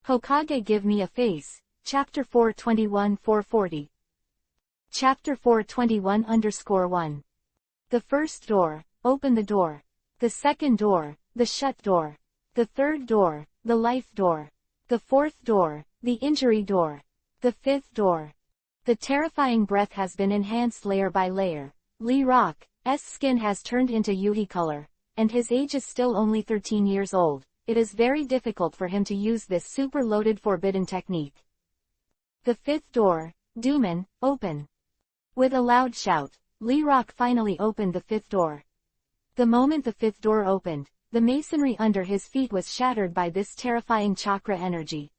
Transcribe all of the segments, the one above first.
Hokage give me a face. Chapter 421-440. Chapter 421-1. The first door, open the door. The second door, the shut door. The third door, the life door. The fourth door, the injury door. The fifth door. The terrifying breath has been enhanced layer by layer. Lee Rock's skin has turned into Yuhi color, and his age is still only 13 years old. It is very difficult for him to use this super loaded forbidden technique. The fifth door, Dooman, open. With a loud shout, Lee Rock finally opened the fifth door. The moment the fifth door opened, the masonry under his feet was shattered by this terrifying chakra energy.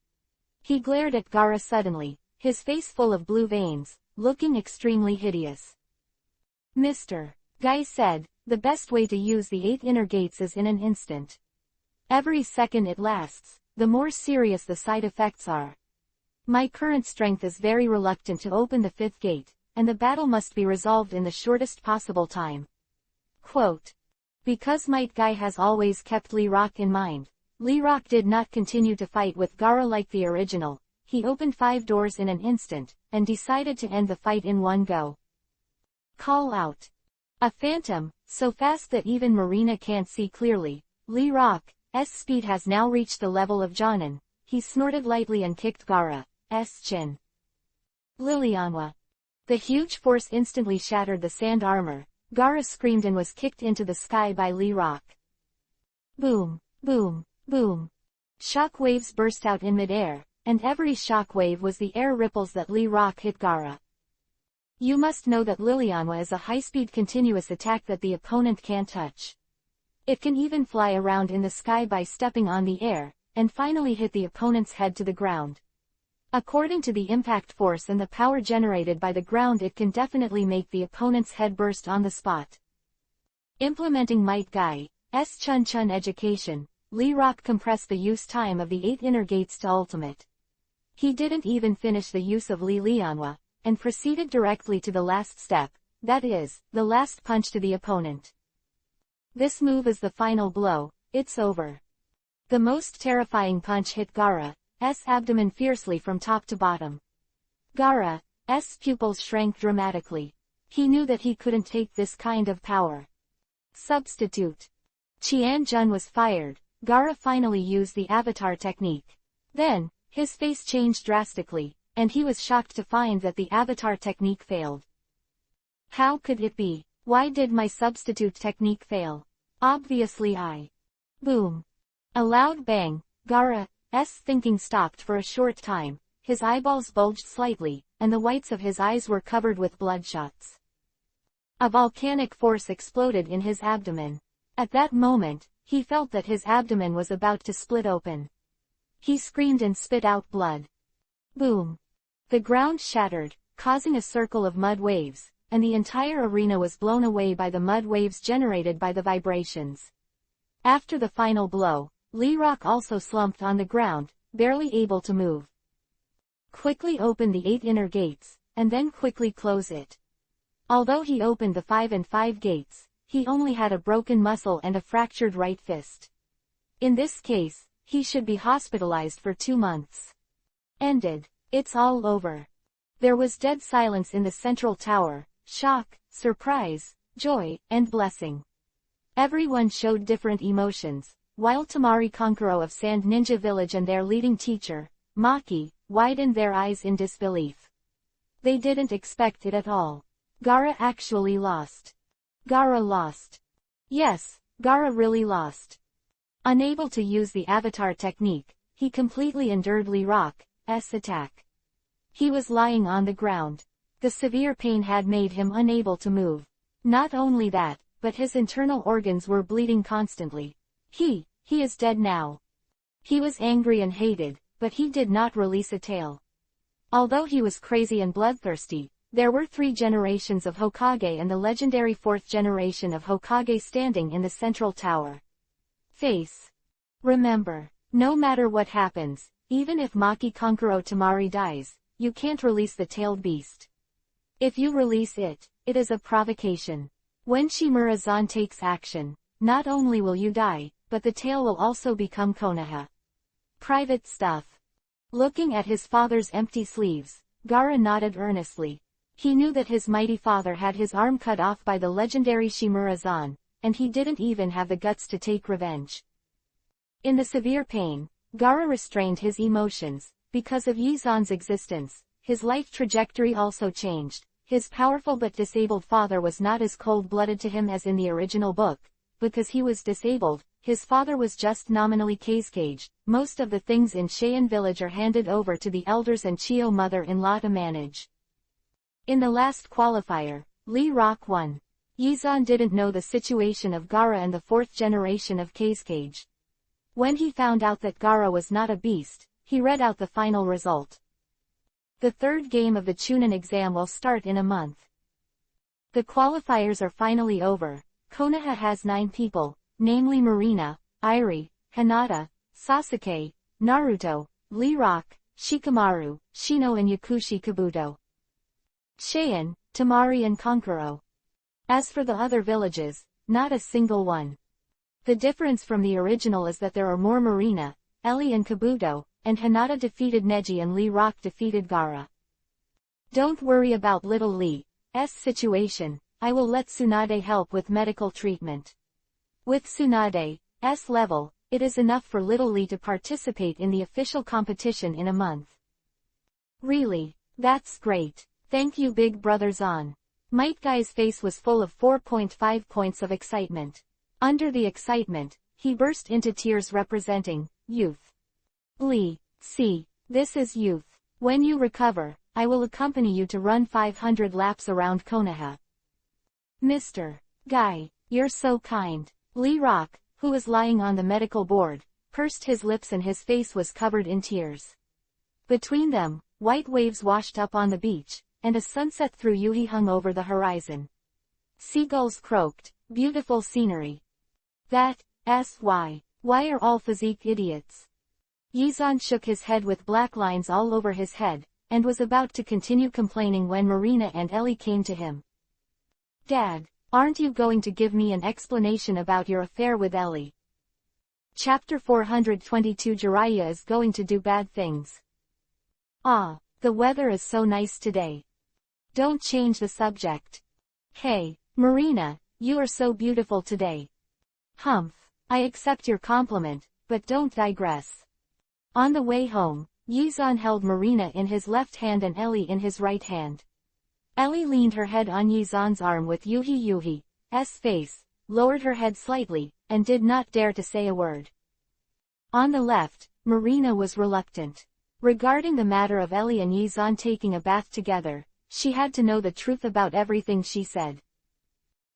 He glared at Gaara suddenly, his face full of blue veins, looking extremely hideous. Mr. Guy said, the best way to use the 8 inner gates is in an instant. Every second it lasts, the more serious the side effects are. My current strength is very reluctant to open the 5th gate, and the battle must be resolved in the shortest possible time. Quote. Because Might Guy has always kept Lee Rock in mind, Lee Rock did not continue to fight with Gaara like the original. He opened 5 doors in an instant, and decided to end the fight in one go. Call out. A phantom, so fast that even Marina can't see clearly. Lee Rock's speed has now reached the level of Jonin. He snorted lightly and kicked Gaara's chin. Lilianwa. The huge force instantly shattered the sand armor. Gaara screamed and was kicked into the sky by Lee Rock. Boom, boom, boom. Shock waves burst out in midair, and every shock wave was the air ripples that Lee Rock hit Gaara. You must know that Lilianwa is a high-speed continuous attack that the opponent can't touch. It can even fly around in the sky by stepping on the air, and finally hit the opponent's head to the ground. According to the impact force and the power generated by the ground, it can definitely make the opponent's head burst on the spot. Implementing Might Guy's Chun-Chun education, Lee Rock compressed the use time of the 8 inner gates to ultimate. He didn't even finish the use of Lilianwa, and proceeded directly to the last step, that is, the last punch to the opponent. This move is the final blow, it's over. The most terrifying punch hit Gaara's abdomen fiercely from top to bottom. Gaara's pupils shrank dramatically. He knew that he couldn't take this kind of power. Substitute. Qian-Jun was fired. Gaara finally used the avatar technique. Then, his face changed drastically, and he was shocked to find that the avatar technique failed. How could it be? Why did my substitute technique fail? Obviously Boom. A loud bang. Gaara's thinking stopped for a short time, his eyeballs bulged slightly, and the whites of his eyes were covered with bloodshots. A volcanic force exploded in his abdomen. At that moment, he felt that his abdomen was about to split open. He screamed and spit out blood. Boom. The ground shattered, causing a circle of mud waves, and the entire arena was blown away by the mud waves generated by the vibrations. After the final blow, Lee Rock also slumped on the ground, barely able to move. Quickly open the 8 inner gates, and then quickly close it. Although he opened the 5 and 5 gates, he only had a broken muscle and a fractured right fist. In this case, he should be hospitalized for 2 months. Ended. It's all over. There was dead silence in the central tower, shock, surprise, joy, and blessing. Everyone showed different emotions. While Tamari Kankuro of Sand Ninja Village and their leading teacher, Maki, widened their eyes in disbelief. They didn't expect it at all. Gaara actually lost. Gaara lost. Yes, Gaara really lost. Unable to use the avatar technique, he completely endured Lee Rock's attack. He was lying on the ground. The severe pain had made him unable to move. Not only that, but his internal organs were bleeding constantly. He is dead now. He was angry and hated, but he did not release a tail. Although he was crazy and bloodthirsty, there were 3 generations of Hokage and the legendary 4th generation of Hokage standing in the central tower. Face. Remember, no matter what happens, even if Maki Kankuro Tamari dies, you can't release the tailed beast. If you release it, it is a provocation. When Shimura-zan takes action, not only will you die, but the tail will also become Konoha. Private stuff. Looking at his father's empty sleeves, Gaara nodded earnestly. He knew that his mighty father had his arm cut off by the legendary Shimura-zan, and he didn't even have the guts to take revenge. In the severe pain, Gaara restrained his emotions. Because of Yi-zan's existence, his life trajectory also changed. His powerful but disabled father was not as cold-blooded to him as in the original book. Because he was disabled, his father was just nominally Kazekage. Most of the things in Cheyenne village are handed over to the elders and Chio mother-in-law to manage. In the last qualifier, Lee Rock won. Yi-zan didn't know the situation of Gaara and the fourth generation of Kazekage. When he found out that Gaara was not a beast, he read out the final result. The third game of the Chunin exam will start in a month. The qualifiers are finally over. Konoha has 9 people, namely Marina, Irie, Hinata, Sasuke, Naruto, Lee Rock, Shikamaru, Shino and Yakushi Kabuto. Cheyenne, Tamari and Kankuro. As for the other villages, not a single one. The difference from the original is that there are more Marina, Ellie and Kabuto, and Hinata defeated Neji and Lee Rock defeated Gaara. Don't worry about little Lee's situation, I will let Tsunade help with medical treatment. With Tsunade's level, it is enough for little Lee to participate in the official competition in a month. Really? That's great. Thank you Big Brother Zan. Might Guy's face was full of 4.5 points of excitement. Under the excitement, he burst into tears representing youth. Lee, see, this is youth. When you recover, I will accompany you to run 500 laps around Konoha. Mr. Guy, you're so kind. Lee Rock, who was lying on the medical board, pursed his lips and his face was covered in tears. Between them, white waves washed up on the beach, and a sunset through Yuhi hung over the horizon. Seagulls croaked, beautiful scenery. That's why are all physique idiots? Yi-zan shook his head with black lines all over his head, and was about to continue complaining when Marina and Ellie came to him. Dad, aren't you going to give me an explanation about your affair with Ellie? Chapter 422 Jiraiya is going to do bad things. Ah, the weather is so nice today. Don't change the subject. Hey, Marina, you are so beautiful today. Humph, I accept your compliment, but don't digress. On the way home, Yi-zan held Marina in his left hand and Ellie in his right hand. Ellie leaned her head on Yi-zan's arm with Yuhi's face, lowered her head slightly, and did not dare to say a word. On the left, Marina was reluctant. Regarding the matter of Ellie and Yi-zan taking a bath together, she had to know the truth about everything she said.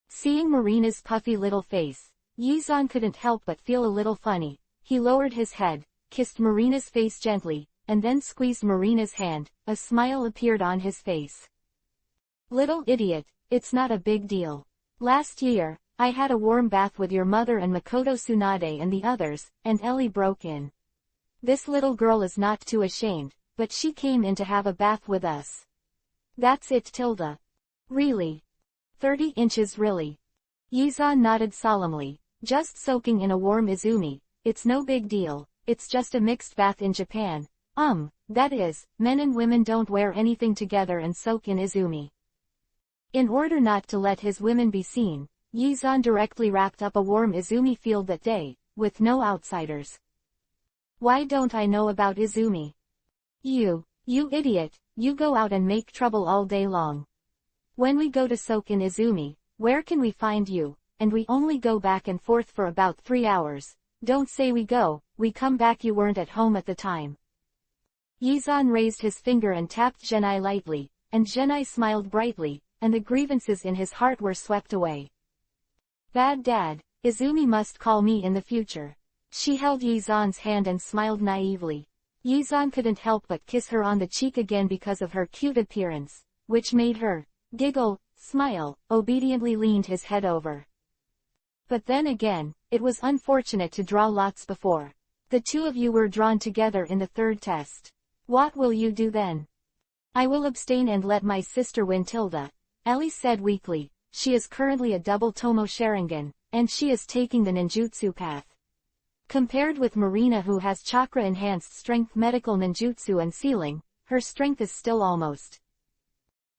Seeing Marina's puffy little face, Yi-zan couldn't help but feel a little funny. He lowered his head, kissed Marina's face gently, and then squeezed Marina's hand. A smile appeared on his face. Little idiot, it's not a big deal. Last year, I had a warm bath with your mother and Makoto Tsunade and the others, and Ellie broke in. This little girl is not too ashamed, but she came in to have a bath with us. That's it tilde. Really? 30 inches really? Yi-zan nodded solemnly, just soaking in a warm Izumi, it's no big deal, it's just a mixed bath in Japan. That is, men and women don't wear anything together and soak in Izumi. In order not to let his women be seen, Yi-zan directly wrapped up a warm Izumi field that day, with no outsiders. Why don't I know about Izumi? You idiot, you go out and make trouble all day long. When we go to soak in Izumi, where can we find you? And we only go back and forth for about 3 hours. Don't say we go, we come back, you weren't at home at the time. Yi-zan raised his finger and tapped Genai lightly, and Genai smiled brightly, and the grievances in his heart were swept away. Bad dad, Izumi must call me in the future. She held Yi-zan's hand and smiled naively. Yi-zan couldn't help but kiss her on the cheek again because of her cute appearance, which made her giggle, smile, obediently leaned his head over. But then again, it was unfortunate to draw lots before. The two of you were drawn together in the third test. What will you do then? I will abstain and let my sister win tilde. Ellie said weakly. She is currently a double Tomo Sharingan, and she is taking the ninjutsu path. Compared with Marina, who has chakra-enhanced strength, medical ninjutsu and sealing, her strength is still almost.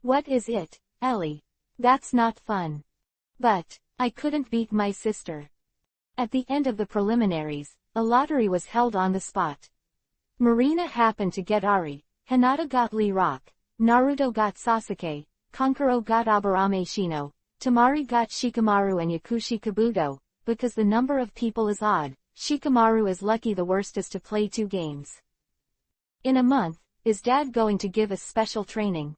What is it, Ellie? That's not fun. But I couldn't beat my sister. At the end of the preliminaries, a lottery was held on the spot. Marina happened to get Ari, Hinata got Lee Rock, Naruto got Sasuke, Kankuro got Aburame Shino, Tamari got Shikamaru and Yakushi Kabuto. Because the number of people is odd, Shikamaru is lucky. The worst is to play 2 games. In a month, is Dad going to give us special training?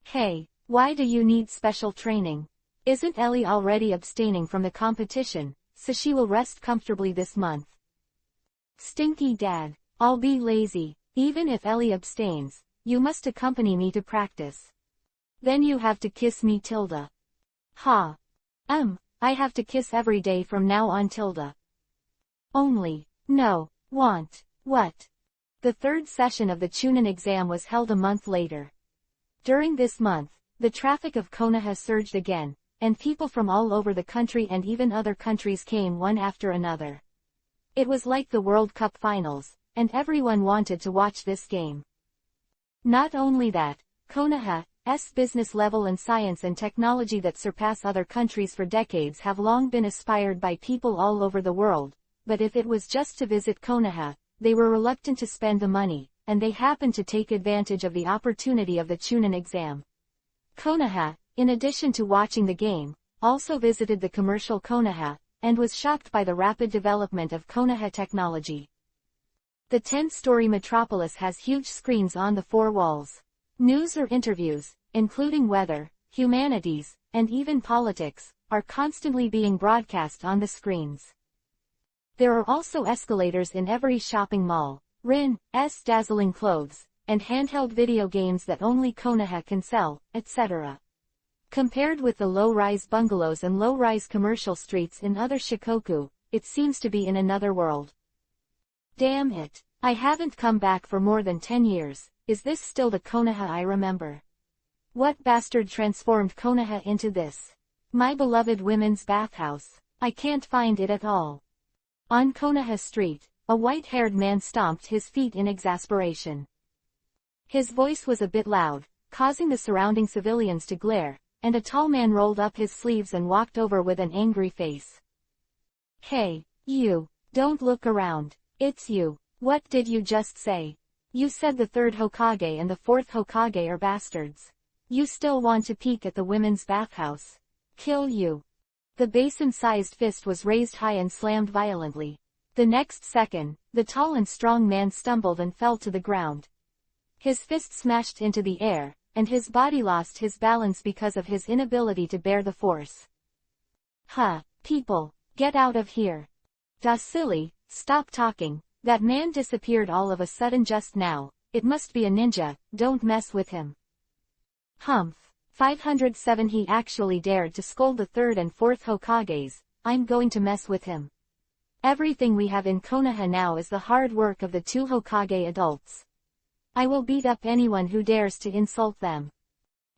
Hey, why do you need special training? Isn't Ellie already abstaining from the competition, so she will rest comfortably this month? Stinky Dad, I'll be lazy. Even if Ellie abstains, you must accompany me to practice. Then you have to kiss me, Tilda. Ha. I have to kiss every day from now on, Tilda. Only, no, want, what? The 3rd session of the Chunin exam was held a month later. During this month, the traffic of Konoha surged again, and people from all over the country and even other countries came one after another. It was like the World Cup finals, and everyone wanted to watch this game. Not only that, Konoha's business level and science and technology that surpass other countries for decades have long been aspired by people all over the world, but if it was just to visit Konoha, they were reluctant to spend the money, and they happened to take advantage of the opportunity of the Chunin exam. Konoha, in addition to watching the game, also visited the commercial Konoha, and was shocked by the rapid development of Konoha technology. The 10-story metropolis has huge screens on the 4 walls. News or interviews, including weather, humanities, and even politics, are constantly being broadcast on the screens. There are also escalators in every shopping mall, Rin's dazzling clothes, and handheld video games that only Konoha can sell, etc. Compared with the low-rise bungalows and low-rise commercial streets in other Shikoku, it seems to be in another world. Damn it, I haven't come back for more than 10 years, is this still the Konoha I remember? What bastard transformed Konoha into this? My beloved women's bathhouse. I can't find it at all. On Konoha Street, a white-haired man stomped his feet in exasperation. His voice was a bit loud, causing the surrounding civilians to glare, and a tall man rolled up his sleeves and walked over with an angry face. Hey, you, don't look around, it's you. What did you just say? You said the 3rd Hokage and the 4th Hokage are bastards. You still want to peek at the women's bathhouse? Kill you. The basin-sized fist was raised high and slammed violently. The next second, the tall and strong man stumbled and fell to the ground. His fist smashed into the air, and his body lost his balance because of his inability to bear the force. People, get out of here. Da silly, stop talking. That man disappeared all of a sudden just now. It must be a ninja, don't mess with him. Humph. 507. He actually dared to scold the 3rd and 4th Hokages. I'm going to mess with him. Everything we have in Konoha now is the hard work of the 2 Hokage adults. I will beat up anyone who dares to insult them.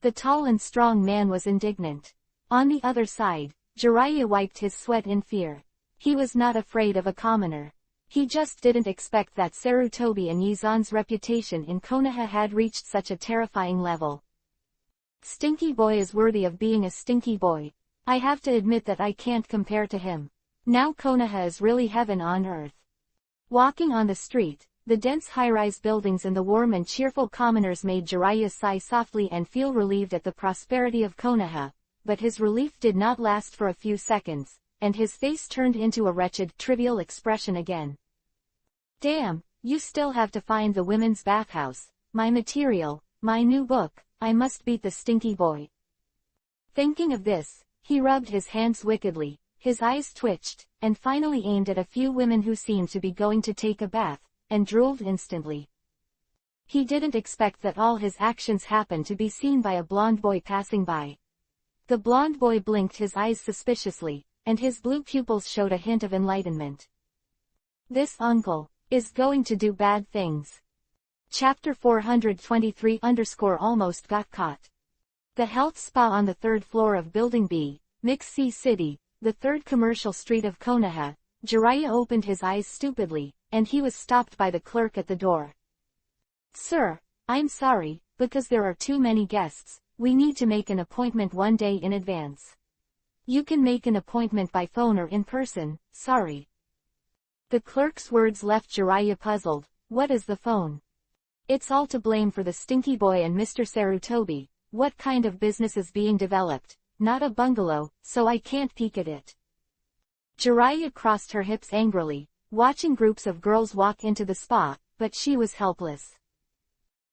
The tall and strong man was indignant. On the other side, Jiraiya wiped his sweat in fear. He was not afraid of a commoner. He just didn't expect that Sarutobi and Yizan's reputation in Konoha had reached such a terrifying level. Stinky Boy is worthy of being a stinky boy. I have to admit that I can't compare to him. Now Konoha is really heaven on earth. Walking on the street, the dense high-rise buildings and the warm and cheerful commoners made Jiraiya sigh softly and feel relieved at the prosperity of Konoha, but his relief did not last for a few seconds, and his face turned into a wretched, trivial expression again. Damn, you still have to find the women's bathhouse, my material, my new book, I must beat the stinky boy. Thinking of this, he rubbed his hands wickedly, his eyes twitched, and finally aimed at a few women who seemed to be going to take a bath, and drooled instantly. He didn't expect that all his actions happened to be seen by a blonde boy passing by. The blonde boy blinked his eyes suspiciously, and his blue pupils showed a hint of enlightenment. This uncle is going to do bad things. Chapter 423 almost got caught. The health spa on the 3rd floor of Building B, Mix C City, the 3rd commercial street of Konoha, Jiraiya opened his eyes stupidly, and he was stopped by the clerk at the door. "Sir, I'm sorry, because there are too many guests, we need to make an appointment one day in advance. You can make an appointment by phone or in person, sorry." The clerk's words left Jiraiya puzzled. What is the phone? It's all to blame for the stinky boy and Mr. Sarutobi. What kind of business is being developed? Not a bungalow, so I can't peek at it. Jiraiya crossed her hips angrily, watching groups of girls walk into the spa, but she was helpless.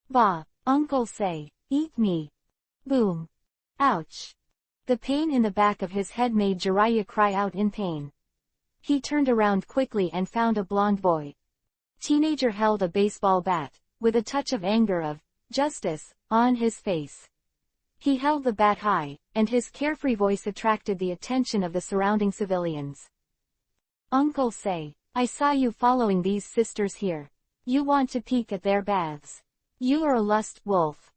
"Bah, Uncle say, eat me." Boom. Ouch. The pain in the back of his head made Jiraiya cry out in pain. He turned around quickly and found a blonde boy. Teenager held a baseball bat, with a touch of anger of justice on his face. He held the bat high, and his carefree voice attracted the attention of the surrounding civilians. "Uncle say, I saw you following these sisters here. You want to peek at their baths. You are a lust wolf."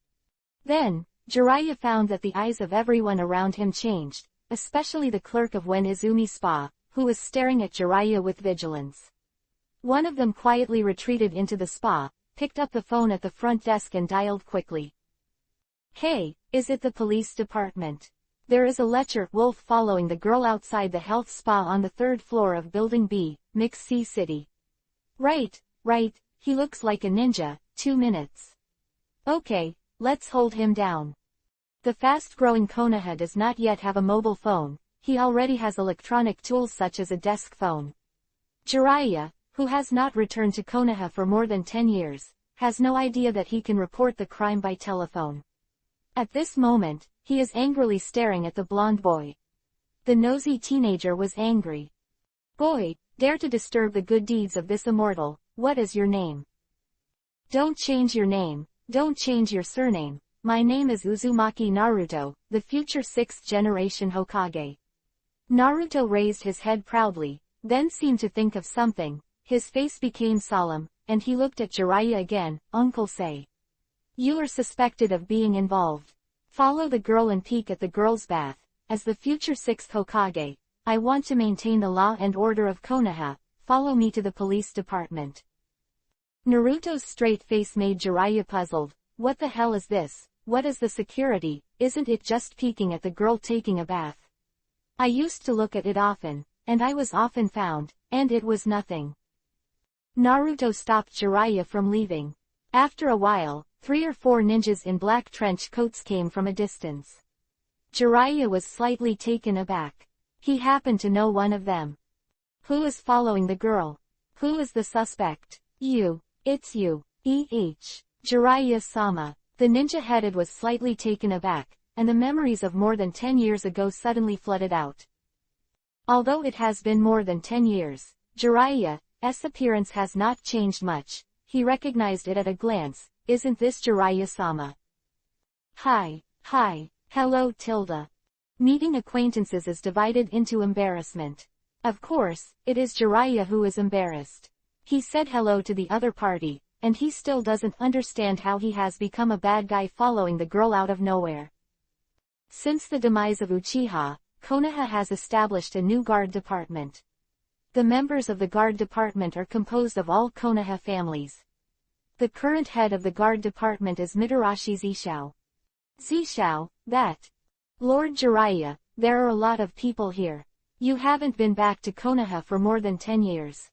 Then, Jiraiya found that the eyes of everyone around him changed, especially the clerk of Wen Izumi Spa, who was staring at Jiraiya with vigilance. One of them quietly retreated into the spa, picked up the phone at the front desk and dialed quickly. "Hey, is it the police department? There is a lecher wolf following the girl outside the health spa on the 3rd floor of Building B, Mix C City." Right, he looks like a ninja, 2 minutes. Okay, let's hold him down." The fast-growing Konoha does not yet have a mobile phone, he already has electronic tools such as a desk phone. Jiraiya, who has not returned to Konoha for more than 10 years, has no idea that he can report the crime by telephone. At this moment, he is angrily staring at the blonde boy. The nosy teenager was angry. "Boy, dare to disturb the good deeds of this immortal, what is your name?" "Don't change your name, don't change your surname. My name is Uzumaki Naruto, the future 6th generation Hokage." Naruto raised his head proudly, then seemed to think of something. His face became solemn, and he looked at Jiraiya again. "Uncle say, you are suspected of being involved. Follow the girl and peek at the girl's bath. As the future 6th Hokage, I want to maintain the law and order of Konoha. Follow me to the police department." Naruto's straight face made Jiraiya puzzled. What the hell is this? What is the security? Isn't it just peeking at the girl taking a bath? I used to look at it often, and I was often found, and it was nothing. Naruto stopped Jiraiya from leaving. After a while, 3 or 4 ninjas in black trench coats came from a distance. Jiraiya was slightly taken aback. He happened to know one of them. "Who is following the girl? Who is the suspect?" "You. It's you. Jiraiya-sama." The ninja-headed was slightly taken aback, and the memories of more than 10 years ago suddenly flooded out. Although it has been more than 10 years, Jiraiya's appearance has not changed much. He recognized it at a glance. "Isn't this Jiraiya-sama?" Hi, hello Tilda." Meeting acquaintances is divided into embarrassment. Of course, it is Jiraiya who is embarrassed. He said hello to the other party, and he still doesn't understand how he has become a bad guy following the girl out of nowhere. Since the demise of Uchiha, Konoha has established a new guard department. The members of the guard department are composed of all Konoha families. The current head of the guard department is Mitarashi Zishou. Zishou, that. "Lord Jiraiya, there are a lot of people here. You haven't been back to Konoha for more than 10 years.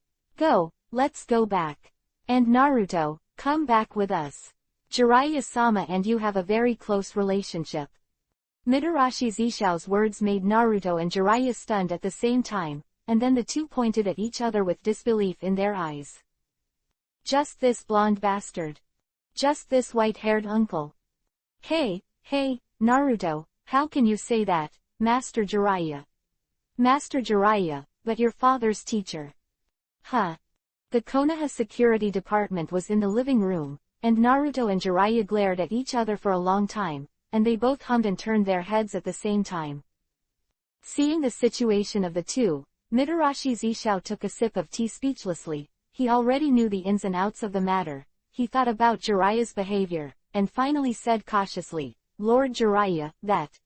Let's go back. And Naruto, come back with us. Jiraiya-sama and you have a very close relationship." Mitarashi Zishou's words made Naruto and Jiraiya stunned at the same time, and then the two pointed at each other with disbelief in their eyes. Just this blonde bastard. Just this white-haired uncle. Hey, Naruto, how can you say that, Master Jiraiya? Master Jiraiya, but your father's teacher. Huh. The Konoha security department was in the living room, and Naruto and Jiraiya glared at each other for a long time, and they both hummed and turned their heads at the same time. Seeing the situation of the two, Mitarashi Zishou took a sip of tea speechlessly. He already knew the ins and outs of the matter. He thought about Jiraiya's behavior, and finally said cautiously, "Lord Jiraiya, that.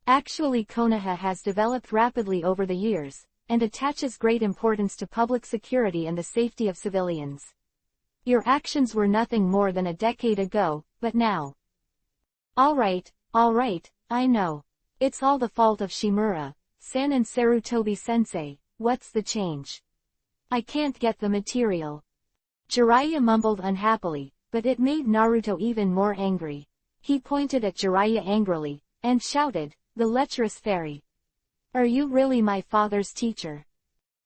Actually Konoha has developed rapidly over the years, and attaches great importance to public security and the safety of civilians. Your actions were nothing more than a decade ago, but now. Alright, I know. It's all the fault of Shimura-san and Sarutobi-sensei. What's the change? I can't get the material. Jiraiya mumbled unhappily, but it made Naruto even more angry. He pointed at Jiraiya angrily, and shouted, "The lecherous fairy! Are you really my father's teacher?"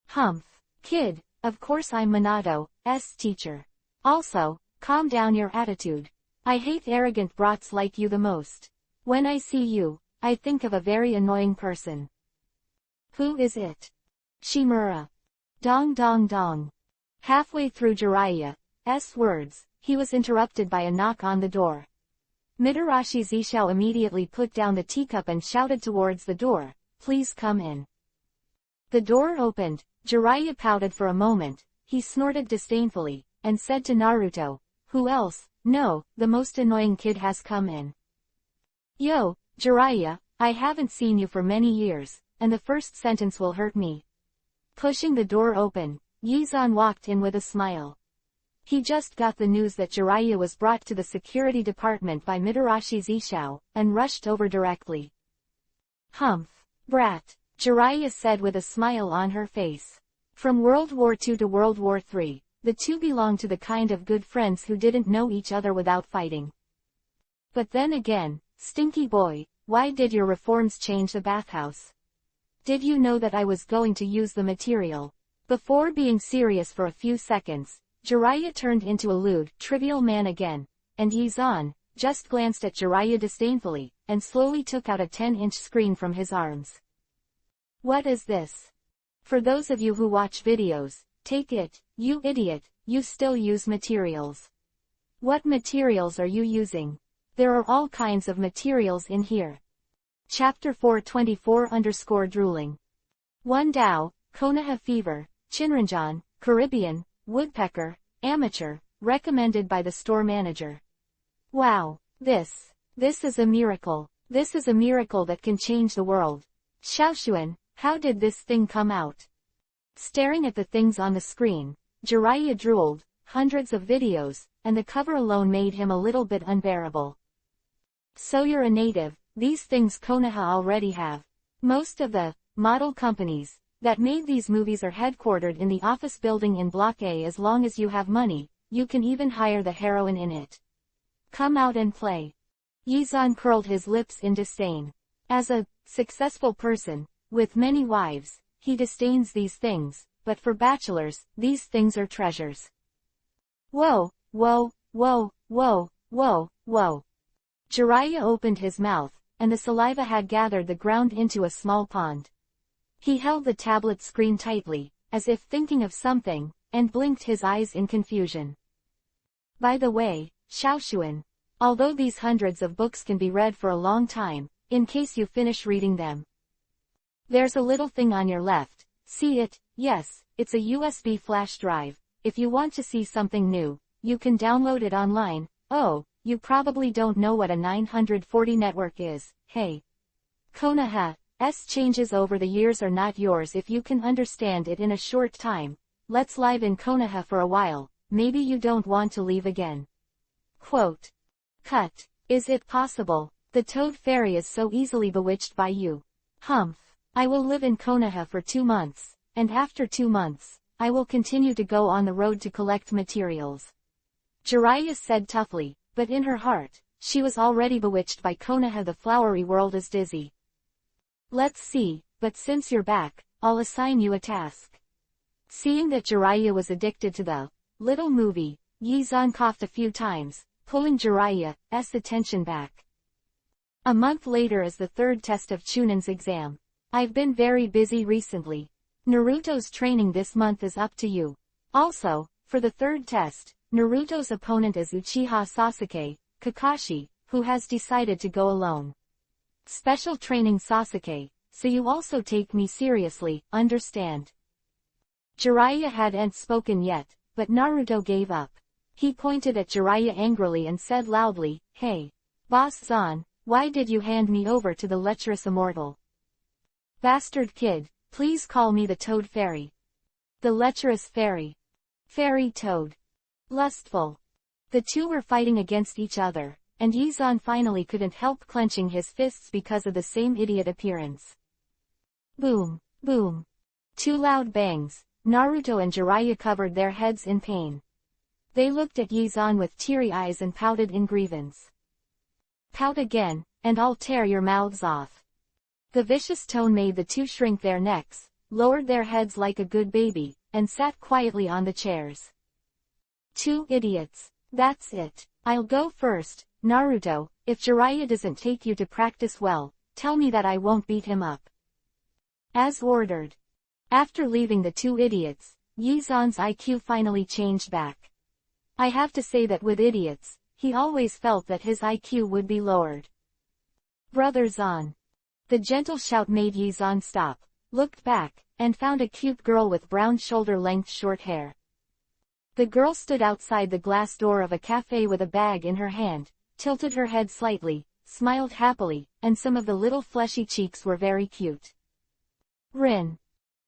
"Humph, kid, of course I'm Minato's teacher. Also, calm down your attitude. I hate arrogant brats like you the most. When I see you, I think of a very annoying person." "Who is it?" "Shimura." Dong dong dong. Halfway through Jiraiya's words, he was interrupted by a knock on the door. Mitarashi Zishou immediately put down the teacup and shouted towards the door, "Please come in." The door opened. Jiraiya pouted for a moment, he snorted disdainfully, and said to Naruto, "Who else? No, the most annoying kid has come in." "Yo, Jiraiya, I haven't seen you for many years, and the first sentence will hurt me." Pushing the door open, Yizan walked in with a smile. He just got the news that Jiraiya was brought to the security department by Mitarashi Zishou, and rushed over directly. "Humph, brat," Jiraiya said with a smile on her face. From World War II to World War III, the two belonged to the kind of good friends who didn't know each other without fighting. But then again, stinky boy, why did your reforms change the bathhouse? Did you know that I was going to use the material? Before being serious for a few seconds, Jiraiya turned into a lewd, trivial man again, and Yizan just glanced at Jiraiya disdainfully, and slowly took out a 10-inch screen from his arms. "What is this?" "For those of you who watch videos, take it, you idiot, you still use materials." "What materials are you using?" "There are all kinds of materials in here." Chapter 424-drooling. 1 Dao, Konoha fever, Chinranjan, Caribbean, woodpecker, amateur, recommended by the store manager. Wow, this is a miracle. This is a miracle that can change the world. Xiaoshuan, how did this thing come out? Staring at the things on the screen, Jiraiya drooled, hundreds of videos, and the cover alone made him a little bit unbearable. So you're a native, these things Konoha already have. Most of the model companies that made these movies are headquartered in the office building in Block A. As long as you have money, you can even hire the heroine in it. Come out and play. Yizan curled his lips in disdain. As a successful person, with many wives, he disdains these things, but for bachelors, these things are treasures. Whoa, whoa, whoa, whoa, whoa, whoa. Jiraiya opened his mouth, and the saliva had gathered the ground into a small pond. He held the tablet screen tightly, as if thinking of something, and blinked his eyes in confusion. By the way, Xiaoshuan, although these hundreds of books can be read for a long time, in case you finish reading them, there's a little thing on your left, see it? Yes, it's a USB flash drive. If you want to see something new, you can download it online. Oh, you probably don't know what a 940 network is, hey. Konoha's changes over the years are not yours if you can understand it in a short time. Let's live in Konoha for a while, maybe you don't want to leave again. Quote. Cut. Is it possible? The Toad Fairy is so easily bewitched by you. Humph. I will live in Konoha for 2 months, and after 2 months, I will continue to go on the road to collect materials. Jiraiya said toughly, but in her heart, she was already bewitched by Konoha. The flowery world is dizzy. Let's see, but since you're back, I'll assign you a task. Seeing that Jiraiya was addicted to the little movie, Yizan coughed a few times, pulling Jiraiya's attention back. A month later is the third test of Chunan's exam. I've been very busy recently. Naruto's training this month is up to you. Also, for the third test, Naruto's opponent is Uchiha Sasuke, Kakashi, who has decided to go alone. Special training Sasuke, so you also take me seriously, understand? Jiraiya hadn't spoken yet, but Naruto gave up. He pointed at Jiraiya angrily and said loudly, Hey, Boss Zan, why did you hand me over to the lecherous immortal? Bastard kid, Please call me the Toad Fairy. The lecherous fairy. Fairy Toad. Lustful. The two were fighting against each other, and Yizan finally couldn't help clenching his fists because of the same idiot appearance. Boom, boom. Two loud bangs. Naruto and Jiraiya covered their heads in pain. They looked at Yizan with teary eyes and pouted in grievance. Pout again, and I'll tear your mouths off. The vicious tone made the two shrink their necks, lowered their heads like a good baby, and sat quietly on the chairs. Two idiots. That's it. I'll go first, Naruto. If Jiraiya doesn't take you to practice well, tell me that I won't beat him up. As ordered. After leaving the two idiots, Yizan's IQ finally changed back. I have to say that with idiots, he always felt that his IQ would be lowered. Brother Zan. The gentle shout made Yizan stop, looked back, and found a cute girl with brown shoulder-length short hair. The girl stood outside the glass door of a cafe with a bag in her hand, tilted her head slightly, smiled happily, and some of the little fleshy cheeks were very cute. Rin.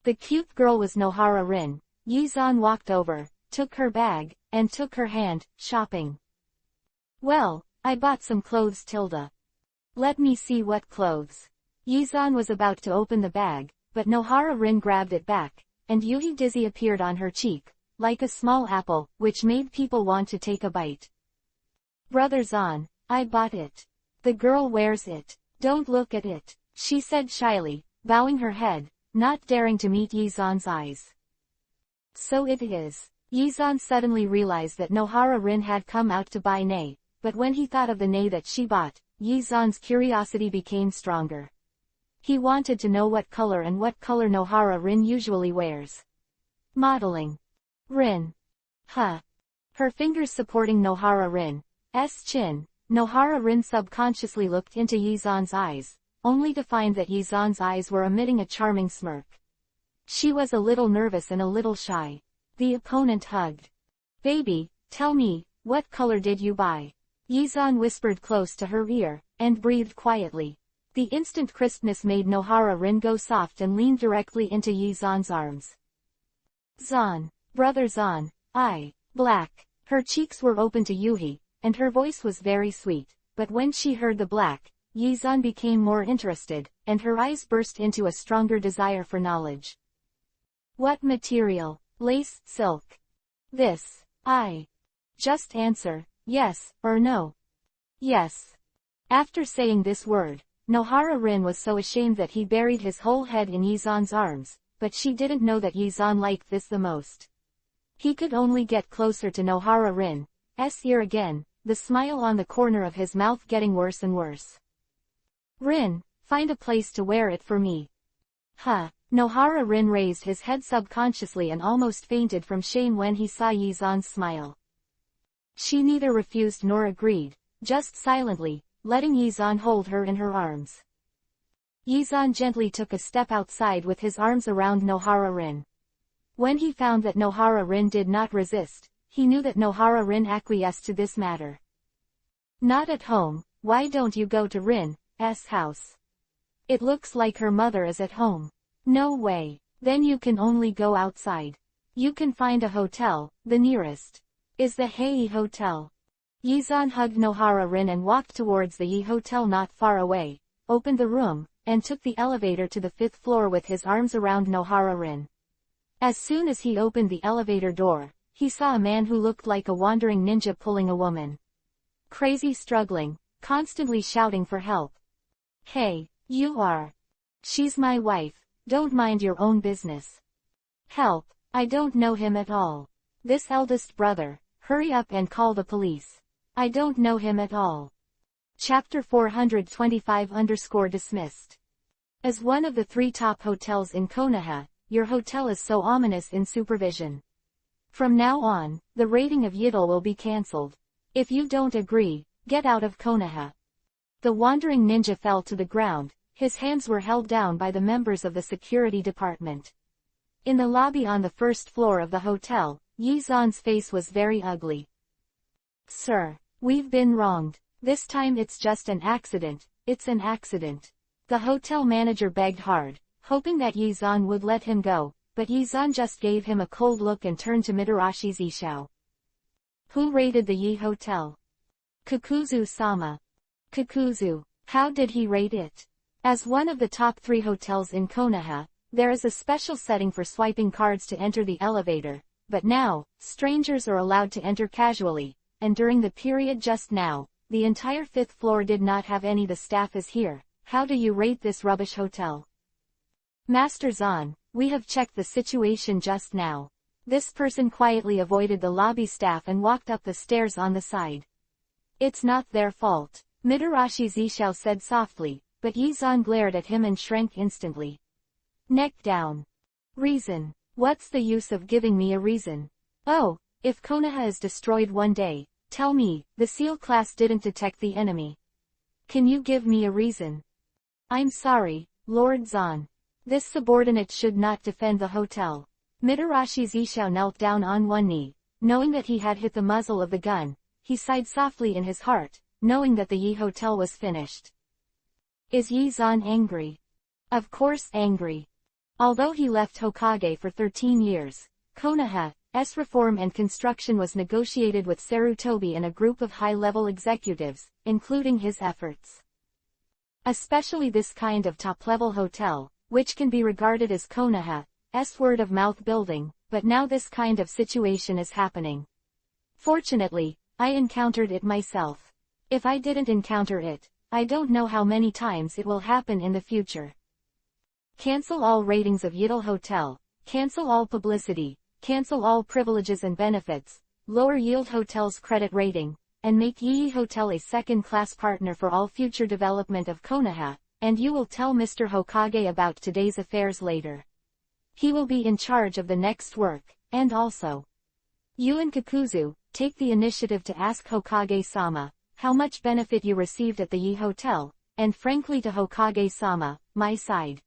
The cute girl was Nohara Rin. Yizan walked over, took her bag, and took her hand. Shopping. Well, I bought some clothes, Tilda. Let me see what clothes. Yizan was about to open the bag, but Nohara Rin grabbed it back, and Yuhi Dizzy appeared on her cheek, like a small apple, which made people want to take a bite. Brother Zan, I bought it. The girl wears it. Don't look at it, she said shyly, bowing her head, not daring to meet Yizan's eyes. So it is. Yizan suddenly realized that Nohara Rin had come out to buy Nei, but when he thought of the Nei that she bought, Yizan's curiosity became stronger. He wanted to know what color Nohara Rin usually wears. Modeling. Rin. Huh. Her fingers supporting Nohara Rin's chin, Nohara Rin subconsciously looked into Yizan's eyes, only to find that Yizan's eyes were emitting a charming smirk. She was a little nervous and a little shy. The opponent hugged. Baby, tell me, what color did you buy? Yizan whispered close to her ear, and breathed quietly. The instant crispness made Nohara Rin go soft and leaned directly into Yizan's arms. Zan. Brother Zan, black. Her cheeks were open to Yuhi, and her voice was very sweet, but when she heard the black, Yizan became more interested, and her eyes burst into a stronger desire for knowledge. What material? Lace, silk. This. Just answer, yes, or no. Yes. After saying this word, Nohara Rin was so ashamed that he buried his whole head in Yizan's arms, but she didn't know that Yizan liked this the most. He could only get closer to Nohara Rin's ear again, the smile on the corner of his mouth getting worse and worse. Rin, find a place to wear it for me. Huh. Nohara Rin raised his head subconsciously and almost fainted from shame when he saw Yizan's smile. She neither refused nor agreed, just silently, letting Yizan hold her in her arms. Yizan gently took a step outside with his arms around Nohara Rin. When he found that Nohara Rin did not resist, he knew that Nohara Rin acquiesced to this matter. Not at home. Why don't you go to Rin's house? It looks like her mother is at home. No way. Then you can only go outside. You can find a hotel, the nearest. Is the Hei Hotel. Yizan hugged Nohara Rin and walked towards the Yi Hotel not far away, opened the room, and took the elevator to the 5th floor with his arms around Nohara Rin. As soon as he opened the elevator door, he saw a man who looked like a wandering ninja pulling a woman. Crazy, struggling, constantly shouting for help. Hey, you are. She's my wife, don't mind your own business. Help, I don't know him at all. This eldest brother, hurry up and call the police. I don't know him at all. Chapter 425-dismissed. As one of the 3 top hotels in Konoha, your hotel is so ominous in supervision. From now on, the rating of Yiddle will be cancelled. If you don't agree, get out of Konoha. The wandering ninja fell to the ground, his hands were held down by the members of the security department. In the lobby on the 1st floor of the hotel, Yizan's face was very ugly. Sir, we've been wronged. This time it's just an accident, it's an accident. The hotel manager begged hard, hoping that Yizan would let him go, but Yizan just gave him a cold look and turned to Mitarashi Zishao. Who raided the Yi Hotel? Kakuzu-sama. Kakuzu. How did he raid it? As one of the top 3 hotels in Konoha, there is a special setting for swiping cards to enter the elevator, but now, strangers are allowed to enter casually, and during the period just now, the entire 5th floor did not have any. The staff is here. How do you rate this rubbish hotel? Master Zan, we have checked the situation just now. This person quietly avoided the lobby staff and walked up the stairs on the side. It's not their fault, Mitarashi Zishao said softly, but Yizan glared at him and shrank instantly. Neck down. Reason. What's the use of giving me a reason? Oh, if Konoha is destroyed one day, tell me, the SEAL class didn't detect the enemy. Can you give me a reason? I'm sorry, Lord Zan. This subordinate should not defend the hotel. Mitarashi Zishao knelt down on one knee, knowing that he had hit the muzzle of the gun. He sighed softly in his heart, knowing that the Yi Hotel was finished. Is Yizan angry? Of course angry. Although he left Hokage for 13 years, Konoha's reform and construction was negotiated with Sarutobi and a group of high-level executives, including his efforts. Especially this kind of top-level hotel, which can be regarded as Konoha's word-of-mouth building, but now this kind of situation is happening. Fortunately, I encountered it myself. If I didn't encounter it, I don't know how many times it will happen in the future. Cancel all ratings of Yiddle Hotel, cancel all publicity, cancel all privileges and benefits, lower Yield Hotel's credit rating, and make Yi Hotel a second-class partner for all future development of Konoha, and you will tell Mr. Hokage about today's affairs later. He will be in charge of the next work, and also, you and Kakuzu, take the initiative to ask Hokage-sama, how much benefit you received at the Yi Hotel, and frankly to Hokage-sama, my side.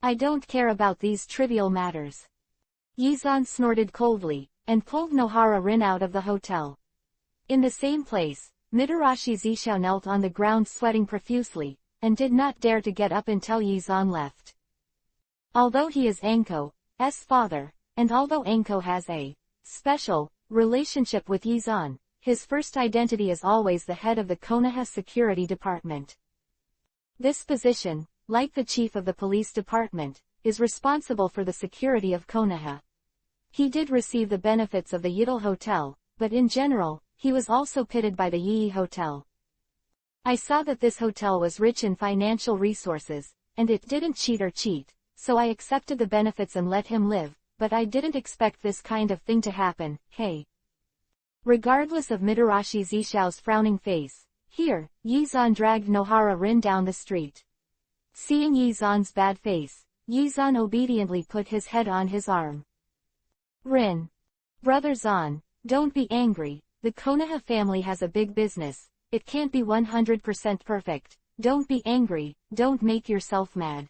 I don't care about these trivial matters. Yizan snorted coldly, and pulled Nohara Rin out of the hotel. In the same place, Mitarashi Zishao knelt on the ground sweating profusely, and did not dare to get up until Yizan left. Although he is Anko's father, and although Anko has a special relationship with Yizan, his first identity is always the head of the Konoha Security Department. This position, like the chief of the police department, is responsible for the security of Konoha. He did receive the benefits of the Yiddle Hotel, but in general, he was also pitted by the Yi Hotel. I saw that this hotel was rich in financial resources, and it didn't cheat, so I accepted the benefits and let him live, but I didn't expect this kind of thing to happen, hey. Regardless of Mitarashi Zishao's frowning face, here, Yizan dragged Nohara Rin down the street. Seeing Yizan's bad face, Yizan obediently put his head on his arm. Rin. Brother Zan, don't be angry, the Konoha family has a big business, it can't be 100% perfect, don't be angry, don't make yourself mad.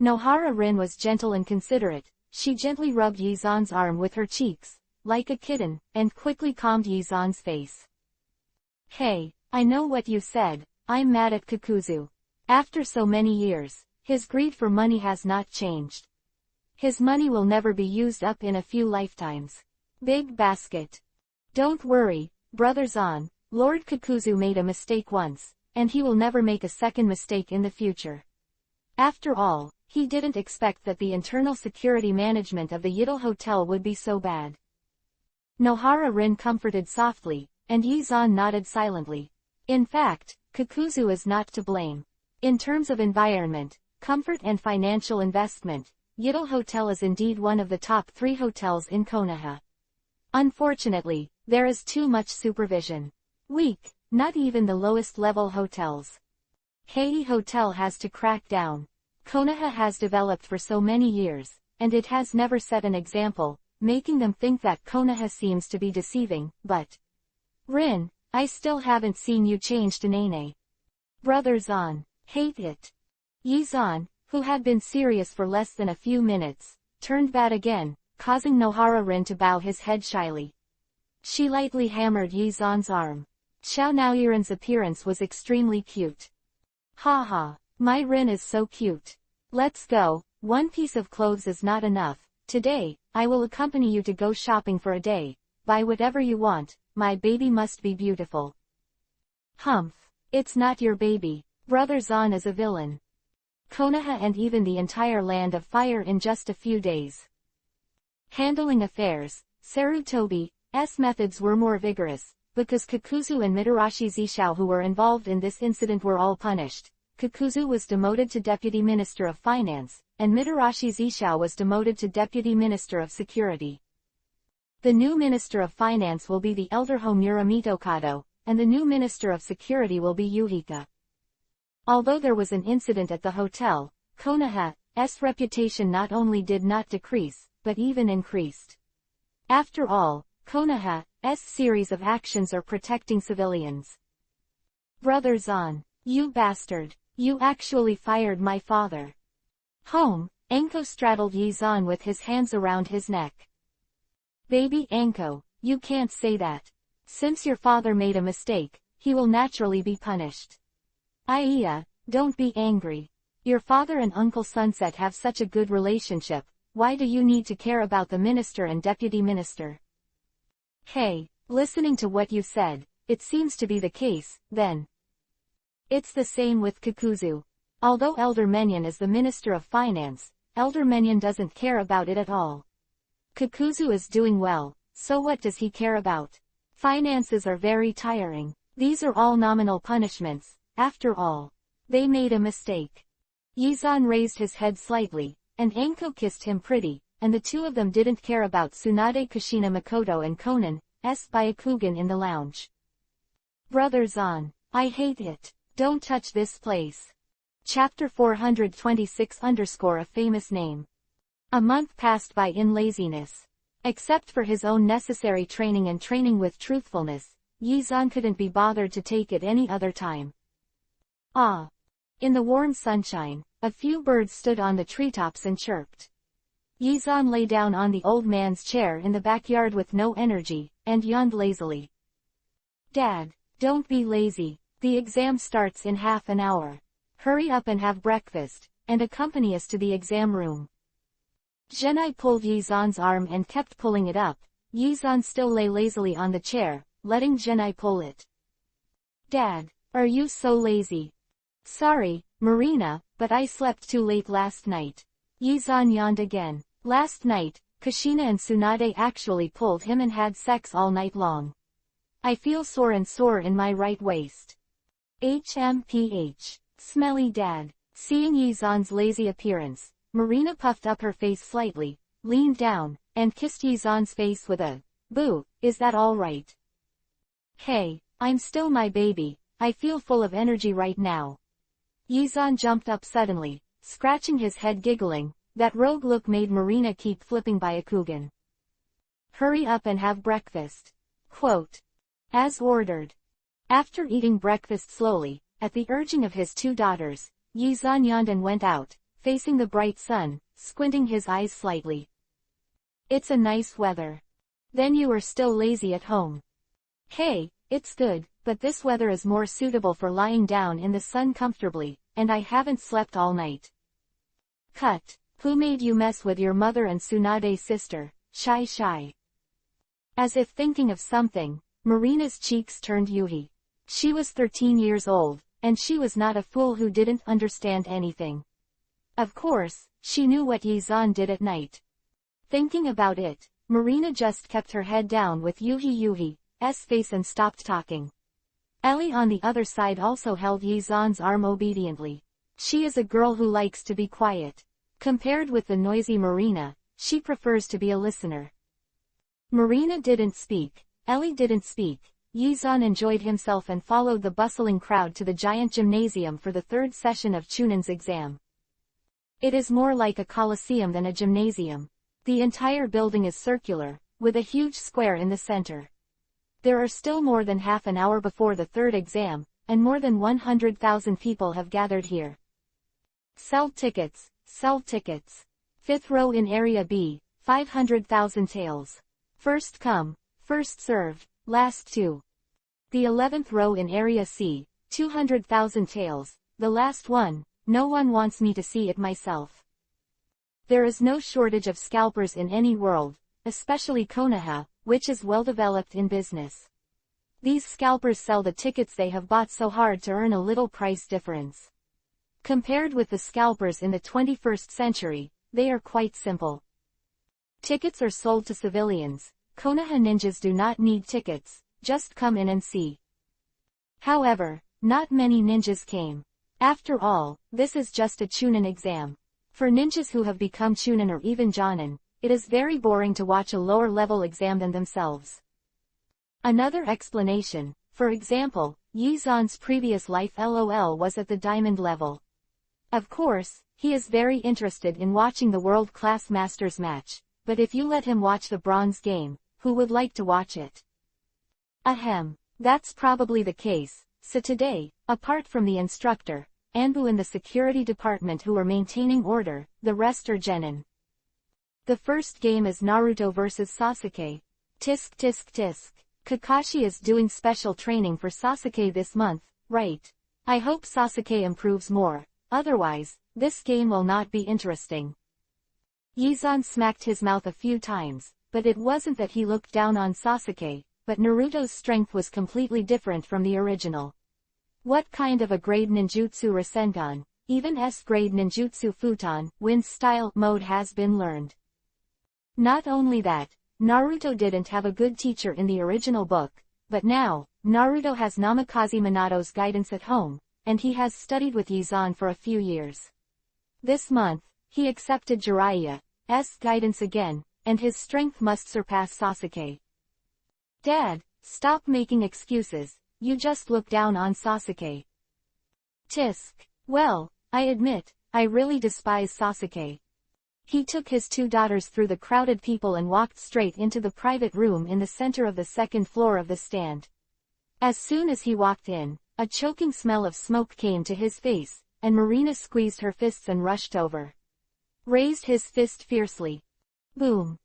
Nohara Rin was gentle and considerate, she gently rubbed Yizan's arm with her cheeks, like a kitten, and quickly calmed Yizan's face. Hey, I know what you said, I'm mad at Kakuzu. After so many years, his greed for money has not changed. His money will never be used up in a few lifetimes. Big basket. Don't worry, Brother Zan, Lord Kakuzu made a mistake once, and he will never make a second mistake in the future. After all, he didn't expect that the internal security management of the Yiddle Hotel would be so bad. Nohara Rin comforted softly, and Yizan nodded silently. In fact, Kakuzu is not to blame. In terms of environment, comfort and financial investment, Yiddle Hotel is indeed one of the top 3 hotels in Konoha. Unfortunately, there is too much supervision. Weak, not even the lowest level hotels. Hei Hotel has to crack down. Konoha has developed for so many years, and it has never set an example, making them think that Konoha seems to be deceiving, but... Rin, I still haven't seen you change to Nene. Brother Zan, hate it. Yizan, who had been serious for less than a few minutes, turned bad again, causing Nohara Rin to bow his head shyly. She lightly hammered Yizan's arm. Xiao Naoyiran's appearance was extremely cute. Ha ha, my Rin is so cute. Let's go. One piece of clothes is not enough. Today, I will accompany you to go shopping for a day. Buy whatever you want, my baby must be beautiful. Humph. It's not your baby. Brother Zahn is a villain. Konoha and even the entire land of fire in just a few days. Handling affairs, Sarutobi's methods were more vigorous, because Kakuzu and Mitarashi Zishao who were involved in this incident were all punished. Kakuzu was demoted to Deputy Minister of Finance, and Mitarashi Zishao was demoted to Deputy Minister of Security. The new Minister of Finance will be the elder Homura Mitokado, and the new Minister of Security will be Yuhika. Although there was an incident at the hotel, Konoha's reputation not only did not decrease, but even increased. After all, Konoha's series of actions are protecting civilians. Brother Zahn, you bastard, you actually fired my father. Home, Anko straddled Yi-zan with his hands around his neck. Baby Anko, you can't say that. Since your father made a mistake, he will naturally be punished. Aiya, don't be angry. Your father and Uncle Sunset have such a good relationship, why do you need to care about the minister and deputy minister? Hey, listening to what you said, it seems to be the case, then. It's the same with Kakuzu. Although Elder Menyon is the Minister of Finance, Elder Menyon doesn't care about it at all. Kakuzu is doing well, so what does he care about? Finances are very tiring. These are all nominal punishments, after all. They made a mistake. Yi-zan raised his head slightly, and Anko kissed him pretty, and the two of them didn't care about Tsunade Kushina Makoto and Konan's Byakugan in the lounge. Brother Zahn, I hate it. Don't touch this place. Chapter 426 A famous name. A month passed by in laziness. Except for his own necessary training and training with truthfulness, Yi-zan couldn't be bothered to take it any other time. Ah! In the warm sunshine, a few birds stood on the treetops and chirped. Yi-zan lay down on the old man's chair in the backyard with no energy, and yawned lazily. Dad, don't be lazy. The exam starts in half an hour. Hurry up and have breakfast, and accompany us to the exam room. Genai pulled Yi-zan's arm and kept pulling it up. Yi-zan still lay lazily on the chair, letting Genai pull it. Dad, are you so lazy? Sorry, Marina, but I slept too late last night. Yi-zan yawned again. Last night, Kushina and Tsunade actually pulled him and had sex all night long. I feel sore in my right waist. HMPH. Smelly dad. Seeing Yi-zan's lazy appearance, Marina puffed up her face slightly, leaned down, and kissed Yi-zan's face with a, "Boo, is that all right?" Hey, I'm still my baby, I feel full of energy right now. Yi-zan jumped up suddenly, scratching his head giggling. That rogue look made Marina keep flipping Byakugan. Hurry up and have breakfast. Quote. As ordered. After eating breakfast slowly, at the urging of his two daughters, Yi-zan yawned and went out, facing the bright sun, squinting his eyes slightly. It's a nice weather. Then you are still lazy at home. Hey, it's good, but this weather is more suitable for lying down in the sun comfortably, and I haven't slept all night. Cut. Who made you mess with your mother and Tsunade's sister, Shy? As if thinking of something, Marina's cheeks turned Yuhi. She was 13 years old, and she was not a fool who didn't understand anything. Of course, she knew what Yi-zan did at night. Thinking about it, Marina just kept her head down with Yuhi's face and stopped talking. Ellie on the other side also held Yi-zan's arm obediently. She is a girl who likes to be quiet. Compared with the noisy Marina, she prefers to be a listener. Marina didn't speak, Ellie didn't speak. Yi-zan enjoyed himself and followed the bustling crowd to the giant gymnasium for the third session of Chunan's exam. It is more like a coliseum than a gymnasium. The entire building is circular, with a huge square in the center. There are still more than half an hour before the third exam, and more than 100,000 people have gathered here. Sell tickets. Sell tickets. Fifth row in Area B, 500,000 taels. First come, first served, last two. The 11th row in Area C, 200,000 taels. The last one, no one wants me to see it myself. There is no shortage of scalpers in any world, especially Konoha, which is well developed in business. These scalpers sell the tickets they have bought so hard to earn a little price difference. Compared with the scalpers in the 21st century, they are quite simple. Tickets are sold to civilians. Konoha ninjas do not need tickets, just come in and see. However, not many ninjas came. After all, this is just a chunin exam. For ninjas who have become chunin or even jonin, it is very boring to watch a lower-level exam than themselves. Another explanation, for example, Yizan's previous life LOL was at the diamond level. Of course, he is very interested in watching the world-class masters match, but if you let him watch the bronze game, who would like to watch it? Ahem. That's probably the case. So today, apart from the instructor, Anbu and the security department who are maintaining order, the rest are genin. The first game is Naruto vs Sasuke. Tisk tisk tisk. Kakashi is doing special training for Sasuke this month, right? I hope Sasuke improves more, otherwise, this game will not be interesting. Yizan smacked his mouth a few times, but it wasn't that he looked down on Sasuke, but Naruto's strength was completely different from the original. What kind of a grade ninjutsu Rasengan, even S-grade ninjutsu futon, wind style mode has been learned. Not only that, Naruto didn't have a good teacher in the original book, but now, Naruto has Namikaze Minato's guidance at home, and he has studied with Yizan for a few years. This month, he accepted Jiraiya's guidance again, and his strength must surpass Sasuke. Dad, stop making excuses, you just look down on Sasuke. Tisk. Well, I admit, I really despise Sasuke. He took his two daughters through the crowded people and walked straight into the private room in the center of the second floor of the stand. As soon as he walked in, a choking smell of smoke came to his face, and Marina squeezed her fists and rushed over. Raised his fist fiercely. Boom.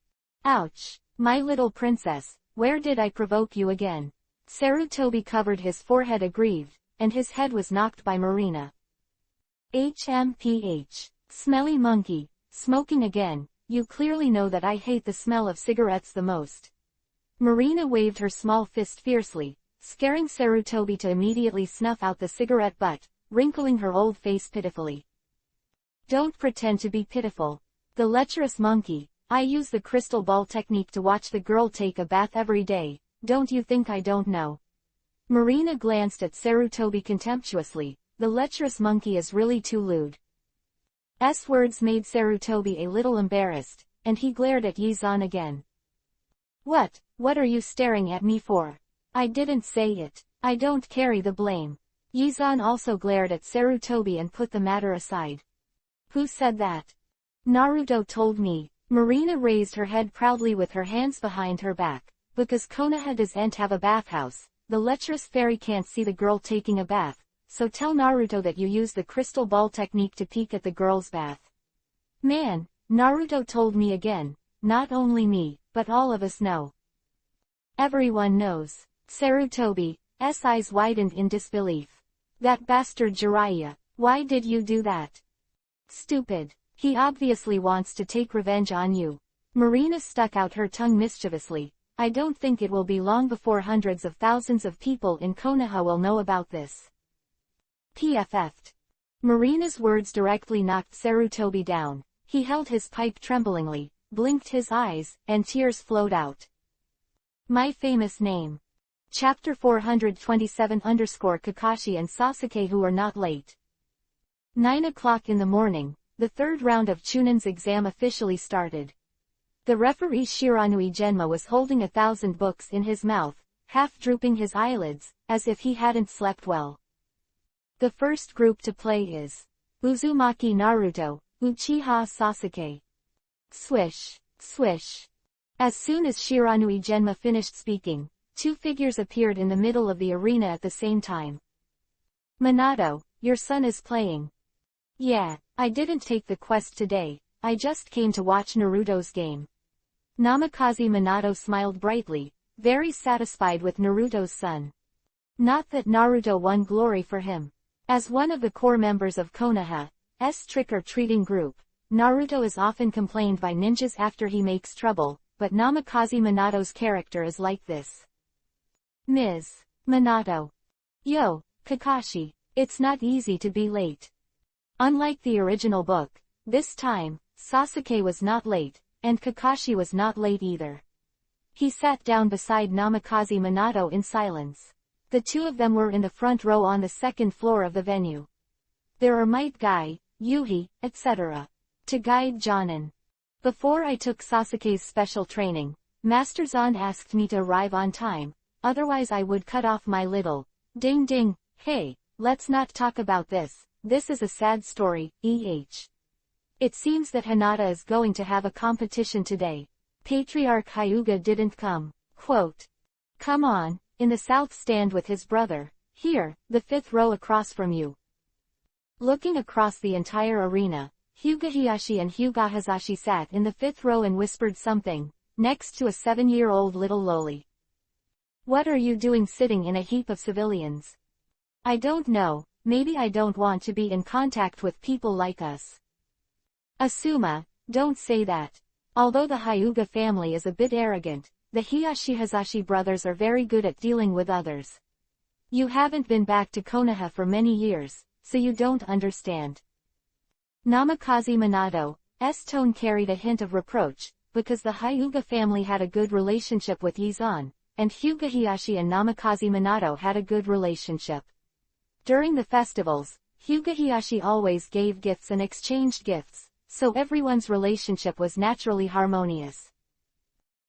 Ouch. My little princess, where did I provoke you again? Sarutobi covered his forehead aggrieved, and his head was knocked by Marina. HMPH. Smelly monkey. Smoking again, you clearly know that I hate the smell of cigarettes the most. Marina waved her small fist fiercely, scaring Sarutobi to immediately snuff out the cigarette butt, wrinkling her old face pitifully. Don't pretend to be pitiful. The lecherous monkey, I use the crystal ball technique to watch the girl take a bath every day, don't you think I don't know? Marina glanced at Sarutobi contemptuously, the lecherous monkey is really too lewd. Words made Sarutobi a little embarrassed, and he glared at Yizan again. What are you staring at me for? I didn't say it. I don't carry the blame. Yizan also glared at Sarutobi and put the matter aside. Who said that? Naruto told me. Marina raised her head proudly with her hands behind her back. Because Konoha doesn't have a bathhouse, the lecherous fairy can't see the girl taking a bath. So tell Naruto that you use the crystal ball technique to peek at the girl's bath. Man, Naruto told me again, not only me, but all of us know. Everyone knows. Sarutobi's eyes widened in disbelief. That bastard Jiraiya, why did you do that? Stupid. He obviously wants to take revenge on you. Marina stuck out her tongue mischievously. I don't think it will be long before hundreds of thousands of people in Konoha will know about this. PFF'd. Marina's words directly knocked Sarutobi down. He held his pipe tremblingly, blinked his eyes, and tears flowed out. My famous name. Chapter 427-Kakashi and Sasuke who are not late. 9 o'clock in the morning, the third round of Chunin's exam officially started. The referee Shiranui Genma was holding 1,000 books in his mouth, half drooping his eyelids, as if he hadn't slept well. The first group to play is Uzumaki Naruto, Uchiha Sasuke. Swish, swish. As soon as Shiranui Genma finished speaking, two figures appeared in the middle of the arena at the same time. Minato, your son is playing. Yeah, I didn't take the quest today, I just came to watch Naruto's game. Namikaze Minato smiled brightly, very satisfied with Naruto's son. Not that Naruto won glory for him. As one of the core members of Konoha's trick-or-treating group, Naruto is often complained by ninjas after he makes trouble, but Namikaze Minato's character is like this. Ms. Minato. Yo, Kakashi. It's not easy to be late. Unlike the original book, this time, Sasuke was not late, and Kakashi was not late either. He sat down beside Namikaze Minato in silence. The two of them were in the front row on the second floor of the venue. There are Might Guy, Yuhi, etc. to guide Jonin. Before I took Sasuke's special training, Master Zan asked me to arrive on time, otherwise I would cut off my little. Ding ding, hey, let's not talk about this, this is a sad story, It seems that Hinata is going to have a competition today. Patriarch Hyuga didn't come. Quote. Come on, in the south stand with his brother, here, the fifth row across from you. Looking across the entire arena, Hyuga Hiyashi and Hyuga Hazashi sat in the fifth row and whispered something, next to a 7-year-old little loli. What are you doing sitting in a heap of civilians? I don't know, maybe I don't want to be in contact with people like us. Asuma, don't say that. Although the Hyuga family is a bit arrogant, the Hiyashi Hazashi brothers are very good at dealing with others. You haven't been back to Konoha for many years, so you don't understand. Namikaze Minato's tone carried a hint of reproach, because the Hyuga family had a good relationship with Izan, and Hyuga Hiyashi and Namikaze Minato had a good relationship. During the festivals, Hyuga Hiyashi always gave gifts and exchanged gifts, so everyone's relationship was naturally harmonious.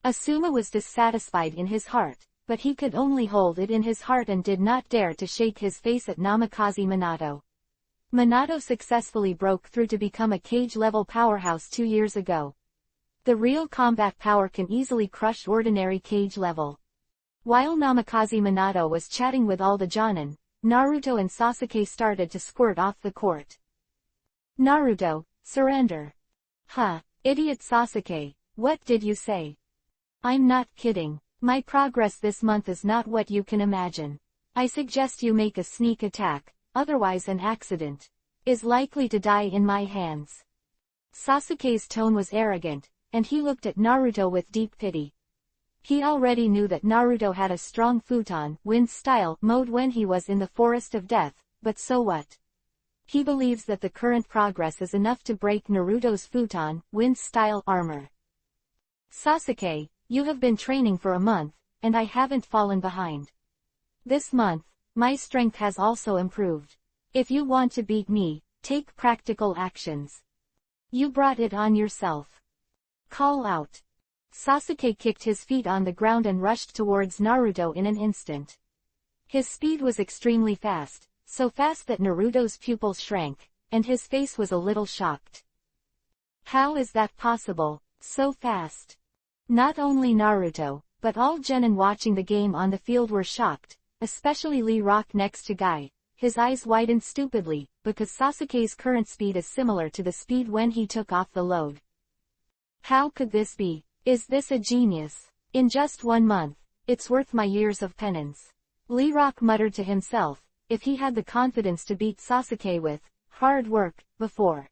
Asuma was dissatisfied in his heart, but he could only hold it in his heart and did not dare to shake his face at Namikaze Minato. Minato successfully broke through to become a cage-level powerhouse 2 years ago. The real combat power can easily crush ordinary cage level. While Namikaze Minato was chatting with all the Jonin, Naruto and Sasuke started to squirt off the court. Naruto, surrender. Huh, idiot Sasuke, what did you say? I'm not kidding, my progress this month is not what you can imagine. I suggest you make a sneak attack, otherwise an accident is likely to die in my hands. Sasuke's tone was arrogant, and he looked at Naruto with deep pity. He already knew that Naruto had a strong futon wind style mode when he was in the Forest of Death, but so what? He believes that the current progress is enough to break Naruto's futon wind style armor. Sasuke, you have been training for a month, and I haven't fallen behind. This month, my strength has also improved. If you want to beat me, take practical actions. You brought it on yourself. Call out. Sasuke kicked his feet on the ground and rushed towards Naruto in an instant. His speed was extremely fast, so fast that Naruto's pupils shrank, and his face was a little shocked. How is that possible, so fast? Not only Naruto, but all genin watching the game on the field were shocked, especially Lee Rock next to Guy. His eyes widened stupidly, because Sasuke's current speed is similar to the speed when he took off the load. How could this be? Is this a genius? In just 1 month, it's worth my years of penance. Lee Rock muttered to himself, if he had the confidence to beat Sasuke with hard work before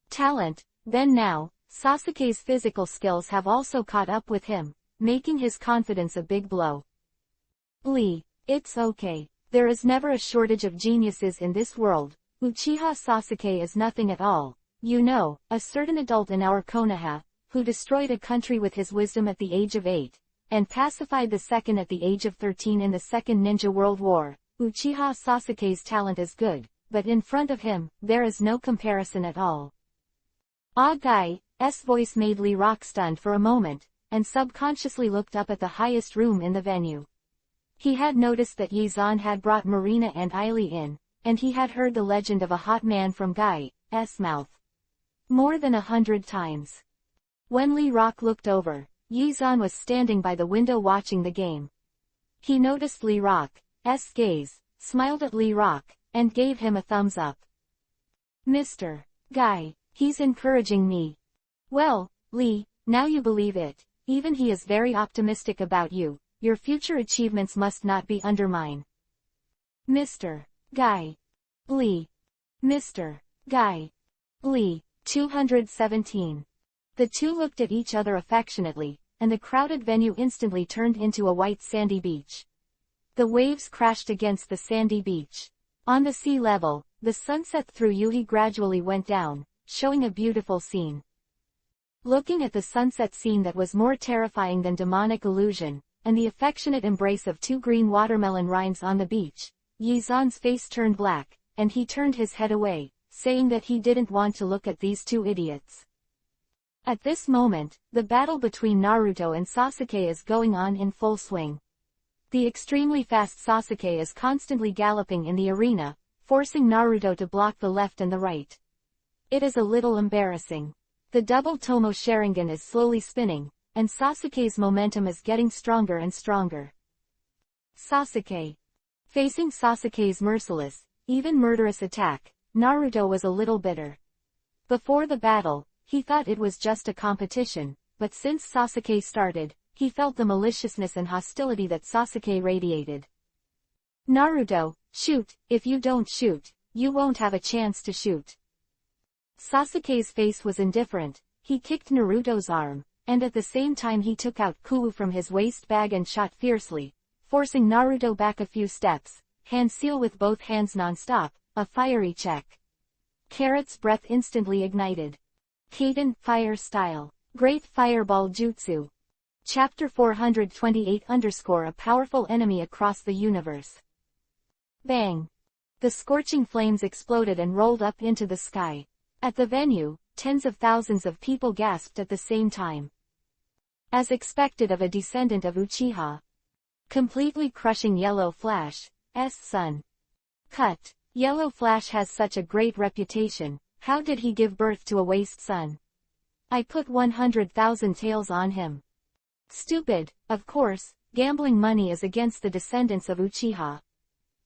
talent, then now, Sasuke's physical skills have also caught up with him, making his confidence a big blow. Lee, it's okay. There is never a shortage of geniuses in this world. Uchiha Sasuke is nothing at all. You know, a certain adult in our Konoha, who destroyed a country with his wisdom at the age of 8, and pacified the second at the age of 13 in the Second Ninja World War. Uchiha Sasuke's talent is good, but in front of him, there is no comparison at all. Ah Guy's voice made Lee Rock stunned for a moment, and subconsciously looked up at the highest room in the venue. He had noticed that Yizan had brought Marina and Aili in, and he had heard the legend of a hot man from Guy's mouth more than 100 times. When Lee Rock looked over, Yizan was standing by the window watching the game. He noticed Lee Rock's gaze, smiled at Lee Rock, and gave him a thumbs up. Mr. Guy, he's encouraging me. Well, Lee, now you believe it. Even he is very optimistic about you. Your future achievements must not be undermined. Mr. Guy. Lee. Mr. Guy. Lee. 217. The two looked at each other affectionately, and the crowded venue instantly turned into a white sandy beach. The waves crashed against the sandy beach. On the sea level, the sunset through Yuhi gradually went down, showing a beautiful scene. Looking at the sunset scene that was more terrifying than demonic illusion, and the affectionate embrace of two green watermelon rinds on the beach, Yizan's face turned black, and he turned his head away, saying that he didn't want to look at these two idiots. At this moment, the battle between Naruto and Sasuke is going on in full swing. The extremely fast Sasuke is constantly galloping in the arena, forcing Naruto to block the left and the right. It is a little embarrassing. The double Tomo Sharingan is slowly spinning, and Sasuke's momentum is getting stronger and stronger. Sasuke. Facing Sasuke's merciless, even murderous attack, Naruto was a little bitter. Before the battle, he thought it was just a competition, but since Sasuke started, he felt the maliciousness and hostility that Sasuke radiated. Naruto, shoot, if you don't shoot, you won't have a chance to shoot. Sasuke's face was indifferent, he kicked Naruto's arm, and at the same time he took out Kuwu from his waist bag and shot fiercely, forcing Naruto back a few steps, hand seal with both hands non-stop, a fiery check. Carrot's breath instantly ignited. Kaden, fire style. Great fireball jutsu. Chapter 428 A powerful enemy across the universe. Bang! The scorching flames exploded and rolled up into the sky. At the venue, tens of thousands of people gasped at the same time. As expected of a descendant of Uchiha. Completely crushing Yellow Flash's son. Cut. Yellow Flash has such a great reputation, how did he give birth to a waste son? I put 100,000 taels on him. Stupid, of course, gambling money is against the descendants of Uchiha.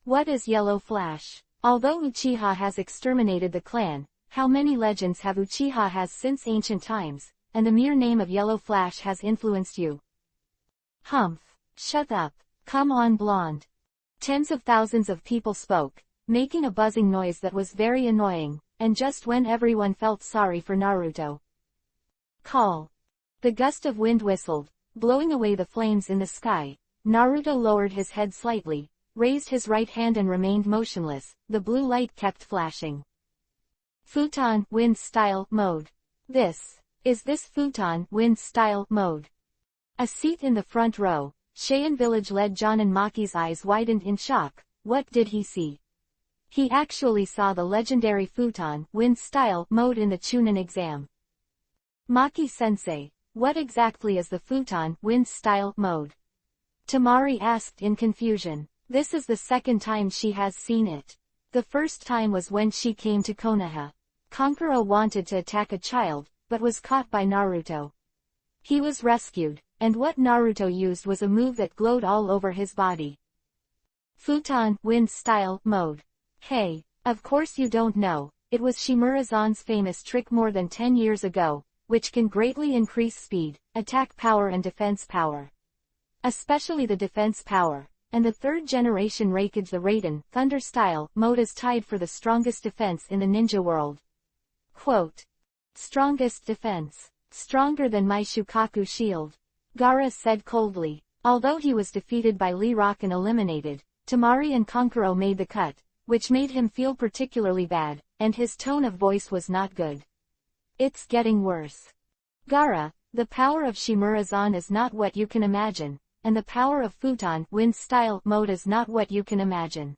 What is Yellow Flash? Although Uchiha has exterminated the clan, how many legends have Uchiha has since ancient times, and the mere name of Yellow Flash has influenced you? Humph. Shut up. Come on, blonde. Tens of thousands of people spoke, making a buzzing noise that was very annoying, and just when everyone felt sorry for Naruto. Call. The gust of wind whistled, blowing away the flames in the sky. Naruto lowered his head slightly, raised his right hand and remained motionless, the blue light kept flashing. Futon Wind Style Mode. This Futon Wind Style Mode. A seat in the front row, Cheyenne Village led John and Maki's eyes widened in shock. What did he see? He actually saw the legendary Futon Wind Style Mode in the Chunin exam. Maki-sensei, what exactly is the Futon Wind Style Mode? Tamari asked in confusion. This is the second time she has seen it. The first time was when she came to Konoha. Kankuro wanted to attack a child, but was caught by Naruto. He was rescued, and what Naruto used was a move that glowed all over his body. Futon Wind Style Mode. Hey, of course you don't know, it was Shimura-zan's famous trick more than 10 years ago, which can greatly increase speed, attack power and defense power. Especially the defense power, and the third generation Raikage the Raiden Thunder Style Mode is tied for the strongest defense in the ninja world. Quote. Strongest defense. Stronger than my Shukaku shield. Gaara said coldly. Although he was defeated by Lee Rock and eliminated, Tamari and Kankuro made the cut, which made him feel particularly bad, and his tone of voice was not good. It's getting worse. Gaara, the power of Shimura-zan is not what you can imagine, and the power of Futon Wind Style Mode is not what you can imagine.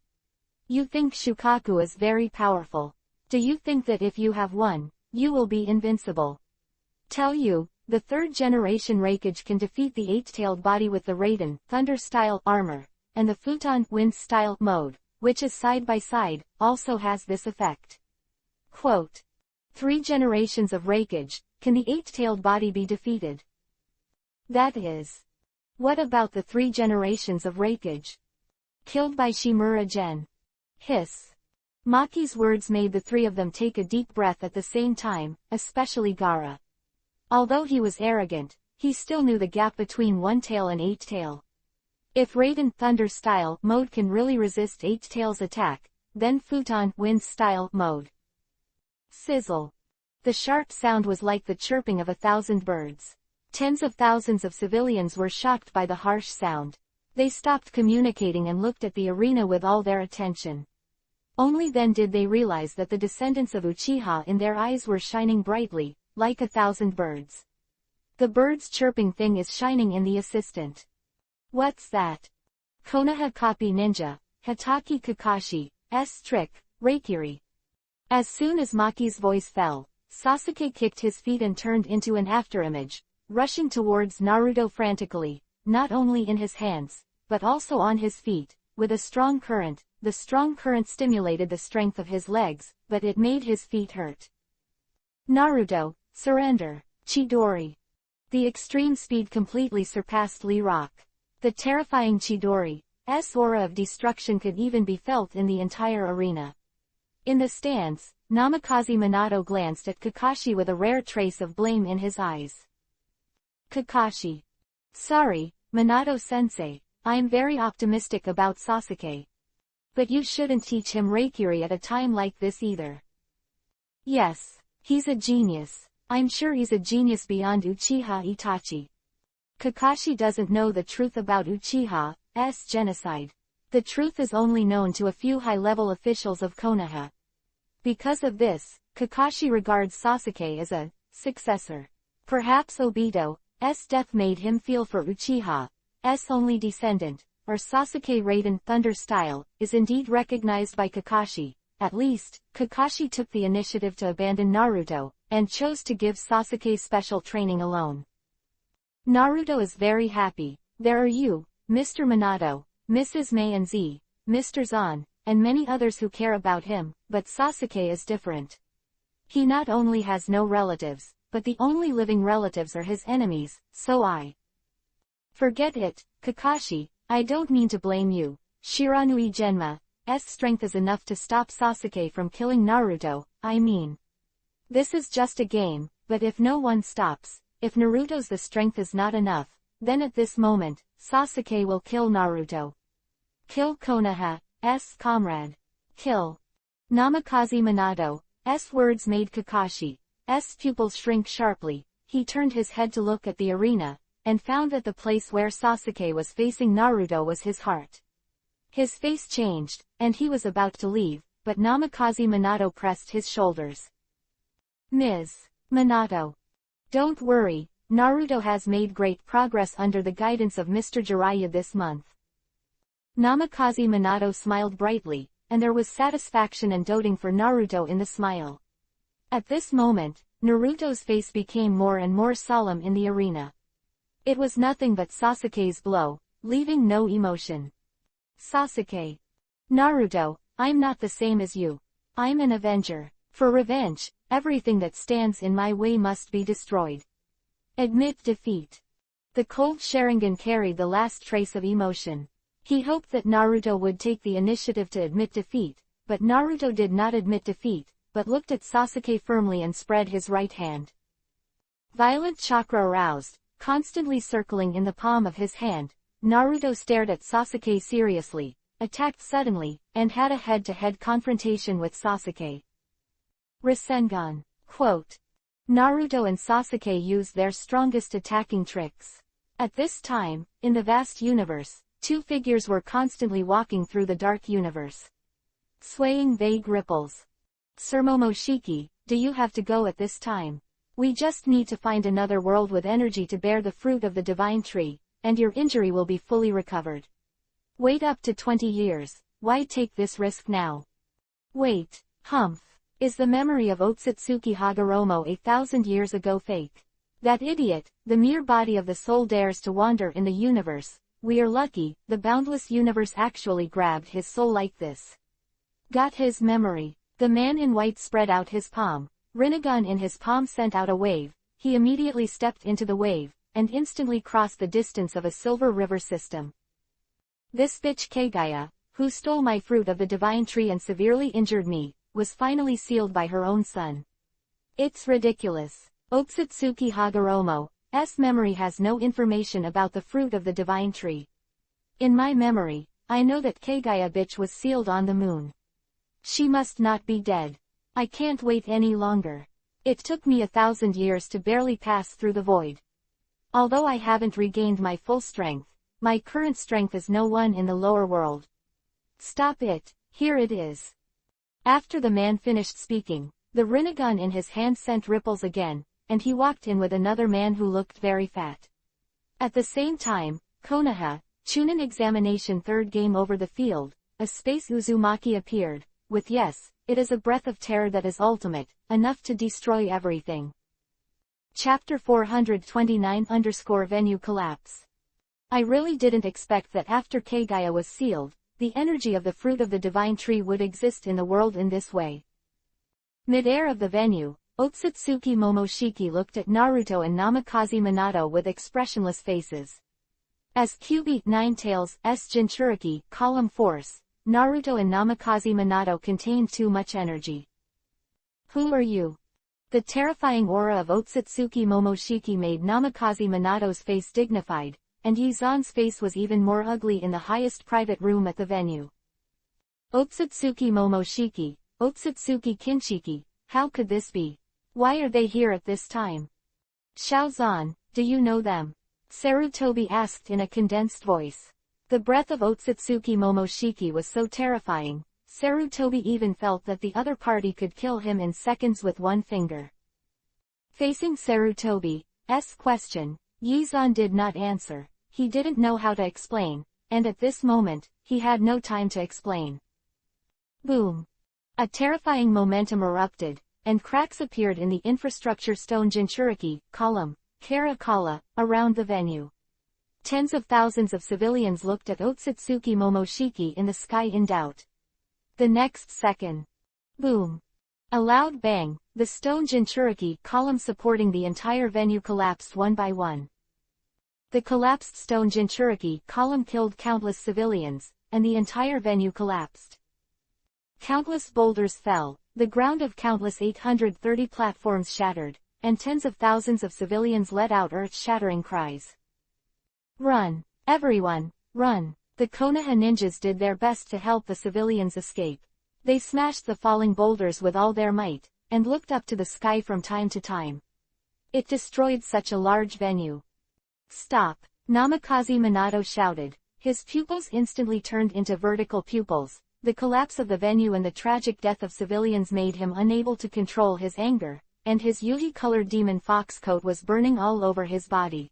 You think Shukaku is very powerful. Do you think that if you have one, you will be invincible? Tell you, the third generation Raikage can defeat the eight-tailed body with the Raiden Thunder Style armor, and the Futon Wind Style Mode, which is side by side, also has this effect. Quote. 3 generations of Raikage, can the eight-tailed body be defeated? That is. What about the 3 generations of Raikage? Killed by Shimura-gen. Hiss. Maki's words made the 3 of them take a deep breath at the same time, especially Gaara. Although he was arrogant, he still knew the gap between one tail and 8-tail. If Raiden Thunder Style Mode can really resist 8-tail's attack, then futon wind-style mode. Sizzle. The sharp sound was like the chirping of 1,000 birds. Tens of thousands of civilians were shocked by the harsh sound. They stopped communicating and looked at the arena with all their attention. Only then did they realize that the descendants of Uchiha in their eyes were shining brightly, like 1,000 birds. The bird's chirping thing is shining in the assistant. What's that? Konoha copy ninja, Hataki Kakashi's trick, Reikiri. As soon as Maki's voice fell, Sasuke kicked his feet and turned into an afterimage, rushing towards Naruto frantically, not only in his hands, but also on his feet, with a strong current. The strong current stimulated the strength of his legs, but it made his feet hurt. Naruto, surrender, Chidori. The extreme speed completely surpassed Lee Rock. The terrifying Chidori's aura of destruction could even be felt in the entire arena. In the stands, Namikaze Minato glanced at Kakashi with a rare trace of blame in his eyes. Kakashi. Sorry, Minato-sensei, I'm very optimistic about Sasuke. But you shouldn't teach him Reikiri at a time like this either. Yes, he's a genius. I'm sure he's a genius beyond Uchiha Itachi. Kakashi doesn't know the truth about Uchiha's genocide. The truth is only known to a few high-level officials of Konoha. Because of this, Kakashi regards Sasuke as a successor. Perhaps Obito's death made him feel for Uchiha's only descendant, or Sasuke Raiden Thunder style, is indeed recognized by Kakashi. At least, Kakashi took the initiative to abandon Naruto, and chose to give Sasuke special training alone. Naruto is very happy. There are you, Mr. Minato, Mrs. Mei and Z, Mr. Zan, and many others who care about him, but Sasuke is different. He not only has no relatives, but the only living relatives are his enemies, so Forget it, Kakashi, I don't mean to blame you. Shiranui Genma's strength is enough to stop Sasuke from killing Naruto, I mean. This is just a game, but if no one stops, if Naruto's the strength is not enough, then at this moment, Sasuke will kill Naruto. Kill Konoha's comrade. Kill. Namikaze Minato's words made Kakashi's pupils shrink sharply. He turned his head to look at the arena, and found that the place where Sasuke was facing Naruto was his heart. His face changed, and he was about to leave, but Namikaze Minato pressed his shoulders. Ms. Minato. Don't worry, Naruto has made great progress under the guidance of Mr. Jiraiya this month. Namikaze Minato smiled brightly, and there was satisfaction and doting for Naruto in the smile. At this moment, Naruto's face became more and more solemn in the arena. It was nothing but Sasuke's blow, leaving no emotion. Sasuke. Naruto, I'm not the same as you. I'm an avenger. For revenge, everything that stands in my way must be destroyed. Admit defeat. The cold Sharingan carried the last trace of emotion. He hoped that Naruto would take the initiative to admit defeat, but Naruto did not admit defeat, but looked at Sasuke firmly and spread his right hand. Violent chakra aroused, constantly circling in the palm of his hand, Naruto stared at Sasuke seriously, attacked suddenly, and had a head-to-head confrontation with Sasuke. Rasengan. Quote. Naruto and Sasuke used their strongest attacking tricks. At this time, in the vast universe, two figures were constantly walking through the dark universe. Swaying vague ripples. Sir Momoshiki, do you have to go at this time? We just need to find another world with energy to bear the fruit of the divine tree, and your injury will be fully recovered. Wait up to 20 years, why take this risk now? Wait, humph. Is the memory of Otsutsuki Hagoromo 1,000 years ago fake? That idiot, the mere body of the soul dares to wander in the universe. We are lucky, the boundless universe actually grabbed his soul like this. Got his memory. The man in white spread out his palm. Rinnegan in his palm sent out a wave. He immediately stepped into the wave, and instantly crossed the distance of a silver river system. This bitch Kagaya, who stole my fruit of the divine tree and severely injured me, was finally sealed by her own son. It's ridiculous. Otsutsuki Hagoromo's memory has no information about the fruit of the divine tree. In my memory, I know that Kagaya bitch was sealed on the moon. She must not be dead. I can't wait any longer. It took me 1,000 years to barely pass through the void. Although I haven't regained my full strength, my current strength is no one in the lower world. Stop it, here it is. After the man finished speaking, the Rinnegan in his hand sent ripples again, and he walked in with another man who looked very fat. At the same time, Konoha, Chunin examination third game over the field, a space Uzumaki appeared, with yes, it is a breath of terror that is ultimate, enough to destroy everything. Chapter 429-Venue Collapse. I really didn't expect that after Kagaya was sealed, the energy of the fruit of the divine tree would exist in the world in this way. Mid-air of the venue, Otsutsuki Momoshiki looked at Naruto and Namikaze Minato with expressionless faces. As QB Ninetales' Jinchuriki, column force, Naruto and Namikaze Minato contained too much energy. Who are you? The terrifying aura of Otsutsuki Momoshiki made Namikaze Minato's face dignified, and Yizan's face was even more ugly in the highest private room at the venue. Otsutsuki Momoshiki, Otsutsuki Kinshiki, how could this be? Why are they here at this time? Shaozan, do you know them? Sarutobi asked in a condensed voice. The breath of Otsutsuki Momoshiki was so terrifying, Sarutobi even felt that the other party could kill him in seconds with one finger. Facing Sarutobi's question, Yizan did not answer. He didn't know how to explain, and at this moment, he had no time to explain. Boom! A terrifying momentum erupted, and cracks appeared in the infrastructure stone Jinchuriki, column, Karakala, around the venue. Tens of thousands of civilians looked at Otsutsuki Momoshiki in the sky in doubt. The next second. Boom! A loud bang, the stone Jinchuriki column supporting the entire venue collapsed one by one. The collapsed stone Jinchuriki column killed countless civilians, and the entire venue collapsed. Countless boulders fell, the ground of countless 830 platforms shattered, and tens of thousands of civilians let out earth-shattering cries. Run! Everyone, run! The Konoha ninjas did their best to help the civilians escape. They smashed the falling boulders with all their might, and looked up to the sky from time to time. It destroyed such a large venue. Stop! Namikaze Minato shouted. His pupils instantly turned into vertical pupils. The collapse of the venue and the tragic death of civilians made him unable to control his anger, and his yuji-colored demon fox coat was burning all over his body.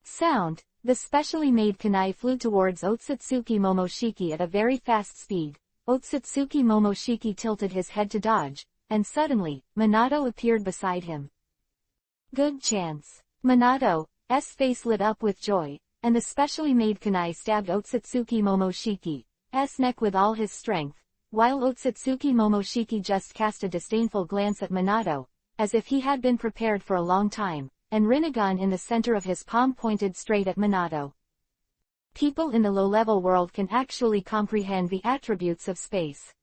Sound! The specially made kunai flew towards Otsutsuki Momoshiki at a very fast speed. Otsutsuki Momoshiki tilted his head to dodge, and suddenly, Minato appeared beside him. Good chance. Minato's face lit up with joy, and the specially made kunai stabbed Otsutsuki Momoshiki's neck with all his strength, while Otsutsuki Momoshiki just cast a disdainful glance at Minato, as if he had been prepared for a long time, and Rinnegan in the center of his palm pointed straight at Minato. People in the low-level world can actually comprehend the attributes of space.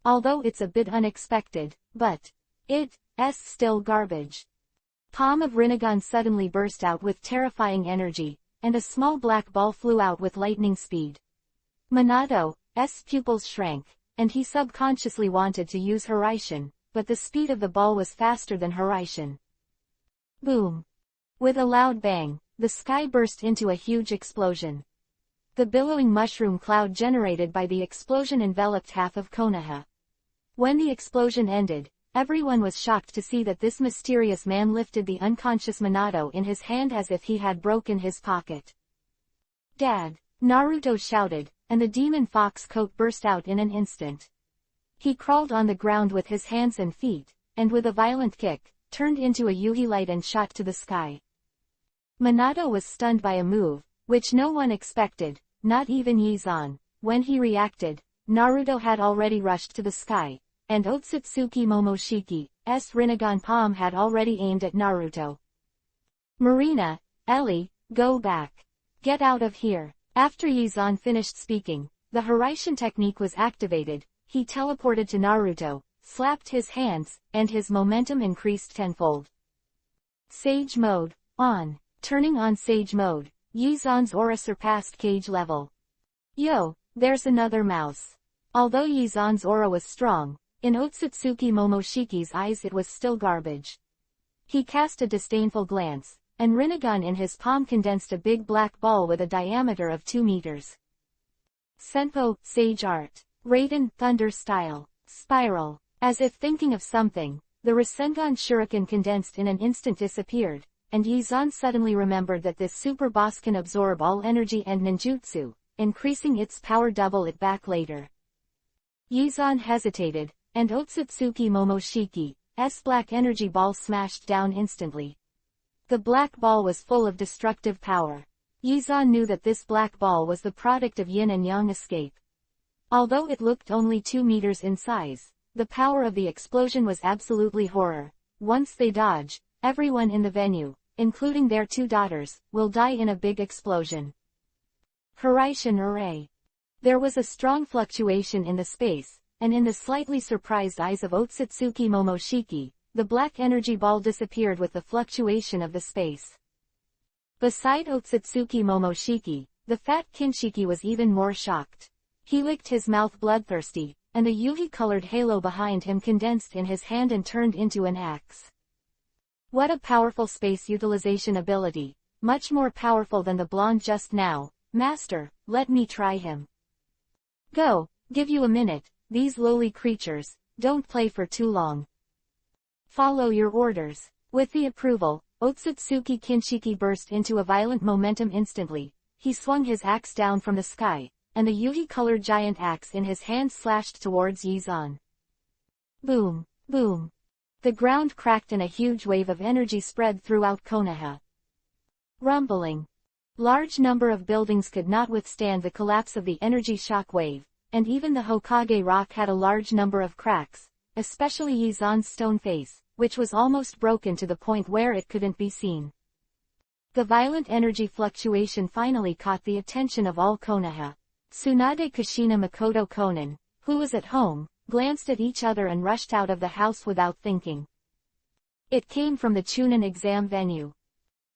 Although it's a bit unexpected, but it's still garbage. Palm of Rinnegan suddenly burst out with terrifying energy, and a small black ball flew out with lightning speed. Minato's pupils shrank, and he subconsciously wanted to use Hiraishin, but the speed of the ball was faster than Hiraishin. Boom! With a loud bang, the sky burst into a huge explosion. The billowing mushroom cloud generated by the explosion enveloped half of Konoha. When the explosion ended, everyone was shocked to see that this mysterious man lifted the unconscious Minato in his hand as if he had broken his pocket. Dad! Naruto shouted, and the demon fox coat burst out in an instant. He crawled on the ground with his hands and feet, and with a violent kick, turned into a Yuhi light and shot to the sky. Minato was stunned by a move, which no one expected, not even Yizan. When he reacted, Naruto had already rushed to the sky, and Otsutsuki Momoshiki's Rinnegan palm had already aimed at Naruto. Marina, Ellie, go back. Get out of here. After Yizan finished speaking, the Hiraishin technique was activated. He teleported to Naruto, slapped his hands, and his momentum increased tenfold. Sage mode, on. Turning on Sage mode, Yizan's aura surpassed cage level. Yo, there's another mouse. Although Yizan's aura was strong, in Otsutsuki Momoshiki's eyes it was still garbage. He cast a disdainful glance, and Rinnegan in his palm condensed a big black ball with a diameter of 2 meters. Senpo, Sage Art. Raiden, Thunder Style. Spiral. As if thinking of something, the Rasengan Shuriken condensed in an instant disappeared, and Yizan suddenly remembered that this super boss can absorb all energy and ninjutsu, increasing its power double it back later. Yizan hesitated, and Otsutsuki Momoshiki's black energy ball smashed down instantly. The black ball was full of destructive power. Yizan knew that this black ball was the product of yin and yang escape. Although it looked only 2 meters in size, the power of the explosion was absolutely horror. Once they dodge, everyone in the venue, including their 2 daughters, will die in a big explosion. Haraishin Array. There was a strong fluctuation in the space, and in the slightly surprised eyes of Otsutsuki Momoshiki, the black energy ball disappeared with the fluctuation of the space. Beside Otsutsuki Momoshiki, the fat Kinshiki was even more shocked. He licked his mouth bloodthirsty, and the yuhi-colored halo behind him condensed in his hand and turned into an axe. What a powerful space utilization ability, much more powerful than the blonde just now. Master, let me try him. Go, give you a minute, these lowly creatures, don't play for too long. Follow your orders. With the approval, Otsutsuki Kinshiki burst into a violent momentum instantly. He swung his axe down from the sky, and the yuhi-colored giant axe in his hand slashed towards Yizan. Boom, boom. The ground cracked and a huge wave of energy spread throughout Konoha. Rumbling. Large number of buildings could not withstand the collapse of the energy shock wave, and even the Hokage rock had a large number of cracks, especially Yizan's stone face, which was almost broken to the point where it couldn't be seen. The violent energy fluctuation finally caught the attention of all Konoha. Tsunade Kushina Makoto Konan, who was at home, glanced at each other and rushed out of the house without thinking. It came from the Chunin exam venue.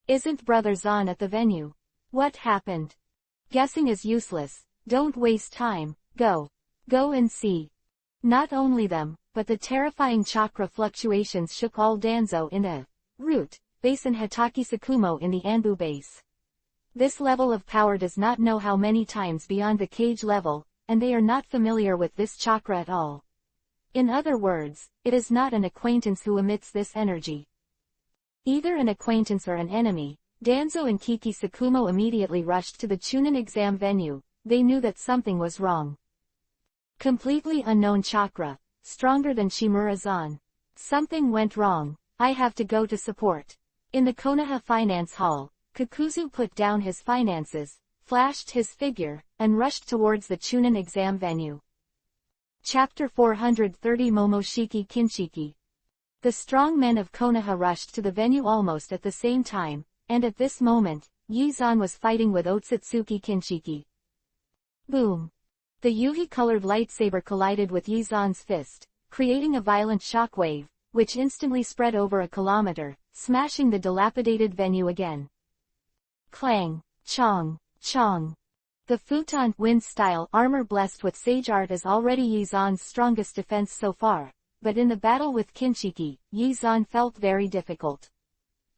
Isn't Brother Zan at the venue? What happened? Guessing is useless, don't waste time, go. Go and see. Not only them, but the terrifying chakra fluctuations shook all Danzo in the root base and Hitaki Sakumo in the Anbu base. This level of power does not know how many times beyond the cage level, and they are not familiar with this chakra at all. In other words, it is not an acquaintance who emits this energy. Either an acquaintance or an enemy. Danzo and Kiki Sakumo immediately rushed to the Chunin exam venue. They knew that something was wrong. Completely unknown chakra, stronger than Shimura-zan. Something went wrong, I have to go to support. In the Konoha Finance Hall, Kakuzu put down his finances, flashed his figure, and rushed towards the Chunin exam venue. Chapter 430 Momoshiki Kinshiki. The strong men of Konoha rushed to the venue almost at the same time, and at this moment, Yizan was fighting with Otsutsuki Kinshiki. Boom! The yuhi-colored lightsaber collided with Yizan's fist, creating a violent shockwave, which instantly spread over a kilometer, smashing the dilapidated venue again. Clang! Chong! Chong! The futon wind-style armor blessed with sage art is already Yizan's strongest defense so far, but in the battle with Kinshiki, Yizan felt very difficult.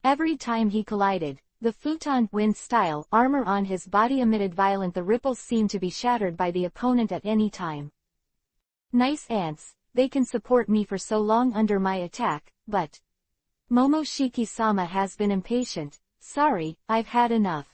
Every time he collided, the futon wind-style armor on his body emitted the ripples seemed to be shattered by the opponent at any time. Nice ants, they can support me for so long under my attack, but Momoshiki-sama has been impatient. Sorry, I've had enough.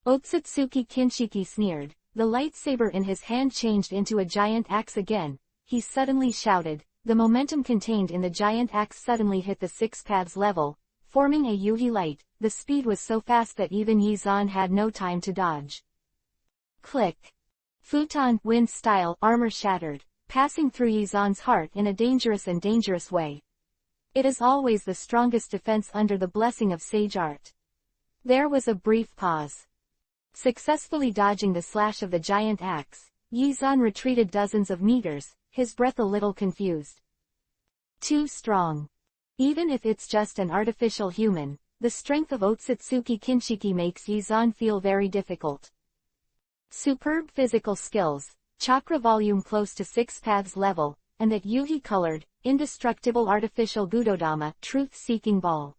Otsutsuki Kinshiki sneered. The lightsaber in his hand changed into a giant axe again. He suddenly shouted. The momentum contained in the giant axe suddenly hit the 6 paths level, forming a yuhi light. The speed was so fast that even Yizan had no time to dodge. Click. Futon wind-style armor shattered, passing through Yizan's heart in a dangerous way. It is always the strongest defense under the blessing of sage art. There was a brief pause. Successfully dodging the slash of the giant axe, Yizan retreated dozens of meters, his breath a little confused. Too strong. Even if it's just an artificial human, the strength of Otsutsuki Kinshiki makes Yizan feel very difficult. Superb physical skills, chakra volume close to 6 paths level, and that Yuhi-colored, indestructible artificial Gudodama, truth-seeking ball.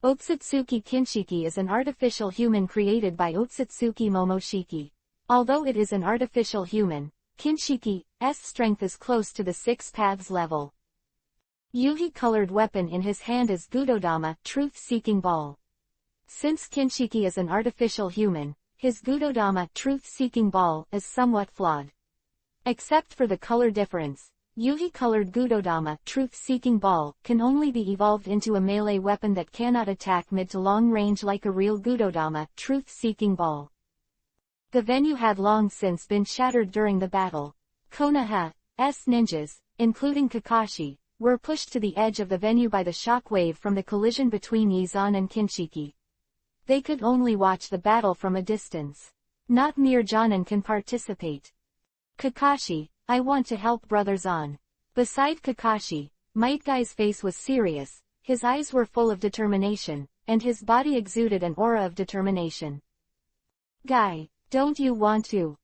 Otsutsuki Kinshiki is an artificial human created by Otsutsuki Momoshiki. Although it is an artificial human, Kinshiki's strength is close to the 6 paths level. Yuhi-colored weapon in his hand is Gudodama, truth-seeking ball. Since Kinshiki is an artificial human, his Gudodama, truth-seeking ball, is somewhat flawed. Except for the color difference, Yuhi-colored Gudodama, truth-seeking ball, can only be evolved into a melee weapon that cannot attack mid to long range like a real Gudodama, truth-seeking ball. The venue had long since been shattered during the battle. Konoha's ninjas, including Kakashi, were pushed to the edge of the venue by the shock wave from the collision between Yizan and Kinshiki. They could only watch the battle from a distance. Not mere Jonin can participate. Kakashi, I want to help Brother Zan. Beside Kakashi, Might Guy's face was serious, his eyes were full of determination, and his body exuded an aura of determination. Guy, don't you want to?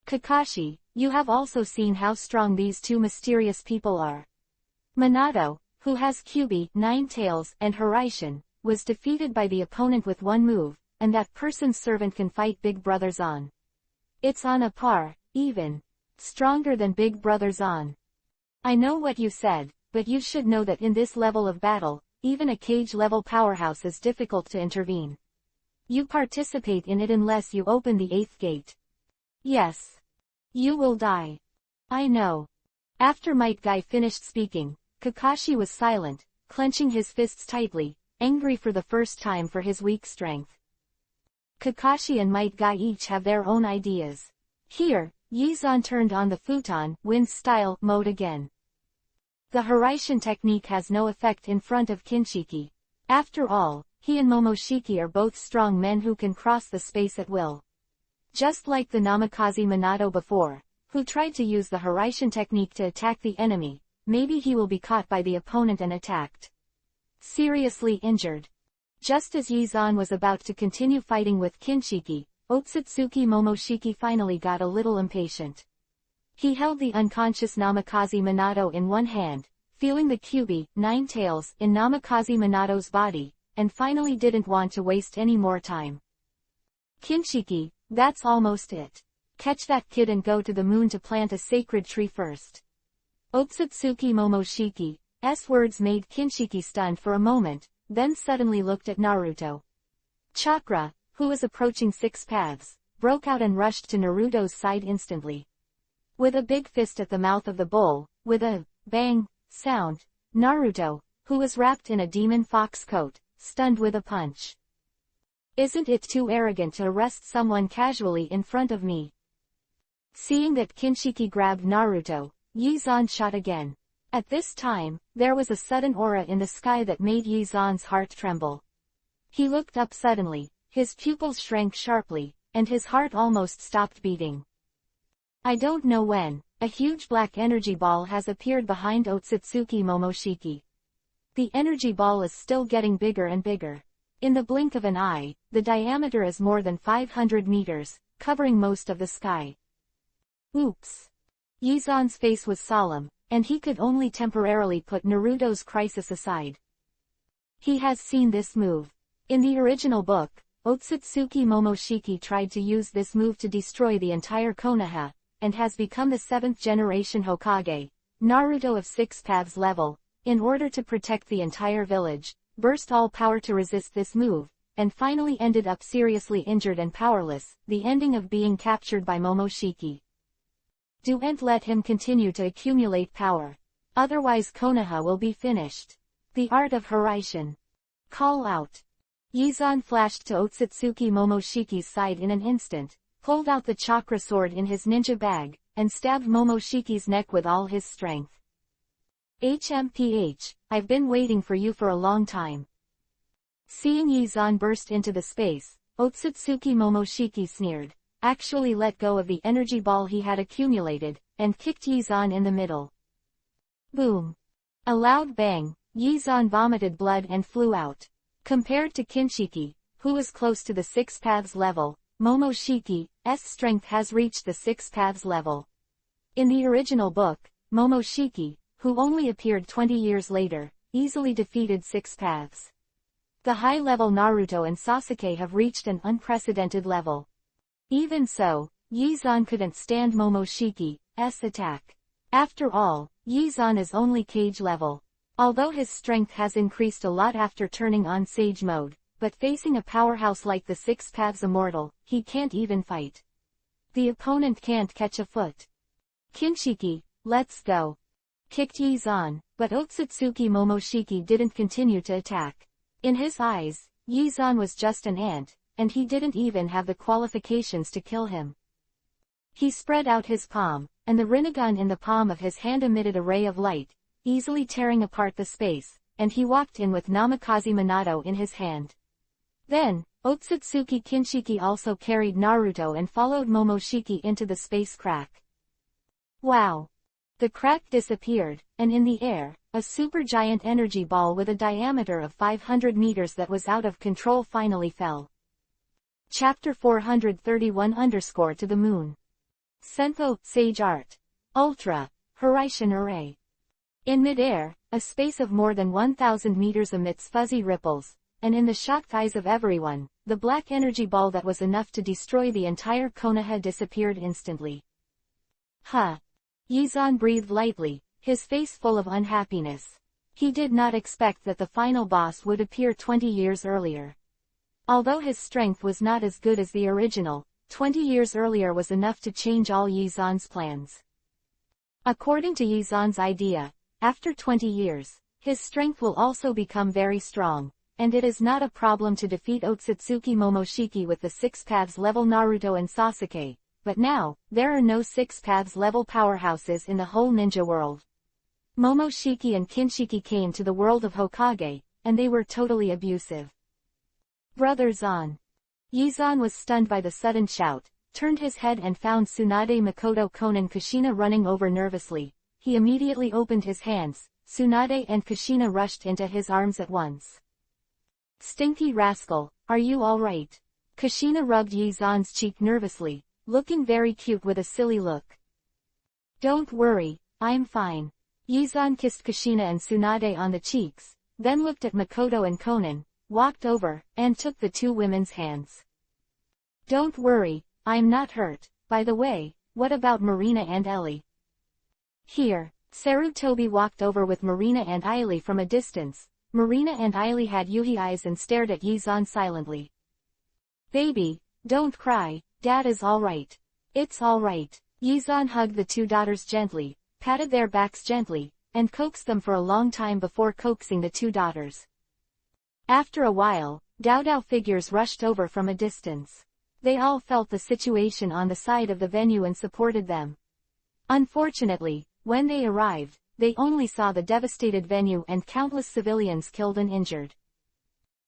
Kakashi, you have also seen how strong these two mysterious people are. Minato, who has Kyuubi, Nine Tails, and Hiraishin, was defeated by the opponent with one move, and that person's servant can fight Big Brother Zan. It's on a par, even. Stronger than Big Brother Zan. I know what you said, but you should know that in this level of battle, even a cage-level powerhouse is difficult to intervene. You participate in it unless you open the 8th gate. Yes. You will die. I know. After Might Guy finished speaking, Kakashi was silent, clenching his fists tightly, angry for the first time for his weak strength. Kakashi and Might Guy each have their own ideas. Here, Yizan turned on the futon, wind style, mode again. The Hiraishin technique has no effect in front of Kinshiki. After all, he and Momoshiki are both strong men who can cross the space at will. Just like the Namikaze Minato before, who tried to use the Hiraishin technique to attack the enemy, maybe he will be caught by the opponent and attacked. Seriously injured. Just as Yizan was about to continue fighting with Kinshiki, Otsutsuki Momoshiki finally got a little impatient. He held the unconscious Namikaze Minato in one hand, feeling the Kyuubi, Nine Tails, in Namikaze Minato's body, and finally didn't want to waste any more time. Kinshiki, that's almost it. Catch that kid and go to the moon to plant a sacred tree first. Otsutsuki Momoshiki's words made Kinshiki stunned for a moment, then suddenly looked at Naruto. Chakra, who was approaching 6 paths, broke out and rushed to Naruto's side instantly. With a big fist at the mouth of the bowl, with a bang sound, Naruto, who was wrapped in a demon fox coat, stunned with a punch. Isn't it too arrogant to arrest someone casually in front of me? Seeing that Kinshiki grabbed Naruto, Yizan shot again. At this time, there was a sudden aura in the sky that made Yizan's heart tremble. He looked up suddenly, his pupils shrank sharply, and his heart almost stopped beating. I don't know when, a huge black energy ball has appeared behind Otsutsuki Momoshiki. The energy ball is still getting bigger and bigger. In the blink of an eye, the diameter is more than 500 meters, covering most of the sky. Oops. Yizan's face was solemn, and he could only temporarily put Naruto's crisis aside. He has seen this move. In the original book, Otsutsuki Momoshiki tried to use this move to destroy the entire Konoha, and has become the 7th generation Hokage, Naruto of 6 paths level, in order to protect the entire village, burst all power to resist this move, and finally ended up seriously injured and powerless, the ending of being captured by Momoshiki. Don't let him continue to accumulate power. Otherwise Konoha will be finished. The art of Hiraishin. Call out. Yizan flashed to Otsutsuki Momoshiki's side in an instant, pulled out the chakra sword in his ninja bag, and stabbed Momoshiki's neck with all his strength. I've been waiting for you for a long time. Seeing Yizan burst into the space, Otsutsuki Momoshiki sneered, actually let go of the energy ball he had accumulated, and kicked Yizan in the middle. Boom. A loud bang, Yizan vomited blood and flew out. Compared to Kinshiki, who was close to the 6 paths level, Momoshiki's strength has reached the 6 paths level. In the original book, Momoshiki, who only appeared 20 years later, easily defeated 6 paths. The high-level Naruto and Sasuke have reached an unprecedented level. Even so, Yizan couldn't stand Momoshiki's attack. After all, Yizan is only Kage level. Although his strength has increased a lot after turning on Sage mode, but facing a powerhouse like the 6 paths immortal, he can't even fight. The opponent can't catch a foot. Kinshiki, let's go, kicked Yizan, but Otsutsuki Momoshiki didn't continue to attack. In his eyes, Yizan was just an ant, and he didn't even have the qualifications to kill him. He spread out his palm, and the Rinnegan in the palm of his hand emitted a ray of light, easily tearing apart the space, and he walked in with Namikaze Minato in his hand. Then, Otsutsuki Kinshiki also carried Naruto and followed Momoshiki into the space crack. Wow! The crack disappeared, and in the air, a supergiant energy ball with a diameter of 500 meters that was out of control finally fell. Chapter 431 _ to the moon. Senpo, Sage Art. Ultra, Horaishin Array. In mid-air, a space of more than 1,000 meters emits fuzzy ripples, and in the shocked eyes of everyone, the black energy ball that was enough to destroy the entire Konoha disappeared instantly. Huh! Yizan breathed lightly, his face full of unhappiness. He did not expect that the final boss would appear 20 years earlier. Although his strength was not as good as the original, 20 years earlier was enough to change all Yizan's plans. According to Yizan's idea, after 20 years, his strength will also become very strong, and it is not a problem to defeat Otsutsuki Momoshiki with the 6 paths level Naruto and Sasuke. But now, there are no 6 paths level powerhouses in the whole ninja world. Momoshiki and Kinshiki came to the world of Hokage, and they were totally abusive. Brothers on. Yizan was stunned by the sudden shout, turned his head and found Tsunade Makoto Konan Kushina running over nervously. He immediately opened his hands. Tsunade and Kushina rushed into his arms at once. Stinky rascal, are you alright? Kushina rubbed Yizan's cheek nervously, looking very cute with a silly look. Don't worry, I'm fine. Yizan kissed Kushina and Tsunade on the cheeks, then looked at Makoto and Konan, walked over, and took the 2 women's hands. Don't worry, I'm not hurt. By the way, what about Marina and Ellie? Here, Sarutobi walked over with Marina and Aili from a distance. Marina and Aili had Yuhi eyes and stared at Yizan silently. Baby, don't cry. Dad is alright. It's alright. Yizan hugged the 2 daughters gently, patted their backs gently, and coaxed them for a long time before coaxing the 2 daughters. After a while, Dao figures rushed over from a distance. They all felt the situation on the side of the venue and supported them. Unfortunately, when they arrived, they only saw the devastated venue and countless civilians killed and injured.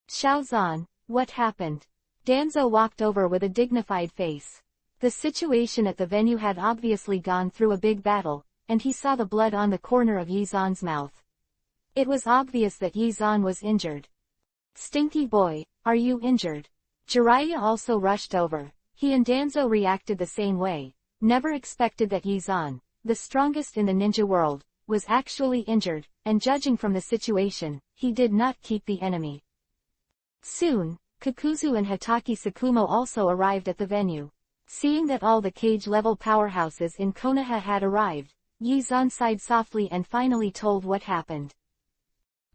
Xiaozan, what happened? Danzo walked over with a dignified face. The situation at the venue had obviously gone through a big battle, and he saw the blood on the corner of Yizan's mouth. It was obvious that Yizan was injured. Stinky boy, are you injured? Jiraiya also rushed over. He and Danzo reacted the same way. Never expected that Yizan, the strongest in the ninja world, was actually injured, and judging from the situation, he did not keep the enemy. Soon, Kakuzu and Hatake Sakumo also arrived at the venue. Seeing that all the cage-level powerhouses in Konoha had arrived, Yizan sighed softly and finally told what happened.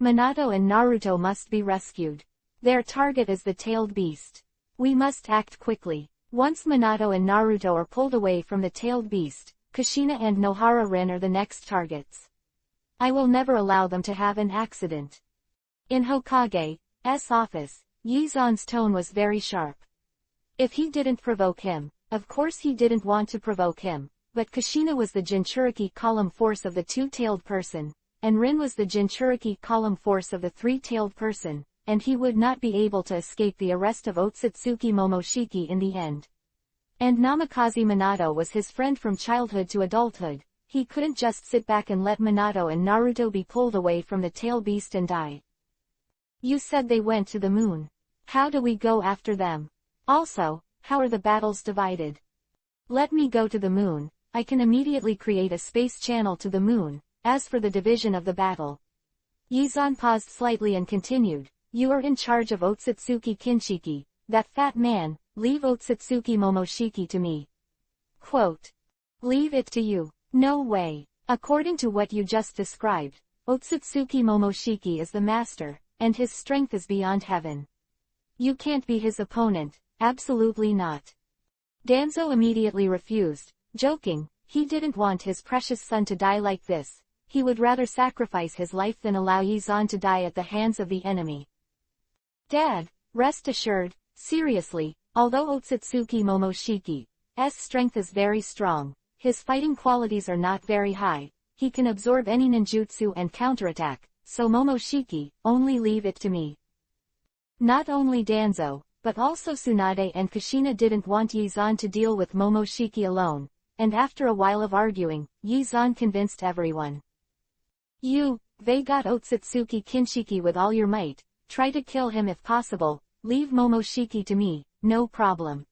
Minato and Naruto must be rescued. Their target is the tailed beast. We must act quickly. Once Minato and Naruto are pulled away from the tailed beast, Kushina and Nohara Rin are the next targets. I will never allow them to have an accident. In Hokage's office, Yizan's tone was very sharp. If he didn't provoke him, of course he didn't want to provoke him, but Kushina was the Jinchuriki column force of the 2-tailed person, and Rin was the Jinchuriki column force of the 3-tailed person, and he would not be able to escape the arrest of Otsutsuki Momoshiki in the end. And Namikaze Minato was his friend from childhood to adulthood. He couldn't just sit back and let Minato and Naruto be pulled away from the tail beast and die. You said they went to the moon. How do we go after them? Also, How are the battles divided? Let me go to the moon. I can immediately create a space channel to the moon. As for the division of the battle. Yizan paused slightly and continued. You are in charge of Otsutsuki Kinshiki, that fat man. Leave Otsutsuki Momoshiki to me. Quote. Leave it to you? No way. According to what you just described, Otsutsuki Momoshiki is the master, and his strength is beyond heaven. You can't be his opponent, absolutely not. Danzo immediately refused, joking, he didn't want his precious son to die like this, he would rather sacrifice his life than allow Yizan to die at the hands of the enemy. Dad, rest assured, seriously, although Otsutsuki Momoshiki's strength is very strong, his fighting qualities are not very high, he can absorb any ninjutsu and counterattack, so Momoshiki, only leave it to me. Not only Danzo, but also Tsunade and Kushina didn't want Yizan to deal with Momoshiki alone, and after a while of arguing, Yizan convinced everyone. They got Otsutsuki Kinshiki with all your might, try to kill him if possible, leave Momoshiki to me, no problem.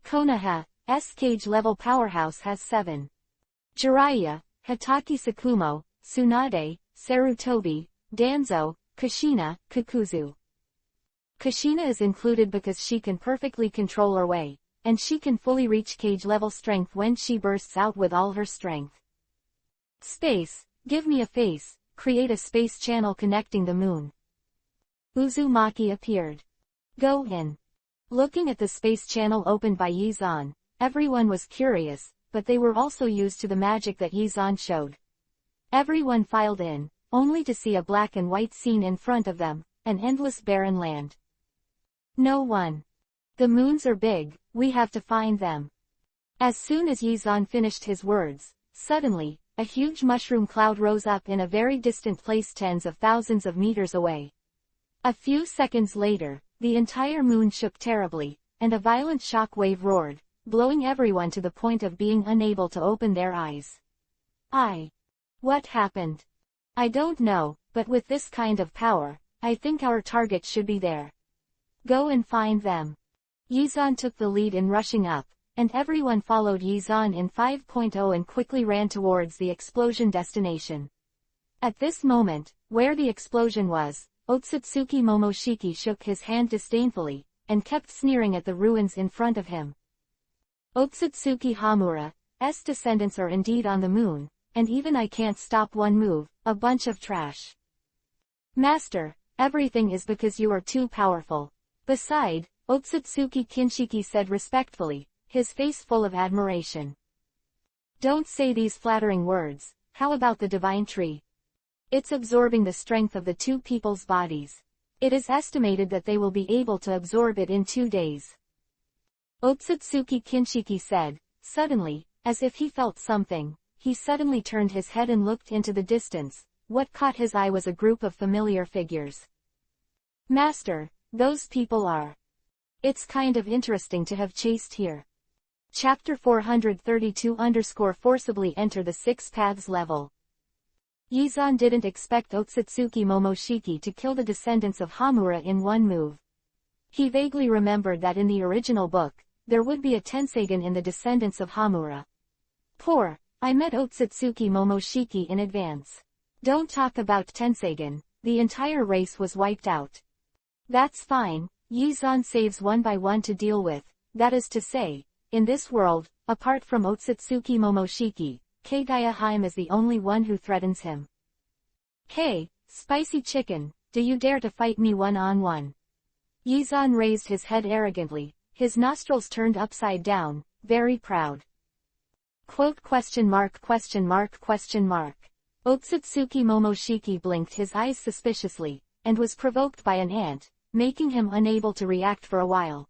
Konoha's cage-level powerhouse has 7. Jiraiya, Hataki Sakumo, Tsunade, Sarutobi, Danzo, Kushina, Kakuzu. Kushina is included because she can perfectly control her way, and she can fully reach cage-level strength when she bursts out with all her strength. Space, give me a face, create a space channel connecting the moon. Uzumaki appeared. Go in. Looking at the space channel opened by Yizan, everyone was curious, but they were also used to the magic that Yizan showed. Everyone filed in, only to see a black and white scene in front of them, an endless barren land. No one. The moons are big, we have to find them. As soon as Yizan finished his words, suddenly, a huge mushroom cloud rose up in a very distant place tens of thousands of meters away. A few seconds later, the entire moon shook terribly, and a violent shock wave roared, blowing everyone to the point of being unable to open their eyes. What happened? I don't know, but with this kind of power, I think our target should be there. Go and find them. Yizan took the lead in rushing up, and everyone followed Yizan in 5.0 and quickly ran towards the explosion destination. At this moment, where the explosion was, Otsutsuki Momoshiki shook his hand disdainfully, and kept sneering at the ruins in front of him. Otsutsuki Hamura's descendants are indeed on the moon, and even I can't stop one move, a bunch of trash. Master, everything is because you are too powerful. Beside, Otsutsuki Kinshiki said respectfully, his face full of admiration. Don't say these flattering words, how about the divine tree? It's absorbing the strength of the two people's bodies. It is estimated that they will be able to absorb it in 2 days. Otsutsuki Kinshiki said, suddenly, as if he felt something, he suddenly turned his head and looked into the distance. What caught his eye was a group of familiar figures. Master, those people are. It's kind of interesting to have chased here. Chapter 432 forcibly enter the 6 paths level. Yizan didn't expect Otsutsuki Momoshiki to kill the descendants of Hamura in one move. He vaguely remembered that in the original book, there would be a Tenseigan in the descendants of Hamura. I met Otsutsuki Momoshiki in advance. Don't talk about Tenseigan, the entire race was wiped out. That's fine, Yizan saves one by one to deal with, that is to say, in this world, apart from Otsutsuki Momoshiki, Kagaya is the only one who threatens him. Hey, spicy chicken, do you dare to fight me one-on-one? Yizan raised his head arrogantly, his nostrils turned upside down, very proud. Otsutsuki Momoshiki blinked his eyes suspiciously, and was provoked by an ant, making him unable to react for a while.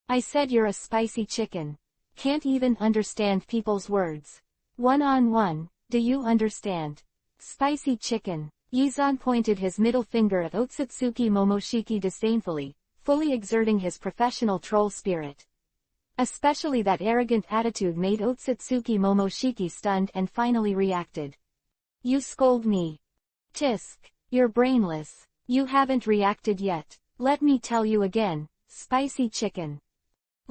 I said you're a spicy chicken. Can't even understand people's words. One-on-one, do you understand? Spicy chicken. Yizan pointed his middle finger at Otsutsuki Momoshiki disdainfully, fully exerting his professional troll spirit. Especially that arrogant attitude made Otsutsuki Momoshiki stunned and finally reacted. You scold me. Tisk, you're brainless. You haven't reacted yet. Let me tell you again, spicy chicken.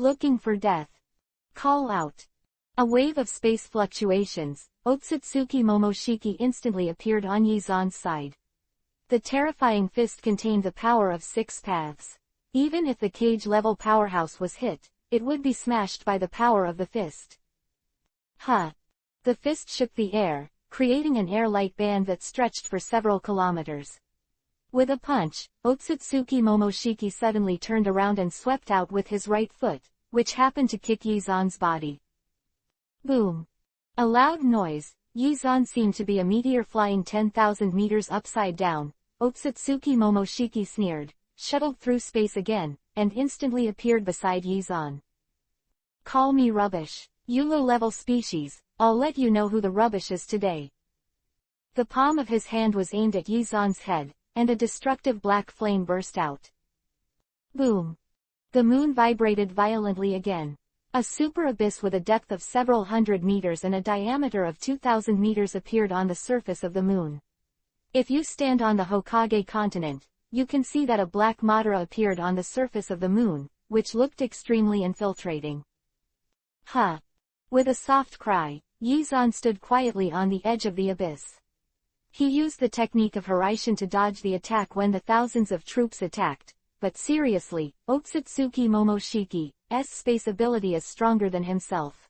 Looking for death. Call out. A wave of space fluctuations, Otsutsuki Momoshiki instantly appeared on Yizan's side. The terrifying fist contained the power of 6 paths. Even if the cage-level powerhouse was hit, it would be smashed by the power of the fist. Huh! The fist shook the air, creating an air-like band that stretched for several kilometers. With a punch, Otsutsuki Momoshiki suddenly turned around and swept out with his right foot, which happened to kick Yizan's body. Boom! A loud noise. Yizan seemed to be a meteor flying 10,000 meters upside down. Otsutsuki Momoshiki sneered, shuttled through space again, and instantly appeared beside Yizan. Call me rubbish. You low-level species, I'll let you know who the rubbish is today. The palm of his hand was aimed at Yizan's head, and a destructive black flame burst out. Boom! The moon vibrated violently again. A super abyss with a depth of several hundred meters and a diameter of 2,000 meters appeared on the surface of the moon. If you stand on the Hokage continent, you can see that a black Madara appeared on the surface of the moon, which looked extremely infiltrating. Huh! With a soft cry, Yizan stood quietly on the edge of the abyss. He used the technique of Hiraishin to dodge the attack when the thousands of troops attacked, but seriously, Otsutsuki Momoshiki's space ability is stronger than himself.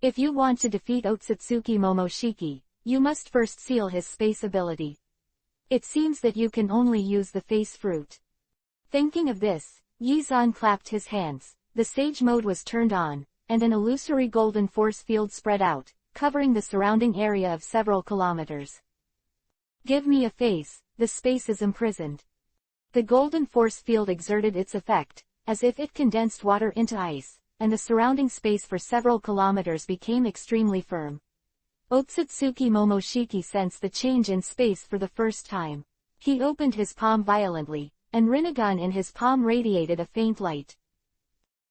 If you want to defeat Otsutsuki Momoshiki, you must first seal his space ability. It seems that you can only use the face fruit. Thinking of this, Yizan clapped his hands, the sage mode was turned on, and an illusory golden force field spread out, covering the surrounding area of several kilometers. Give me a face, the space is imprisoned. The golden force field exerted its effect, as if it condensed water into ice, and the surrounding space for several kilometers became extremely firm. Otsutsuki Momoshiki sensed the change in space for the first time. He opened his palm violently, and Rinnegan in his palm radiated a faint light.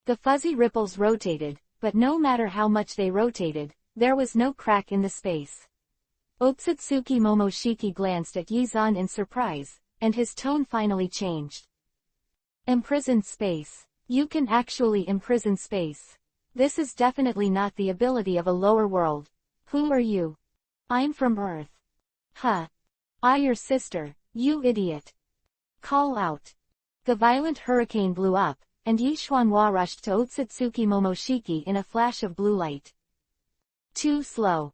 The fuzzy ripples rotated, but no matter how much they rotated, there was no crack in the space. Otsutsuki Momoshiki glanced at Yizan in surprise, and his tone finally changed. Imprisoned space. You can actually imprison space. This is definitely not the ability of a lower world. Who are you? I'm from Earth. Huh. Your sister, you idiot. Call out. The violent hurricane blew up, and Yishuanhua rushed to Otsutsuki Momoshiki in a flash of blue light. Too slow.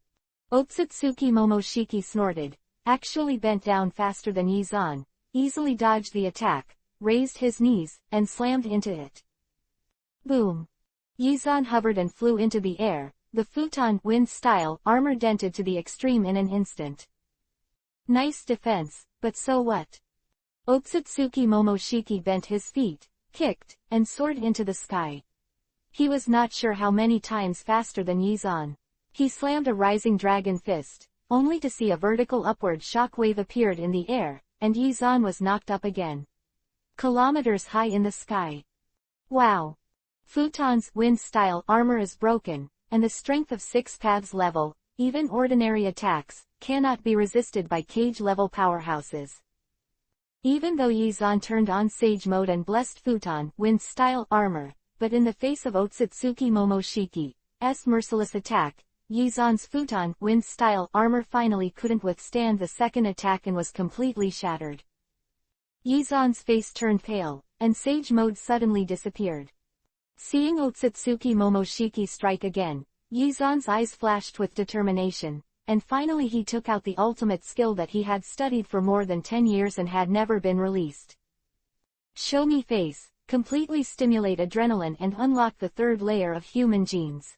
Otsutsuki Momoshiki snorted, actually bent down faster than Yizan, easily dodged the attack, raised his knees, and slammed into it. Boom. Yizan hovered and flew into the air, the futon wind-style armor dented to the extreme in an instant. Nice defense, but so what? Otsutsuki Momoshiki bent his feet, kicked, and soared into the sky. He was not sure how many times faster than Yizan. He slammed a rising dragon fist, only to see a vertical upward shockwave appeared in the air, and Yizan was knocked up again. Kilometers high in the sky. Wow! Futon's wind-style armor is broken, and the strength of 6 paths level, even ordinary attacks, cannot be resisted by cage-level powerhouses. Even though Yizan turned on Sage Mode and blessed Futon wind-style armor, but in the face of Otsutsuki Momoshiki's merciless attack, Yizan's Futon wind-style armor finally couldn't withstand the second attack and was completely shattered. Yizan's face turned pale, and Sage Mode suddenly disappeared. Seeing Otsutsuki Momoshiki strike again, Yizan's eyes flashed with determination, and finally he took out the ultimate skill that he had studied for more than 10 years and had never been released. Show me face, completely stimulate adrenaline and unlock the third layer of human genes.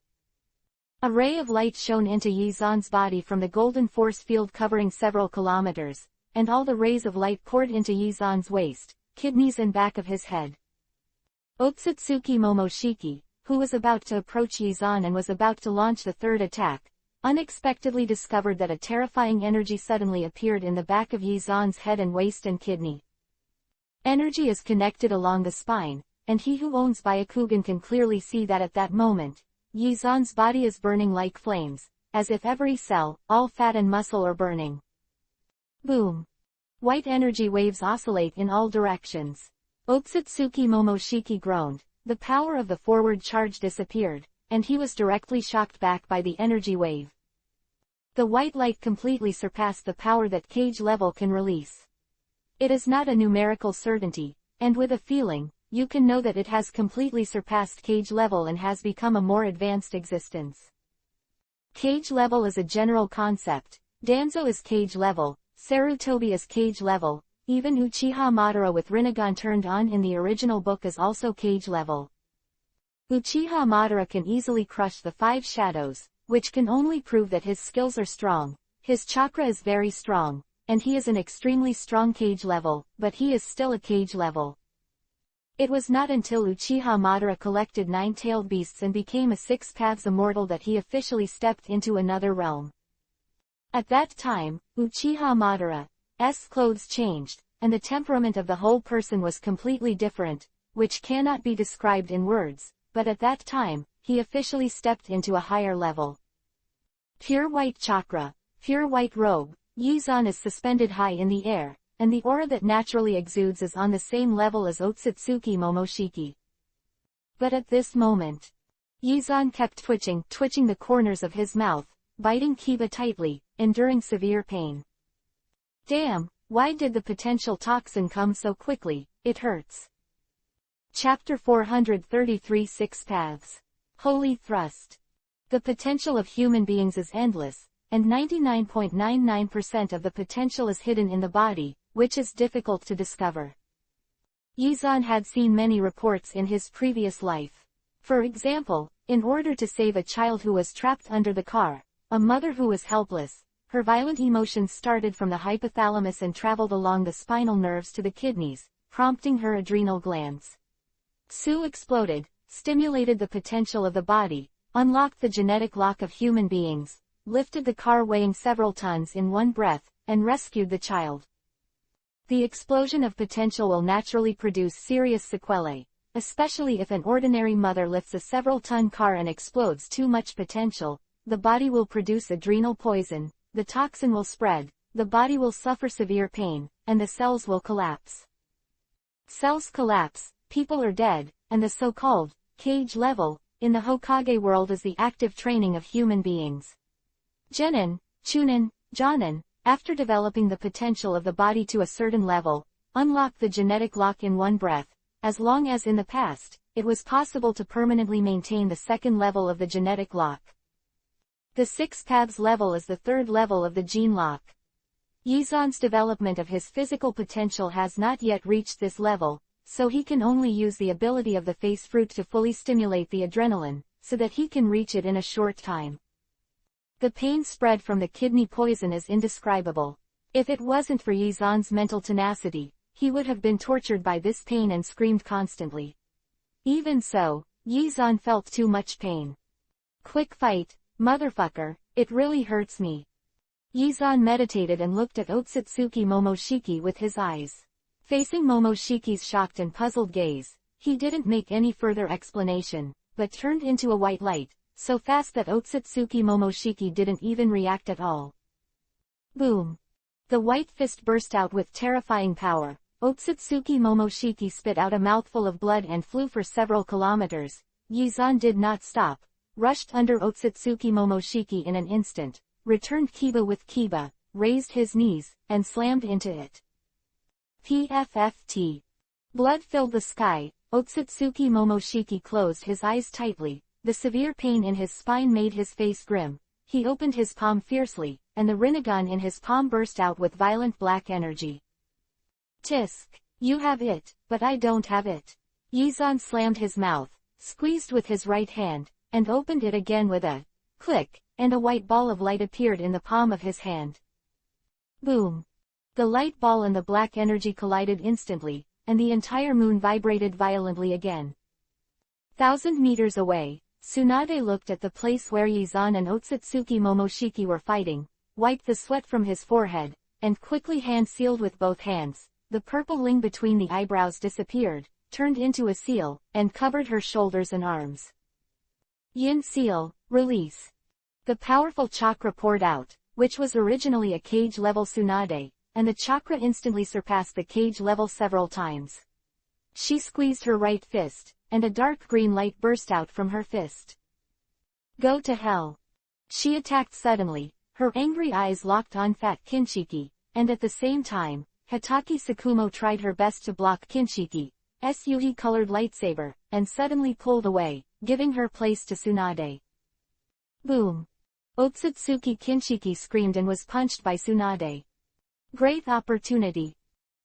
A ray of light shone into Yizan's body from the golden force field covering several kilometers, and all the rays of light poured into Yizan's waist, kidneys and back of his head. Otsutsuki Momoshiki, who was about to approach Yizan and was about to launch the third attack, unexpectedly discovered that a terrifying energy suddenly appeared in the back of Yizan's head and waist and kidney. Energy is connected along the spine, and he who owns Byakugan can clearly see that at that moment, Yizan's body is burning like flames, as if every cell, all fat and muscle are burning. Boom! White energy waves oscillate in all directions. Otsutsuki Momoshiki groaned, the power of the forward charge disappeared, and he was directly shocked back by the energy wave. The white light completely surpassed the power that cage level can release. It is not a numerical certainty, and with a feeling, you can know that it has completely surpassed cage level and has become a more advanced existence. Cage level is a general concept. Danzo is cage level, Sarutobi is cage level, even Uchiha Madara with Rinnegan turned on in the original book is also cage level. Uchiha Madara can easily crush the 5 shadows, which can only prove that his skills are strong. His chakra is very strong, and he is an extremely strong cage level, but he is still a cage level. It was not until Uchiha Madara collected 9-tailed beasts and became a 6 paths immortal that he officially stepped into another realm. At that time, Uchiha Madara's clothes changed, and the temperament of the whole person was completely different, which cannot be described in words, but at that time, he officially stepped into a higher level. Pure white chakra, pure white robe, Yizan is suspended high in the air, and the aura that naturally exudes is on the same level as Otsutsuki Momoshiki. But at this moment, Yizan kept twitching the corners of his mouth, biting Kiba tightly, enduring severe pain. Damn, why did the potential toxin come so quickly? It hurts. Chapter 433 6 Paths. Holy Thrust. The potential of human beings is endless, and 99.99% of the potential is hidden in the body, which is difficult to discover. Yizan had seen many reports in his previous life. For example, in order to save a child who was trapped under the car, a mother who was helpless, her violent emotions started from the hypothalamus and traveled along the spinal nerves to the kidneys, prompting her adrenal glands. Su exploded, stimulated the potential of the body, unlocked the genetic lock of human beings, lifted the car weighing several tons in one breath, and rescued the child. The explosion of potential will naturally produce serious sequelae, especially if an ordinary mother lifts a several-ton car and explodes too much potential. The body will produce adrenal poison, the toxin will spread, the body will suffer severe pain, and the cells will collapse. Cells collapse, people are dead, and the so-called cage level in the Hokage world is the active training of human beings. Genin, Chunin, Jonin, after developing the potential of the body to a certain level, unlock the genetic lock in one breath, as long as in the past, it was possible to permanently maintain the second level of the genetic lock. The 6 paths level is the third level of the gene lock. Yizan's development of his physical potential has not yet reached this level, so he can only use the ability of the face fruit to fully stimulate the adrenaline, so that he can reach it in a short time. The pain spread from the kidney poison is indescribable. If it wasn't for Yizan's mental tenacity, he would have been tortured by this pain and screamed constantly. Even so, Yizan felt too much pain. Quick fight, motherfucker, it really hurts me. Yizan meditated and looked at Otsutsuki Momoshiki with his eyes. Facing Momoshiki's shocked and puzzled gaze, he didn't make any further explanation, but turned into a white light, so fast that Otsutsuki Momoshiki didn't even react at all. Boom! The white fist burst out with terrifying power. Otsutsuki Momoshiki spit out a mouthful of blood and flew for several kilometers. Yizan did not stop, rushed under Otsutsuki Momoshiki in an instant, returned Kiba with Kiba, raised his knees, and slammed into it. PFFT. Blood filled the sky. Otsutsuki Momoshiki closed his eyes tightly. The severe pain in his spine made his face grim. He opened his palm fiercely, and the Rinnegan in his palm burst out with violent black energy. Tisk. You have it, but I don't have it. Yizan slammed his mouth, squeezed with his right hand, and opened it again with a click, and a white ball of light appeared in the palm of his hand. Boom! The light ball and the black energy collided instantly, and the entire moon vibrated violently again. 1,000 meters away, Tsunade looked at the place where Yizan and Otsutsuki Momoshiki were fighting, wiped the sweat from his forehead, and quickly hand-sealed with both hands. The purple ring between the eyebrows disappeared, turned into a seal, and covered her shoulders and arms. Yin seal, release. The powerful chakra poured out, which was originally a cage-level Tsunade, and the chakra instantly surpassed the cage level several times. She squeezed her right fist, and a dark green light burst out from her fist. Go to hell. She attacked suddenly, her angry eyes locked on Fat Kinshiki, and at the same time, Hatake Sakumo tried her best to block Kinshiki's Yuhi-colored lightsaber, and suddenly pulled away, giving her place to Tsunade. Boom! Otsutsuki Kinshiki screamed and was punched by Tsunade. Great opportunity.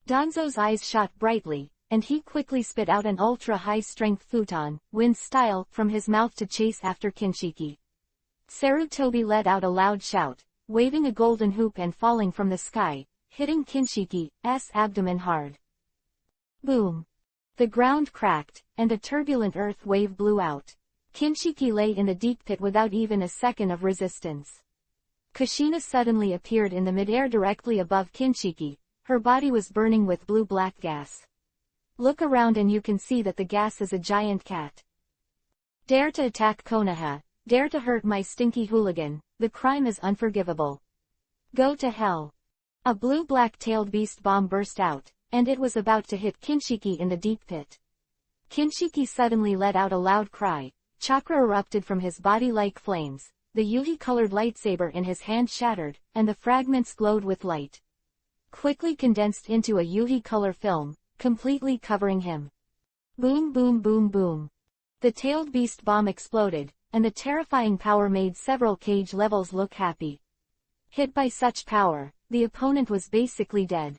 Danzo's eyes shot brightly, and he quickly spit out an ultra-high-strength futon, wind style, from his mouth to chase after Kinshiki. Sarutobi let out a loud shout, waving a golden hoop and falling from the sky, hitting Kinshiki's abdomen hard. Boom! The ground cracked, and a turbulent earth wave blew out. Kinshiki lay in the deep pit without even a second of resistance. Kushina suddenly appeared in the midair directly above Kinshiki. Her body was burning with blue-black gas. Look around and you can see that the gas is a giant cat. Dare to attack Konoha, dare to hurt my stinky hooligan, the crime is unforgivable. Go to hell. A blue-black-tailed beast bomb burst out, and it was about to hit Kinshiki in the deep pit. Kinshiki suddenly let out a loud cry, chakra erupted from his body like flames, the Yuhi-colored lightsaber in his hand shattered, and the fragments glowed with light. Quickly condensed into a Yuhi-color film, completely covering him. Boom boom boom boom. The tailed beast bomb exploded, and the terrifying power made several cage levels look happy. Hit by such power, the opponent was basically dead.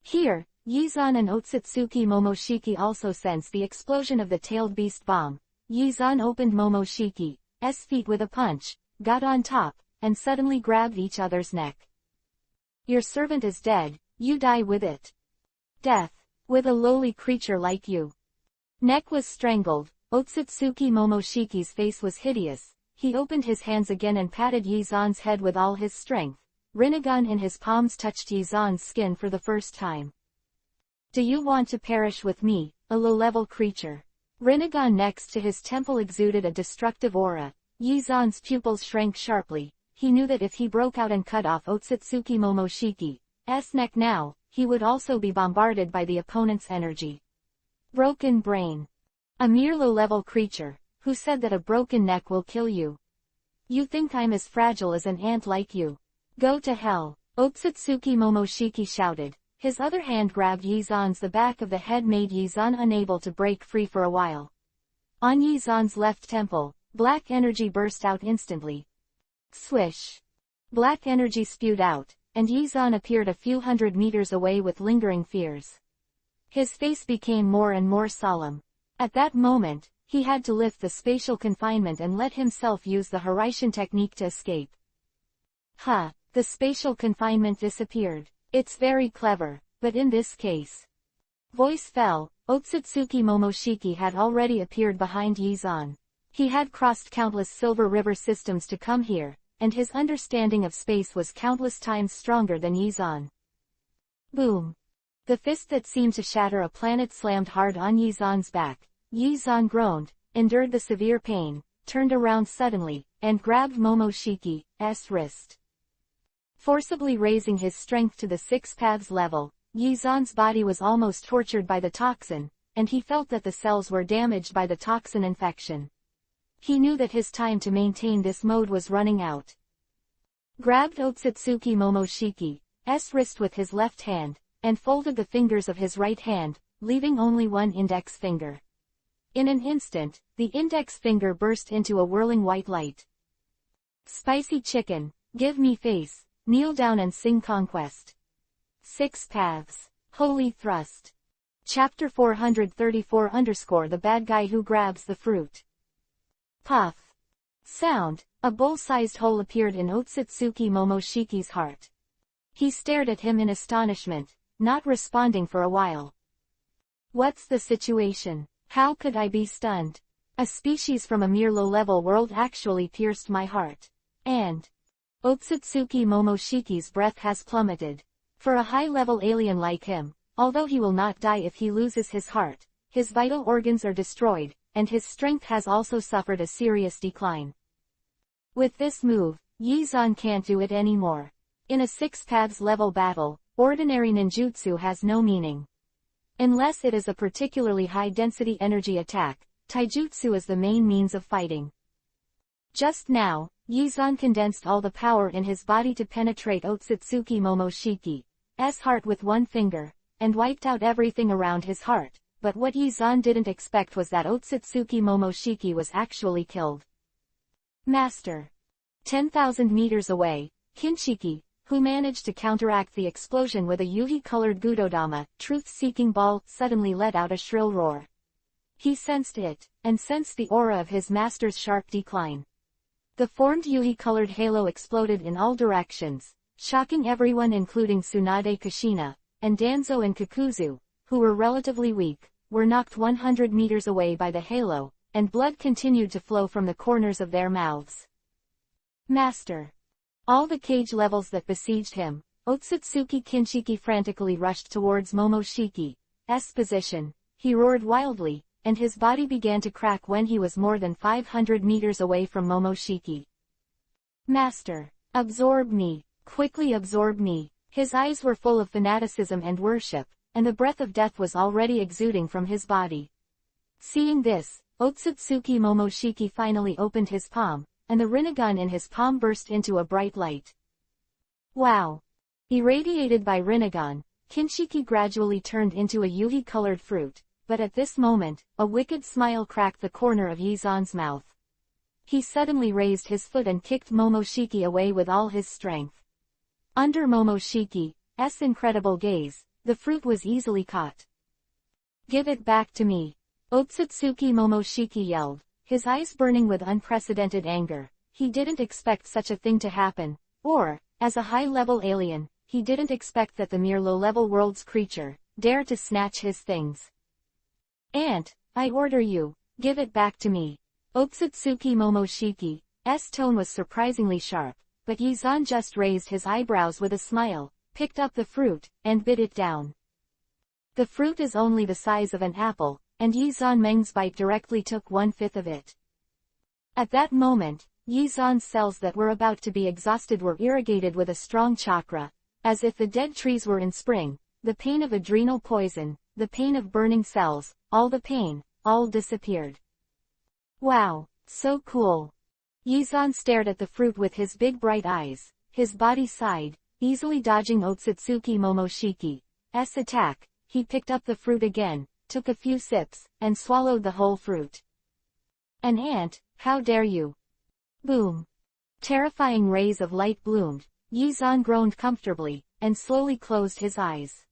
Here, Yizan and Otsutsuki Momoshiki also sensed the explosion of the tailed beast bomb. Yizan opened Momoshiki's feet with a punch, got on top, and suddenly grabbed each other's neck. Your servant is dead, you die with it. Death, with a lowly creature like you. Neck was strangled, Otsutsuki Momoshiki's face was hideous, he opened his hands again and patted Yizan's head with all his strength. Rinnegan in his palms touched Yizan's skin for the first time. Do you want to perish with me, a low-level creature? Rinnegan next to his temple exuded a destructive aura. Yizan's pupils shrank sharply. He knew that if he broke out and cut off Otsutsuki Momoshiki's neck now, he would also be bombarded by the opponent's energy. Broken brain. A mere low-level creature, who said that a broken neck will kill you. You think I'm as fragile as an ant like you? Go to hell, Otsutsuki Momoshiki shouted. His other hand grabbed Yizan's the back of the head made Yizan unable to break free for a while. On Yizan's left temple, black energy burst out instantly. Swish. Black energy spewed out, and Yizan appeared a few hundred meters away with lingering fears. His face became more and more solemn. At that moment, he had to lift the spatial confinement and let himself use the Horaitian technique to escape. The spatial confinement disappeared. It's very clever, but in this case. Voice fell, Otsutsuki Momoshiki had already appeared behind Yizan. He had crossed countless Silver River systems to come here, and his understanding of space was countless times stronger than Yizan. Boom. The fist that seemed to shatter a planet slammed hard on Yizan's back. Yizan groaned, endured the severe pain, turned around suddenly, and grabbed Momoshiki's wrist. Forcibly raising his strength to the 6 paths level, Yizan's body was almost tortured by the toxin, and he felt that the cells were damaged by the toxin infection. He knew that his time to maintain this mode was running out. Grabbed Otsutsuki Momoshiki's wrist with his left hand, and folded the fingers of his right hand, leaving only one index finger. In an instant, the index finger burst into a whirling white light. Spicy chicken, give me face, kneel down and sing conquest. 6 paths. Holy thrust. Chapter 434 _ the bad guy who grabs the fruit. Puff. Sound, a bowl-sized hole appeared in Otsutsuki Momoshiki's heart. He stared at him in astonishment, not responding for a while. What's the situation? How could I be stunned? A species from a mere low-level world actually pierced my heart. And Otsutsuki Momoshiki's breath has plummeted. For a high-level alien like him, although he will not die if he loses his heart, his vital organs are destroyed, and his strength has also suffered a serious decline. With this move, Yizan can't do it anymore. In a 6 paths level battle, ordinary ninjutsu has no meaning. Unless it is a particularly high-density energy attack, taijutsu is the main means of fighting. Just now, Yizan condensed all the power in his body to penetrate Otsutsuki Momoshiki's heart with one finger, and wiped out everything around his heart, but what Yizan didn't expect was that Otsutsuki Momoshiki was actually killed. Master. 10,000 meters away, Kinshiki, who managed to counteract the explosion with a yuhi-colored Gudodama, truth-seeking ball, suddenly let out a shrill roar. He sensed it, and sensed the aura of his master's sharp decline. The formed yuhi-colored halo exploded in all directions, shocking everyone including Tsunade Kushina, and Danzo and Kakuzu, who were relatively weak, were knocked 100 meters away by the halo, and blood continued to flow from the corners of their mouths. Master. All the cage levels that besieged him, Otsutsuki Kinshiki frantically rushed towards Momoshiki's position. He roared wildly, and his body began to crack when he was more than 500 meters away from Momoshiki. Master. Absorb me, quickly absorb me. His eyes were full of fanaticism and worship, and the breath of death was already exuding from his body. Seeing this, Otsutsuki Momoshiki finally opened his palm, and the Rinnegan in his palm burst into a bright light. Wow! Irradiated by Rinnegan, Kinshiki gradually turned into a yuhi-colored fruit, but at this moment, a wicked smile cracked the corner of Yizan's mouth. He suddenly raised his foot and kicked Momoshiki away with all his strength. Under Momoshiki's incredible gaze, the fruit was easily caught. Give it back to me! Otsutsuki Momoshiki yelled, his eyes burning with unprecedented anger. He didn't expect such a thing to happen, or, as a high-level alien, he didn't expect that the mere low-level world's creature dare to snatch his things. Aunt, I order you, give it back to me. Otsutsuki Momoshiki's tone was surprisingly sharp, but Yizan just raised his eyebrows with a smile, picked up the fruit, and bit it down. The fruit is only the size of an apple, and Yizan Meng's bite directly took 1/5 of it. At that moment, Yizan's cells that were about to be exhausted were irrigated with a strong chakra, as if the dead trees were in spring. The pain of adrenal poison, the pain of burning cells, all the pain, all disappeared. Wow, so cool. Yizan stared at the fruit with his big bright eyes, his body sighed, easily dodging Otsutsuki Momoshiki's attack. He picked up the fruit again, took a few sips, and swallowed the whole fruit. An ant, how dare you! Boom! Terrifying rays of light bloomed. Yizan groaned comfortably, and slowly closed his eyes.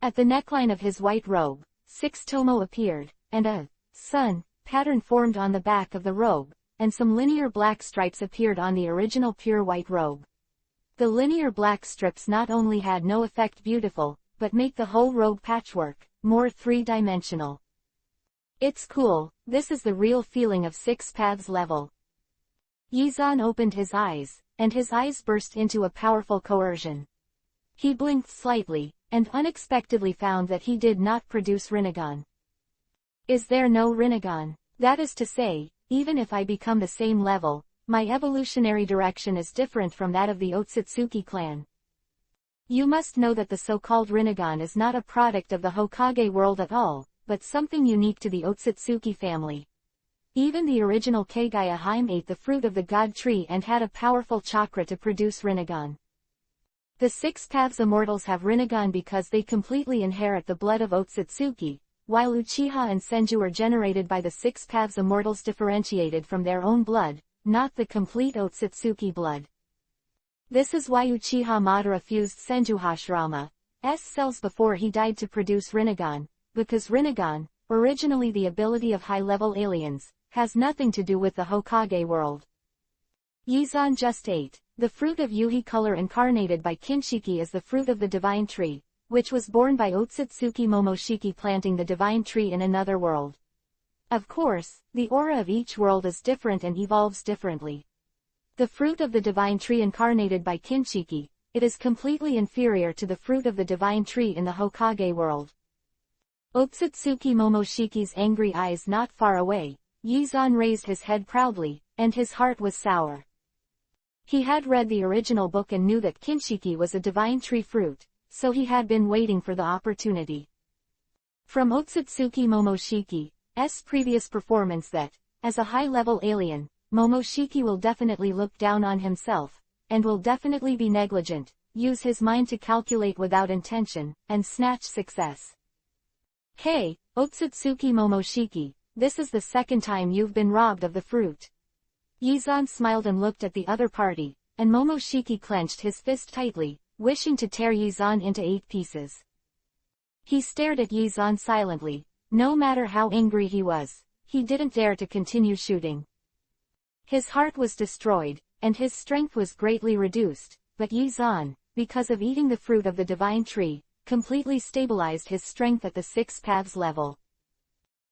At the neckline of his white robe, 6 tomo appeared, and a sun pattern formed on the back of the robe, and some linear black stripes appeared on the original pure white robe. The linear black strips not only had no effect beautiful, but make the whole robe patchwork more three-dimensional. It's cool, this is the real feeling of 6 paths level. Yizan opened his eyes, and his eyes burst into a powerful coercion. He blinked slightly, and unexpectedly found that he did not produce Rinnegan. Is there no Rinnegan? That is to say, even if I become the same level, my evolutionary direction is different from that of the Otsutsuki clan. You must know that the so-called Rinnegan is not a product of the Hokage world at all, but something unique to the Otsutsuki family. Even the original Kagaya Haim ate the fruit of the god tree and had a powerful chakra to produce Rinnegan. The 6 paths immortals have Rinnegan because they completely inherit the blood of Otsutsuki, while Uchiha and Senju are generated by the 6 paths immortals differentiated from their own blood, not the complete Otsutsuki blood. This is why Uchiha Madara fused Senju Hashirama's cells before he died to produce Rinnegan, because Rinnegan, originally the ability of high-level aliens, has nothing to do with the Hokage world. Yizan just ate. The fruit of Yuhi color incarnated by Kinshiki is the fruit of the divine tree, which was born by Otsutsuki Momoshiki planting the divine tree in another world. Of course, the aura of each world is different and evolves differently. The fruit of the divine tree incarnated by Kinshiki, it is completely inferior to the fruit of the divine tree in the Hokage world. Otsutsuki Momoshiki's angry eyes not far away, Yizan raised his head proudly, and his heart was sour. He had read the original book and knew that Kinshiki was a divine tree fruit, so he had been waiting for the opportunity. From Otsutsuki Momoshiki, previous performance that, as a high-level alien, Momoshiki will definitely look down on himself, and will definitely be negligent, use his mind to calculate without intention, and snatch success. Hey, Otsutsuki Momoshiki, this is the second time you've been robbed of the fruit. Yizan smiled and looked at the other party, and Momoshiki clenched his fist tightly, wishing to tear Yizan into 8 pieces. He stared at Yizan silently. No matter how angry he was, he didn't dare to continue shooting. His heart was destroyed, and his strength was greatly reduced, but Yizan, because of eating the fruit of the divine tree, completely stabilized his strength at the 6 paths level.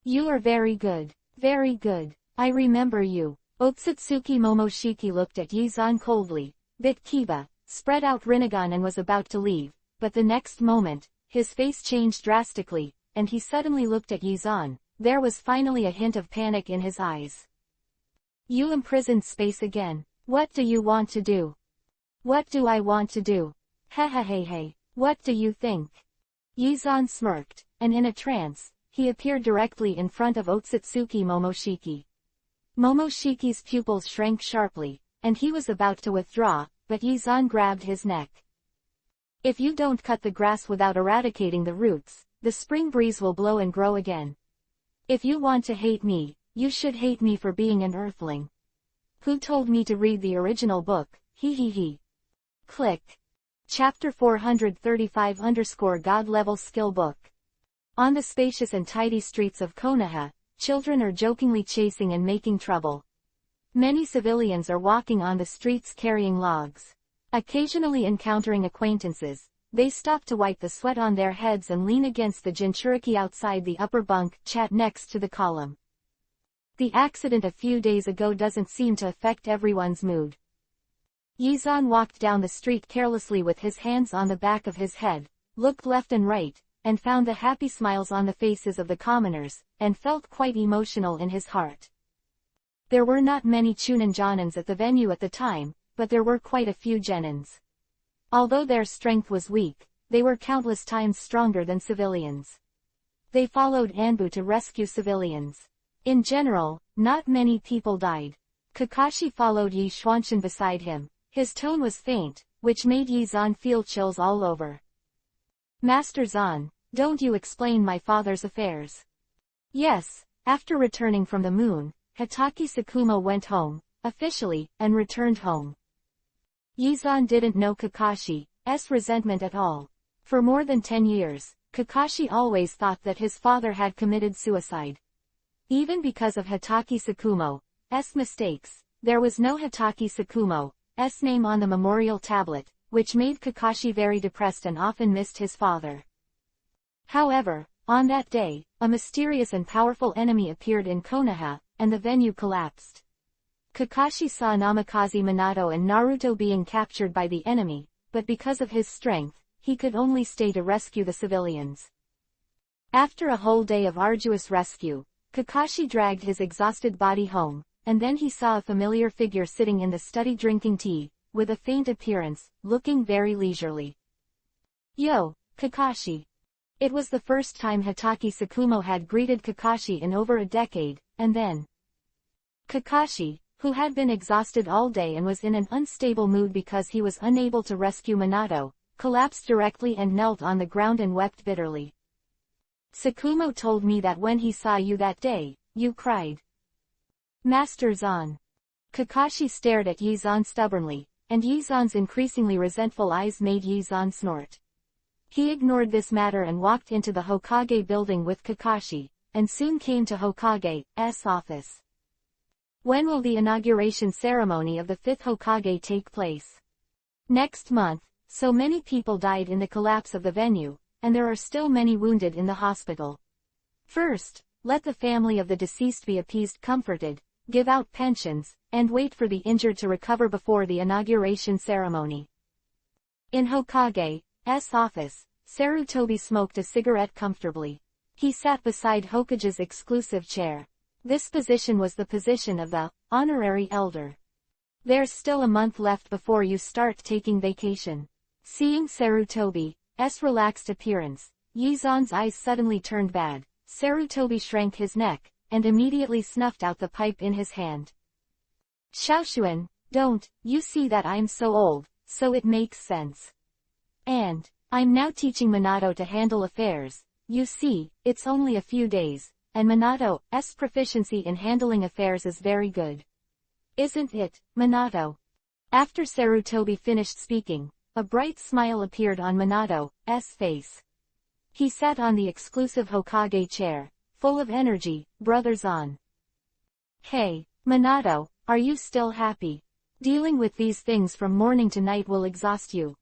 You are very good. Very good. I remember you. Otsutsuki Momoshiki looked at Yizan coldly, bit Kiba, spread out Rinnegan and was about to leave, but the next moment, his face changed drastically, and he suddenly looked at Yizan. There was finally a hint of panic in his eyes. You imprisoned space again. What do you want to do? What do I want to do? Hey. What do you think? Yizan smirked, and in a trance, he appeared directly in front of Otsutsuki Momoshiki. Momoshiki's pupils shrank sharply, and he was about to withdraw, but Yizan grabbed his neck. If you don't cut the grass without eradicating the roots, the spring breeze will blow and grow again. If you want to hate me, you should hate me for being an earthling. Who told me to read the original book? He. Click. Chapter 435 God Level Skill Book. On the spacious and tidy streets of Konoha, children are jokingly chasing and making trouble. Many civilians are walking on the streets carrying logs. Occasionally encountering acquaintances, they stop to wipe the sweat on their heads and lean against the jinchuriki outside the upper bunk, chat next to the column. The accident a few days ago doesn't seem to affect everyone's mood. Yizan walked down the street carelessly with his hands on the back of his head, looked left and right, and found the happy smiles on the faces of the commoners, and felt quite emotional in his heart. There were not many Chunin Jonins at the venue at the time, but there were quite a few genins. Although their strength was weak, they were countless times stronger than civilians. They followed Anbu to rescue civilians. In general, not many people died. Kakashi followed Yi Xuanxin beside him. His tone was faint, which made Yizan feel chills all over. Master Zan, don't you explain my father's affairs? Yes, after returning from the moon, Hatake Sakumo went home, officially, and returned home. Yizan didn't know Kakashi's resentment at all. For more than 10 years, Kakashi always thought that his father had committed suicide. Even because of Hatake Sakumo's mistakes, there was no Hatake Sakumo's name on the memorial tablet, which made Kakashi very depressed and often missed his father. However, on that day, a mysterious and powerful enemy appeared in Konoha, and the venue collapsed. Kakashi saw Namikaze Minato and Naruto being captured by the enemy, but because of his strength, he could only stay to rescue the civilians. After a whole day of arduous rescue, Kakashi dragged his exhausted body home, and then he saw a familiar figure sitting in the study drinking tea, with a faint appearance, looking very leisurely. Yo, Kakashi. It was the first time Hatake Sakumo had greeted Kakashi in over a decade, and then Kakashi, who had been exhausted all day and was in an unstable mood because he was unable to rescue Minato, collapsed directly and knelt on the ground and wept bitterly. Sakumo told me that when he saw you that day, you cried. Master Zan. Kakashi stared at Yizan stubbornly, and Yizan's increasingly resentful eyes made Yizan snort. He ignored this matter and walked into the Hokage building with Kakashi, and soon came to Hokage's office. When will the inauguration ceremony of the 5th Hokage take place? Next month. So many people died in the collapse of the venue, and there are still many wounded in the hospital. First, let the family of the deceased be appeased, comforted, give out pensions, and wait for the injured to recover before the inauguration ceremony. In Hokage's office, Sarutobi smoked a cigarette comfortably. He sat beside Hokage's exclusive chair. This position was the position of the honorary elder. There's still a month left before you start taking vacation. Seeing Sarutobi's relaxed appearance, Yizan's eyes suddenly turned bad. Sarutobi shrank his neck, and immediately snuffed out the pipe in his hand. Xiaoshuan, don't, you see that I'm so old, so it makes sense. And, I'm now teaching Minato to handle affairs. You see, it's only a few days, and Minato's proficiency in handling affairs is very good. Isn't it, Minato? After Sarutobi finished speaking, a bright smile appeared on Minato's face. He sat on the exclusive Hokage chair, full of energy. Brothers on. Hey, Minato, are you still happy? Dealing with these things from morning to night will exhaust you.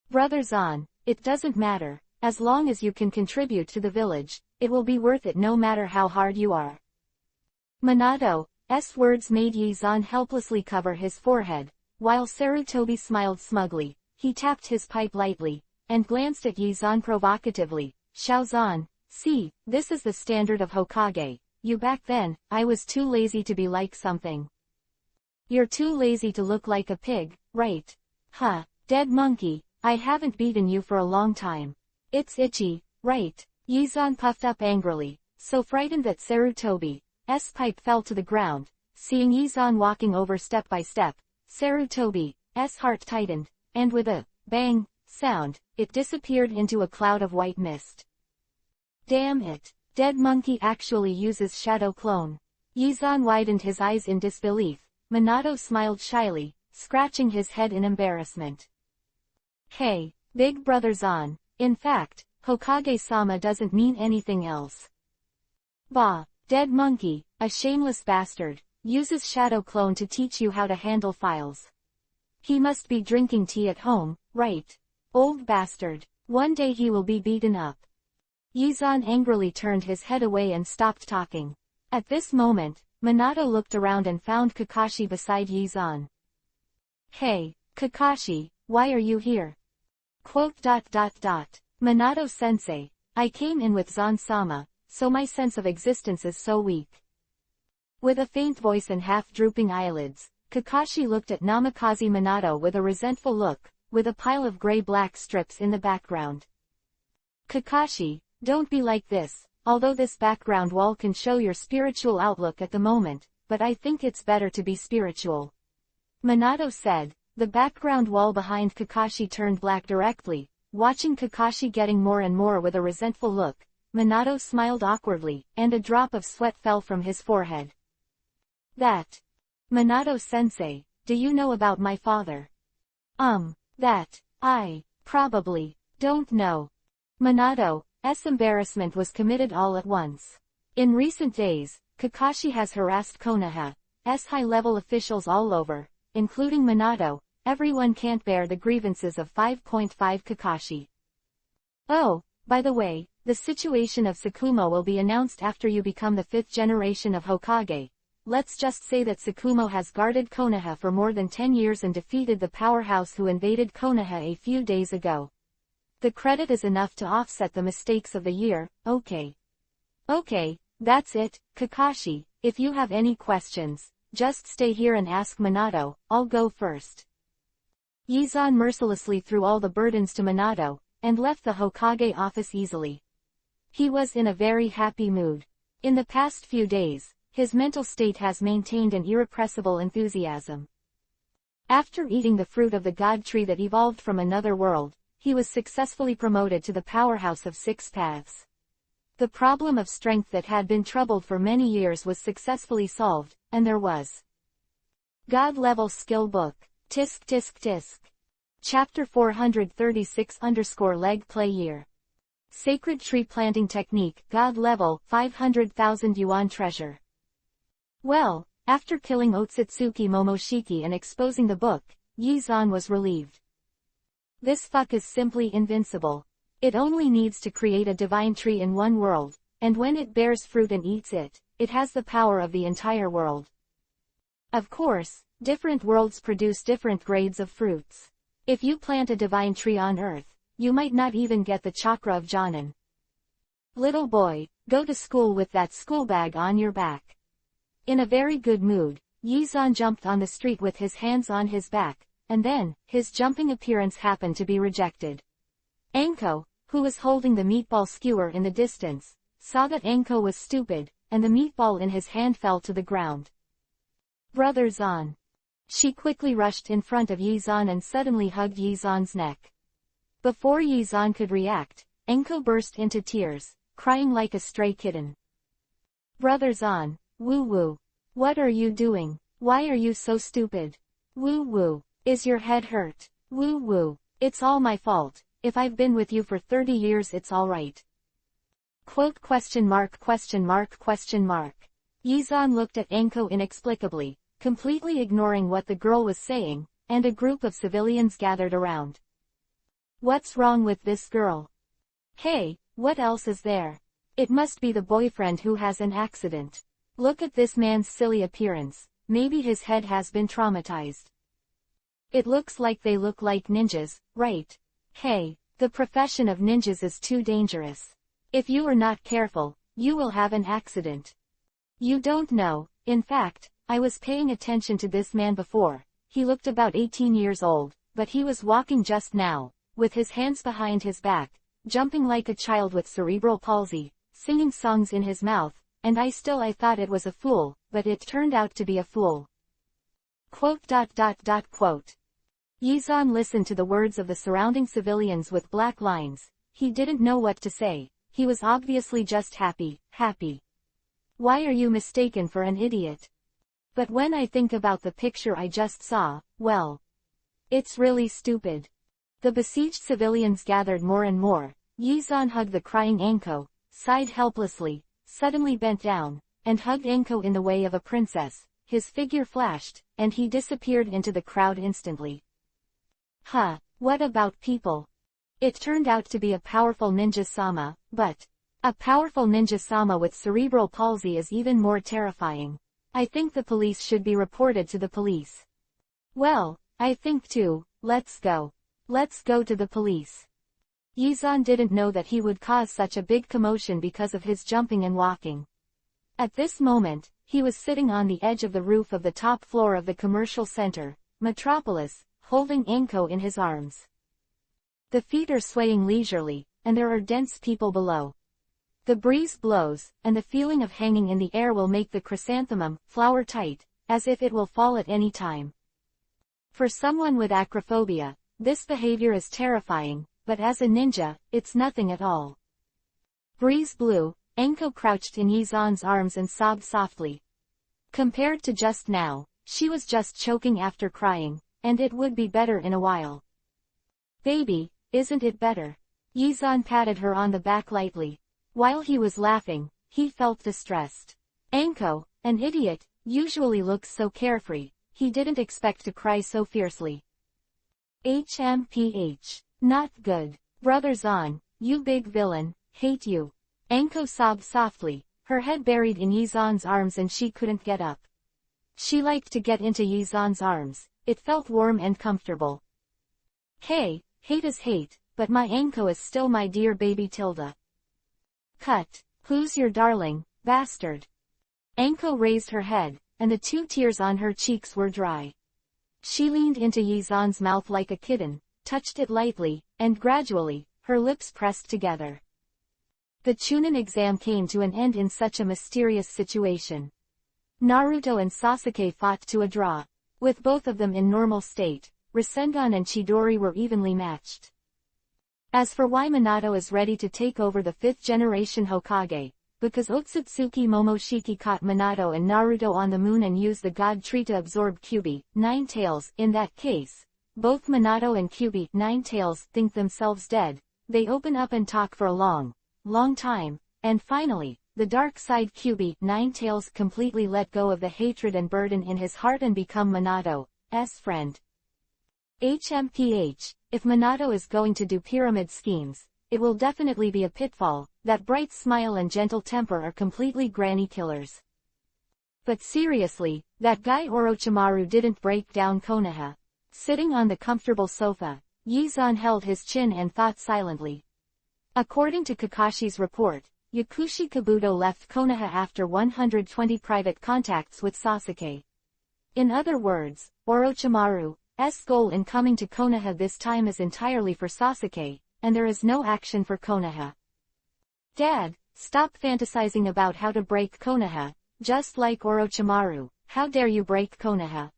Brothers on, it doesn't matter, as long as you can contribute to the village, it will be worth it no matter how hard you are. Minato's words made Yizan helplessly cover his forehead, while Sarutobi smiled smugly. He tapped his pipe lightly, and glanced at Yizan provocatively. Xiaozan, see, this is the standard of Hokage. You back then, I was too lazy to be like something. You're too lazy to look like a pig, right? Huh, dead monkey, I haven't beaten you for a long time. It's itchy, right? Yizan puffed up angrily, so frightened that Sarutobi's pipe fell to the ground. Seeing Yizan walking over step by step, Sarutobi's heart tightened, and with a bang sound, it disappeared into a cloud of white mist. Damn it, dead monkey actually uses shadow clone. Yizan widened his eyes in disbelief. Minato smiled shyly, scratching his head in embarrassment. Hey, big brother's on. In fact, Hokage-sama doesn't mean anything else. Bah, dead monkey, a shameless bastard, uses shadow clone to teach you how to handle files. He must be drinking tea at home, right? Old bastard, one day he will be beaten up. Yizan angrily turned his head away and stopped talking. At this moment, Minato looked around and found Kakashi beside Yizan. Hey, Kakashi, why are you here? Minato-sensei, I came in with Zan-sama, so my sense of existence is so weak. With a faint voice and half-drooping eyelids, Kakashi looked at Namikaze Minato with a resentful look, with a pile of gray-black strips in the background. Kakashi, don't be like this, although this background wall can show your spiritual outlook at the moment, but I think it's better to be spiritual. Minato said. The background wall behind Kakashi turned black directly. Watching Kakashi getting more and more with a resentful look, Minato smiled awkwardly, and a drop of sweat fell from his forehead. That. Minato-sensei, do you know about my father? That, I, probably, don't know. Minato's embarrassment was committed all at once. In recent days, Kakashi has harassed Konoha's high-level officials all over, including Minato. Everyone can't bear the grievances of 5.5 Kakashi. Oh, by the way, the situation of Tsukumo will be announced after you become the 5th generation of Hokage. Let's just say that Tsukumo has guarded Konoha for more than 10 years and defeated the powerhouse who invaded Konoha a few days ago. The credit is enough to offset the mistakes of the year, okay? Okay, that's it, Kakashi. If you have any questions, just stay here and ask Minato. I'll go first. Yizan mercilessly threw all the burdens to Minato, and left the Hokage office easily. He was in a very happy mood. In the past few days, his mental state has maintained an irrepressible enthusiasm. After eating the fruit of the god tree that evolved from another world, he was successfully promoted to the powerhouse of 6 paths. The problem of strength that had been troubled for many years was successfully solved, and there was God-level skill book. Tisk tisk tisk. Chapter 436_leg play year. Sacred tree planting technique, God level, 500,000 yuan treasure. Well, after killing Otsutsuki Momoshiki and exposing the book, Yizan was relieved. This fuck is simply invincible. It only needs to create a divine tree in one world, and when it bears fruit and eats it, it has the power of the entire world. Of course, different worlds produce different grades of fruits. If you plant a divine tree on Earth, you might not even get the chakra of Jonin. Little boy, go to school with that school bag on your back. In a very good mood, Yizan jumped on the street with his hands on his back, and then, his jumping appearance happened to be rejected. Anko, who was holding the meatball skewer in the distance, saw that Anko was stupid, and the meatball in his hand fell to the ground. Brother Zan. She quickly rushed in front of Yi-zan and suddenly hugged Yi-zan's neck. Before Yi-zan could react, Anko burst into tears, crying like a stray kitten. Brother Zan, woo-woo. What are you doing? Why are you so stupid? Woo-woo. Is your head hurt? Woo-woo. It's all my fault. If I've been with you for 30 years it's alright. Quote question mark question mark question mark. Yi-zan looked at Anko inexplicably, completely ignoring what the girl was saying, and a group of civilians gathered around. What's wrong with this girl? Hey, what else is there? It must be the boyfriend who has an accident. Look at this man's silly appearance, maybe his head has been traumatized. It looks like they look like ninjas, right? Hey, the profession of ninjas is too dangerous. If you are not careful, you will have an accident. You don't know, in fact, I was paying attention to this man before. He looked about 18 years old, but he was walking just now, with his hands behind his back, jumping like a child with cerebral palsy, singing songs in his mouth, and I thought it was a fool, but it turned out to be a fool. Quote. Yi-zan listened to the words of the surrounding civilians with black lines. He didn't know what to say. He was obviously just happy. Why are you mistaken for an idiot? But when I think about the picture I just saw, well, it's really stupid. The besieged civilians gathered more and more. Yi-zan hugged the crying Anko, sighed helplessly, suddenly bent down, and hugged Anko in the way of a princess. His figure flashed, and he disappeared into the crowd instantly. What about people? It turned out to be a powerful ninja-sama, but a powerful ninja-sama with cerebral palsy is even more terrifying. I think the police should be reported to the police. Well, I think too. Let's go. Let's go to the police. Yi-zan didn't know that he would cause such a big commotion because of his jumping and walking. At this moment, he was sitting on the edge of the roof of the top floor of the commercial center, Metropolis, holding Anko in his arms. The feet are swaying leisurely, and there are dense people below. The breeze blows, and the feeling of hanging in the air will make the chrysanthemum flower tight, as if it will fall at any time. For someone with acrophobia, this behavior is terrifying, but as a ninja, it's nothing at all. Breeze blew, Anko crouched in Yi-zan's arms and sobbed softly. Compared to just now, she was just choking after crying, and it would be better in a while. Baby, isn't it better? Yi-zan patted her on the back lightly. While he was laughing, he felt distressed. Anko, an idiot, usually looks so carefree. He didn't expect to cry so fiercely. HMPH. Not good. Brother Zan, you big villain, hate you. Anko sobbed softly, her head buried in Yi-zan's arms and she couldn't get up. She liked to get into Yi-zan's arms. It felt warm and comfortable. Hey, hate is hate, but my Anko is still my dear baby Tilda. Cut. Who's your darling, bastard? Anko raised her head, and the 2 tears on her cheeks were dry. She leaned into Yi-zan's mouth like a kitten, touched it lightly, and gradually, her lips pressed together. The Chunin exam came to an end in such a mysterious situation. Naruto and Sasuke fought to a draw. With both of them in normal state, Rasengan and Chidori were evenly matched. As for why Minato is ready to take over the 5th generation Hokage, because Otsutsuki Momoshiki caught Minato and Naruto on the moon and used the god tree to absorb Kyuubi, Nine Tails. In that case, both Minato and Kyuubi, Nine Tails, think themselves dead. They open up and talk for a long time, and finally, the dark side Kyuubi, Nine Tails, completely let go of the hatred and burden in his heart and become Minato's friend. HMPH, if Minato is going to do pyramid schemes, it will definitely be a pitfall. That bright smile and gentle temper are completely granny killers. But seriously, that guy Orochimaru didn't break down Konoha. Sitting on the comfortable sofa, Yi-zan held his chin and thought silently. According to Kakashi's report, Yakushi Kabuto left Konoha after 120 private contacts with Sasuke. In other words, Orochimaru's goal in coming to Konoha this time is entirely for Sasuke, and there is no action for Konoha. Dad, stop fantasizing about how to break Konoha, just like Orochimaru. How dare you break Konoha?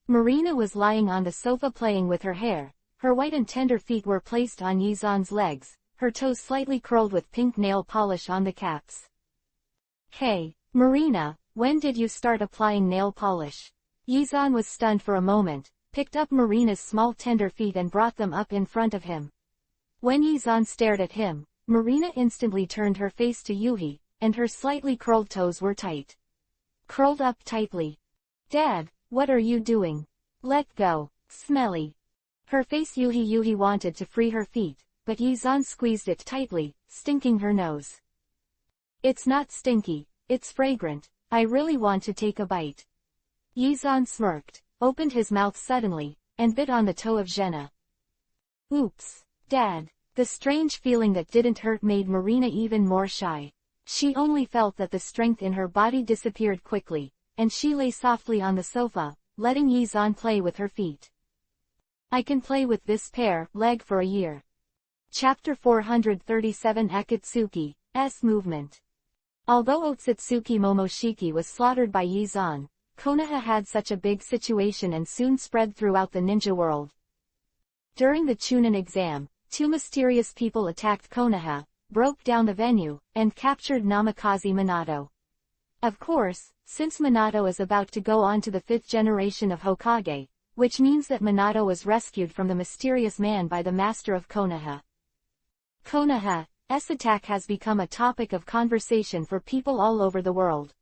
Marina was lying on the sofa playing with her hair. Her white and tender feet were placed on Yizan's legs, her toes slightly curled with pink nail polish on the caps. Hey, Marina, when did you start applying nail polish? Yizan was stunned for a moment, picked up Marina's small tender feet and brought them up in front of him. When Yizan stared at him, Marina instantly turned her face to Yuhi, and her slightly curled toes were tight. Curled up tightly. Dad, what are you doing? Let go, smelly. Her face Yuhi wanted to free her feet, but Yizan squeezed it tightly, stinking her nose. It's not stinky, it's fragrant, I really want to take a bite. Yizan smirked, opened his mouth suddenly, and bit on the toe of Jenna. Oops, Dad. The strange feeling that didn't hurt made Marina even more shy. She only felt that the strength in her body disappeared quickly, and she lay softly on the sofa, letting Yizan play with her feet. I can play with this leg for a year. Chapter 437 Akatsuki's Movement. Although Otsutsuki Momoshiki was slaughtered by Yizan, Konoha had such a big situation and soon spread throughout the ninja world. During the Chunin exam, 2 mysterious people attacked Konoha, broke down the venue, and captured Namikaze Minato. Of course, since Minato is about to go on to the 5th generation of Hokage, which means that Minato was rescued from the mysterious man by the master of Konoha. Konoha's attack has become a topic of conversation for people all over the world.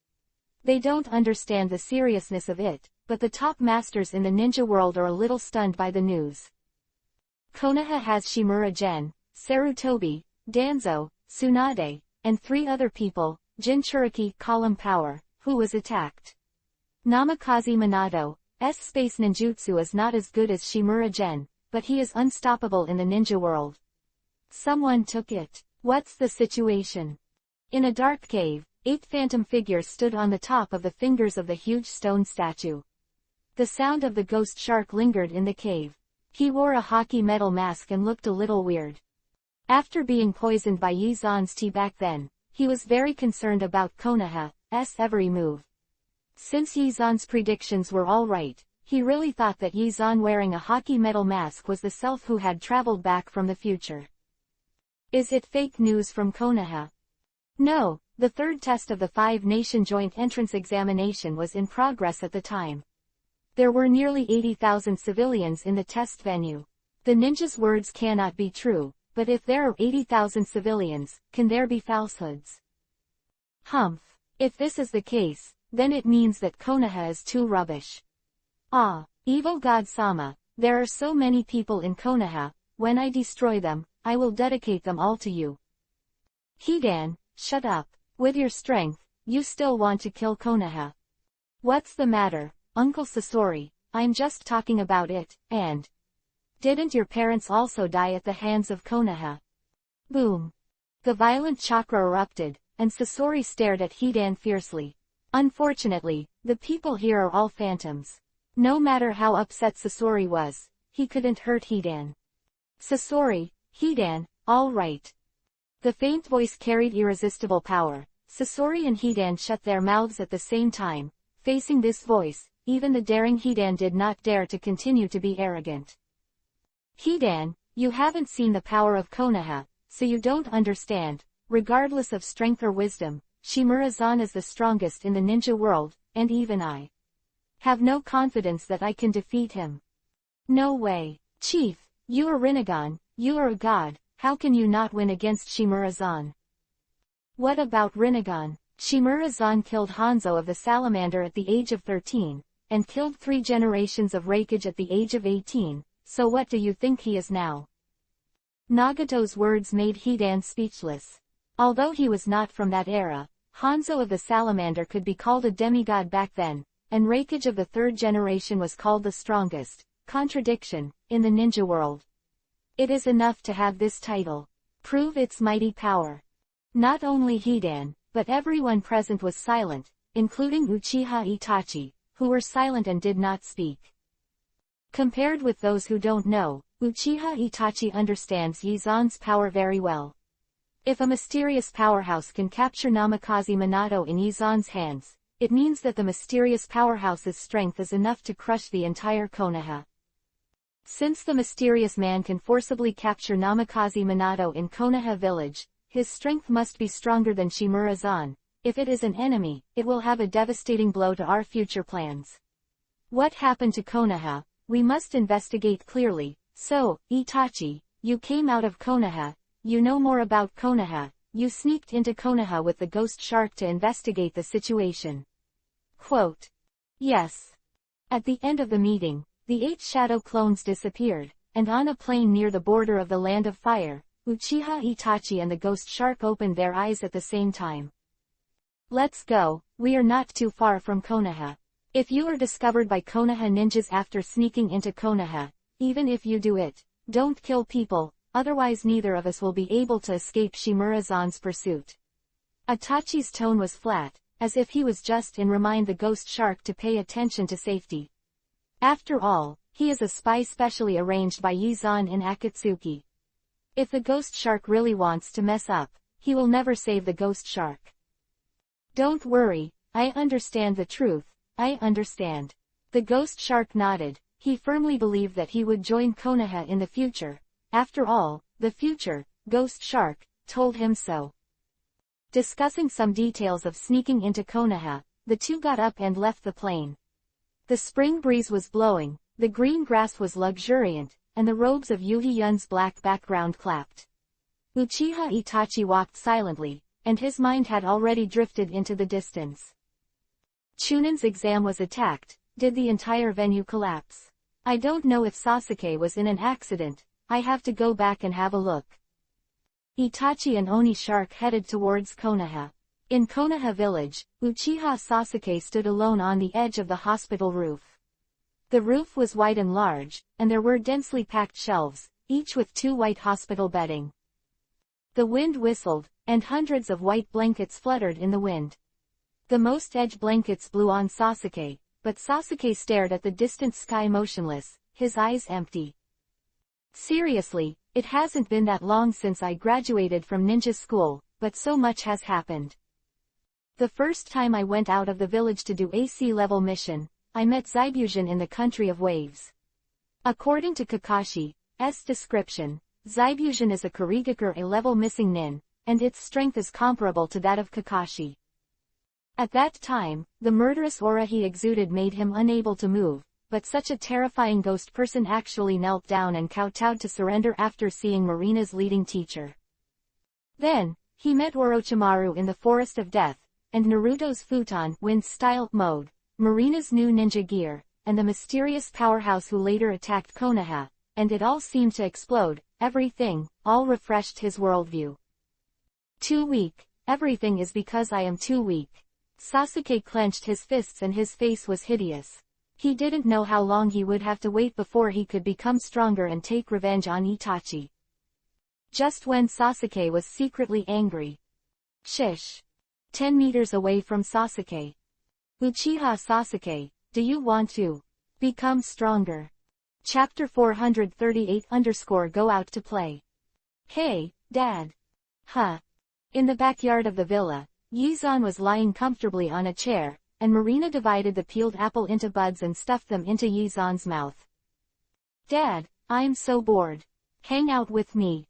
They don't understand the seriousness of it, but the top masters in the ninja world are a little stunned by the news. Konoha has Shimura Gen, Sarutobi, Danzo, Tsunade, and 3 other people, Jinchuriki Column Power, who was attacked. Namikaze Minato's space ninjutsu is not as good as Shimura Gen, but he is unstoppable in the ninja world. Someone took it. What's the situation? In a dark cave, 8 phantom figures stood on the top of the fingers of the huge stone statue. The sound of the ghost shark lingered in the cave. He wore a hockey metal mask and looked a little weird. After being poisoned by Yizan's tea back then, he was very concerned about Konoha's every move. Since Yizan's predictions were all right, he really thought that Yizan wearing a hockey metal mask was the self who had traveled back from the future. Is it fake news from Konoha? No, the 3rd test of the 5-nation joint entrance examination was in progress at the time. There were nearly 80,000 civilians in the test venue. The ninja's words cannot be true, but if there are 80,000 civilians, can there be falsehoods? Humph. If this is the case, then it means that Konoha is too rubbish. Ah, evil god Sama, there are so many people in Konoha, when I destroy them, I will dedicate them all to you. Hidan, shut up. With your strength, you still want to kill Konoha. What's the matter, Uncle Sasori? I'm just talking about it, and... Didn't your parents also die at the hands of Konoha? Boom. The violent chakra erupted, and Sasori stared at Hidan fiercely. Unfortunately, the people here are all phantoms. No matter how upset Sasori was, he couldn't hurt Hidan. Sasori, Hidan, all right. The faint voice carried irresistible power. Sasori and Hidan shut their mouths at the same time, facing this voice. Even the daring Hidan did not dare to continue to be arrogant. Hidan, you haven't seen the power of Konoha, so you don't understand. Regardless of strength or wisdom, Shimura-zan is the strongest in the ninja world, and even I have no confidence that I can defeat him. No way. Chief, you are Rinnegan, you are a god, how can you not win against Shimura-zan? What about Rinnegan? Shimura-zan killed Hanzo of the Salamander at the age of 13, and killed 3 generations of Hokage at the age of 18, so what do you think he is now? Nagato's words made Hidan speechless. Although he was not from that era, Hanzo of the Salamander could be called a demigod back then, and Hokage of the 3rd generation was called the strongest, contradiction, in the ninja world. It is enough to have this title. Prove its mighty power. Not only Hidan, but everyone present was silent, including Uchiha Itachi, who were silent and did not speak. Compared with those who don't know, Uchiha Itachi understands Yizan's power very well. If a mysterious powerhouse can capture Namikaze Minato in Yizan's hands, it means that the mysterious powerhouse's strength is enough to crush the entire Konoha. Since the mysterious man can forcibly capture Namikaze Minato in Konoha village, his strength must be stronger than Shimura-zan. If it is an enemy, it will have a devastating blow to our future plans. What happened to Konoha? We must investigate clearly. So, Itachi, you came out of Konoha, you know more about Konoha, you sneaked into Konoha with the ghost shark to investigate the situation. Quote. Yes. At the end of the meeting, the 8 shadow clones disappeared, and on a plain near the border of the Land of Fire, Uchiha Itachi and the ghost shark opened their eyes at the same time. Let's go, we are not too far from Konoha. If you are discovered by Konoha ninjas after sneaking into Konoha, even if you do it, don't kill people, otherwise neither of us will be able to escape Shimura-zan's pursuit. Itachi's tone was flat, as if he was just in remind the ghost shark to pay attention to safety. After all, he is a spy specially arranged by Yizan in Akatsuki. If the ghost shark really wants to mess up, he will never save the ghost shark. Don't worry, I understand the truth, I understand. The ghost shark nodded. He firmly believed that he would join Konoha in the future. After all, the future, ghost shark, told him so. Discussing some details of sneaking into Konoha, the two got up and left the plane. The spring breeze was blowing, the green grass was luxuriant, and the robes of Yuhi Yun's black background clapped. Uchiha Itachi walked silently, and his mind had already drifted into the distance. Chunin's exam was attacked. Did the entire venue collapse? I don't know if Sasuke was in an accident. I have to go back and have a look. Itachi and Oni Shark headed towards Konoha. In Konoha village, Uchiha Sasuke stood alone on the edge of the hospital roof. The roof was wide and large, and there were densely packed shelves, each with 2 white hospital bedding. The wind whistled, and hundreds of white blankets fluttered in the wind. The most edge blankets blew on Sasuke, but Sasuke stared at the distant sky motionless, his eyes empty. Seriously, it hasn't been that long since I graduated from ninja school, but so much has happened. The first time I went out of the village to do a sea-level mission, I met Zaibushin in the country of waves. According to Kakashi's description, Zaibushin is a Kurigakure A-level missing nin, and its strength is comparable to that of Kakashi. At that time, the murderous aura he exuded made him unable to move, but such a terrifying ghost person actually knelt down and kowtowed to surrender after seeing Marina's leading teacher. Then, he met Orochimaru in the Forest of Death, and Naruto's futon wind-style mode, Marina's new ninja gear, and the mysterious powerhouse who later attacked Konoha, and it all seemed to explode. Everything, all refreshed his worldview. Too weak. Everything is because I am too weak. Sasuke clenched his fists and his face was hideous. He didn't know how long he would have to wait before he could become stronger and take revenge on Itachi. Just when Sasuke was secretly angry. Shish. 10 meters away from Sasuke. Uchiha Sasuke, do you want to become stronger? Chapter 438_Go out to play. Hey, Dad. Huh. In the backyard of the villa, Yizan was lying comfortably on a chair, and Marina divided the peeled apple into buds and stuffed them into Yizan's mouth. Dad, I'm so bored. Hang out with me.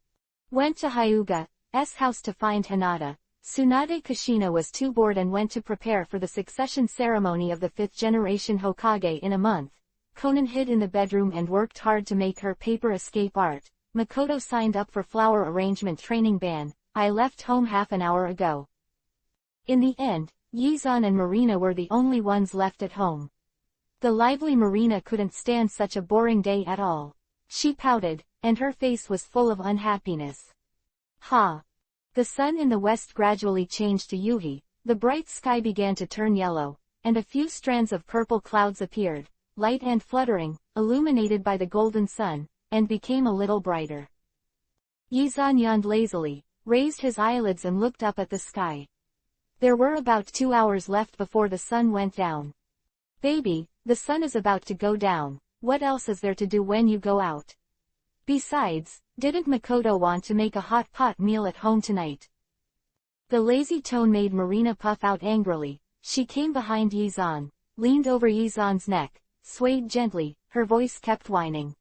Went to Hyuga's house to find Hinata. Tsunade Kushina was too bored and went to prepare for the succession ceremony of the 5th generation Hokage in a month. Konan hid in the bedroom and worked hard to make her paper escape art. Makoto signed up for flower arrangement training band. I left home half an hour ago. In the end, Yizan and Marina were the only ones left at home. The lively Marina couldn't stand such a boring day at all. She pouted, and her face was full of unhappiness. Ha! The sun in the west gradually changed to Yuhi, the bright sky began to turn yellow, and a few strands of purple clouds appeared, light and fluttering, illuminated by the golden sun, and became a little brighter. Yizan yawned lazily, raised his eyelids and looked up at the sky. There were about 2 hours left before the sun went down. Baby, the sun is about to go down. What else is there to do when you go out? Besides, didn't Makoto want to make a hot pot meal at home tonight? The lazy tone made Marina puff out angrily. She came behind Yizan, leaned over Yizan's neck, swayed gently, her voice kept whining.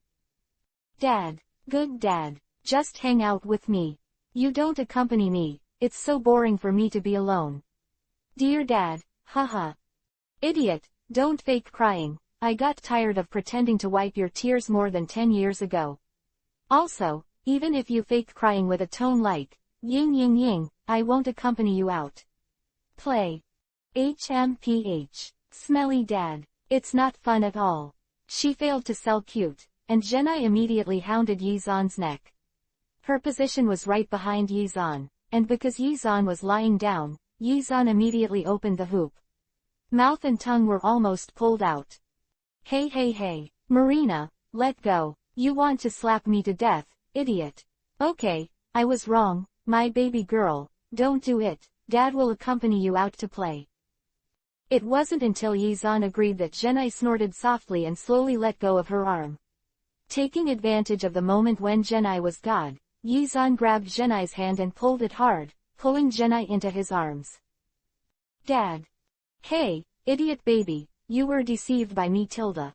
Dad, good dad, just hang out with me. You don't accompany me, it's so boring for me to be alone. Dear dad, haha. Idiot, don't fake crying, I got tired of pretending to wipe your tears more than 10 years ago. Also, even if you fake crying with a tone like, ying ying ying, I won't accompany you out. Play. HMPH. Smelly dad. It's not fun at all. She failed to sell cute, and Genai immediately hounded Yizan's neck. Her position was right behind Yizan, and because Yizan was lying down, Yizan immediately opened the hoop. Mouth and tongue were almost pulled out. Hey, Marina, let go, you want to slap me to death, idiot. Okay, I was wrong, my baby girl, don't do it, dad will accompany you out to play. It wasn't until Yizan agreed that Genai snorted softly and slowly let go of her arm. Taking advantage of the moment when Genai was God, Yizan grabbed Genai's hand and pulled it hard, pulling Genai into his arms. Dad. Hey, idiot baby, you were deceived by me Tilda.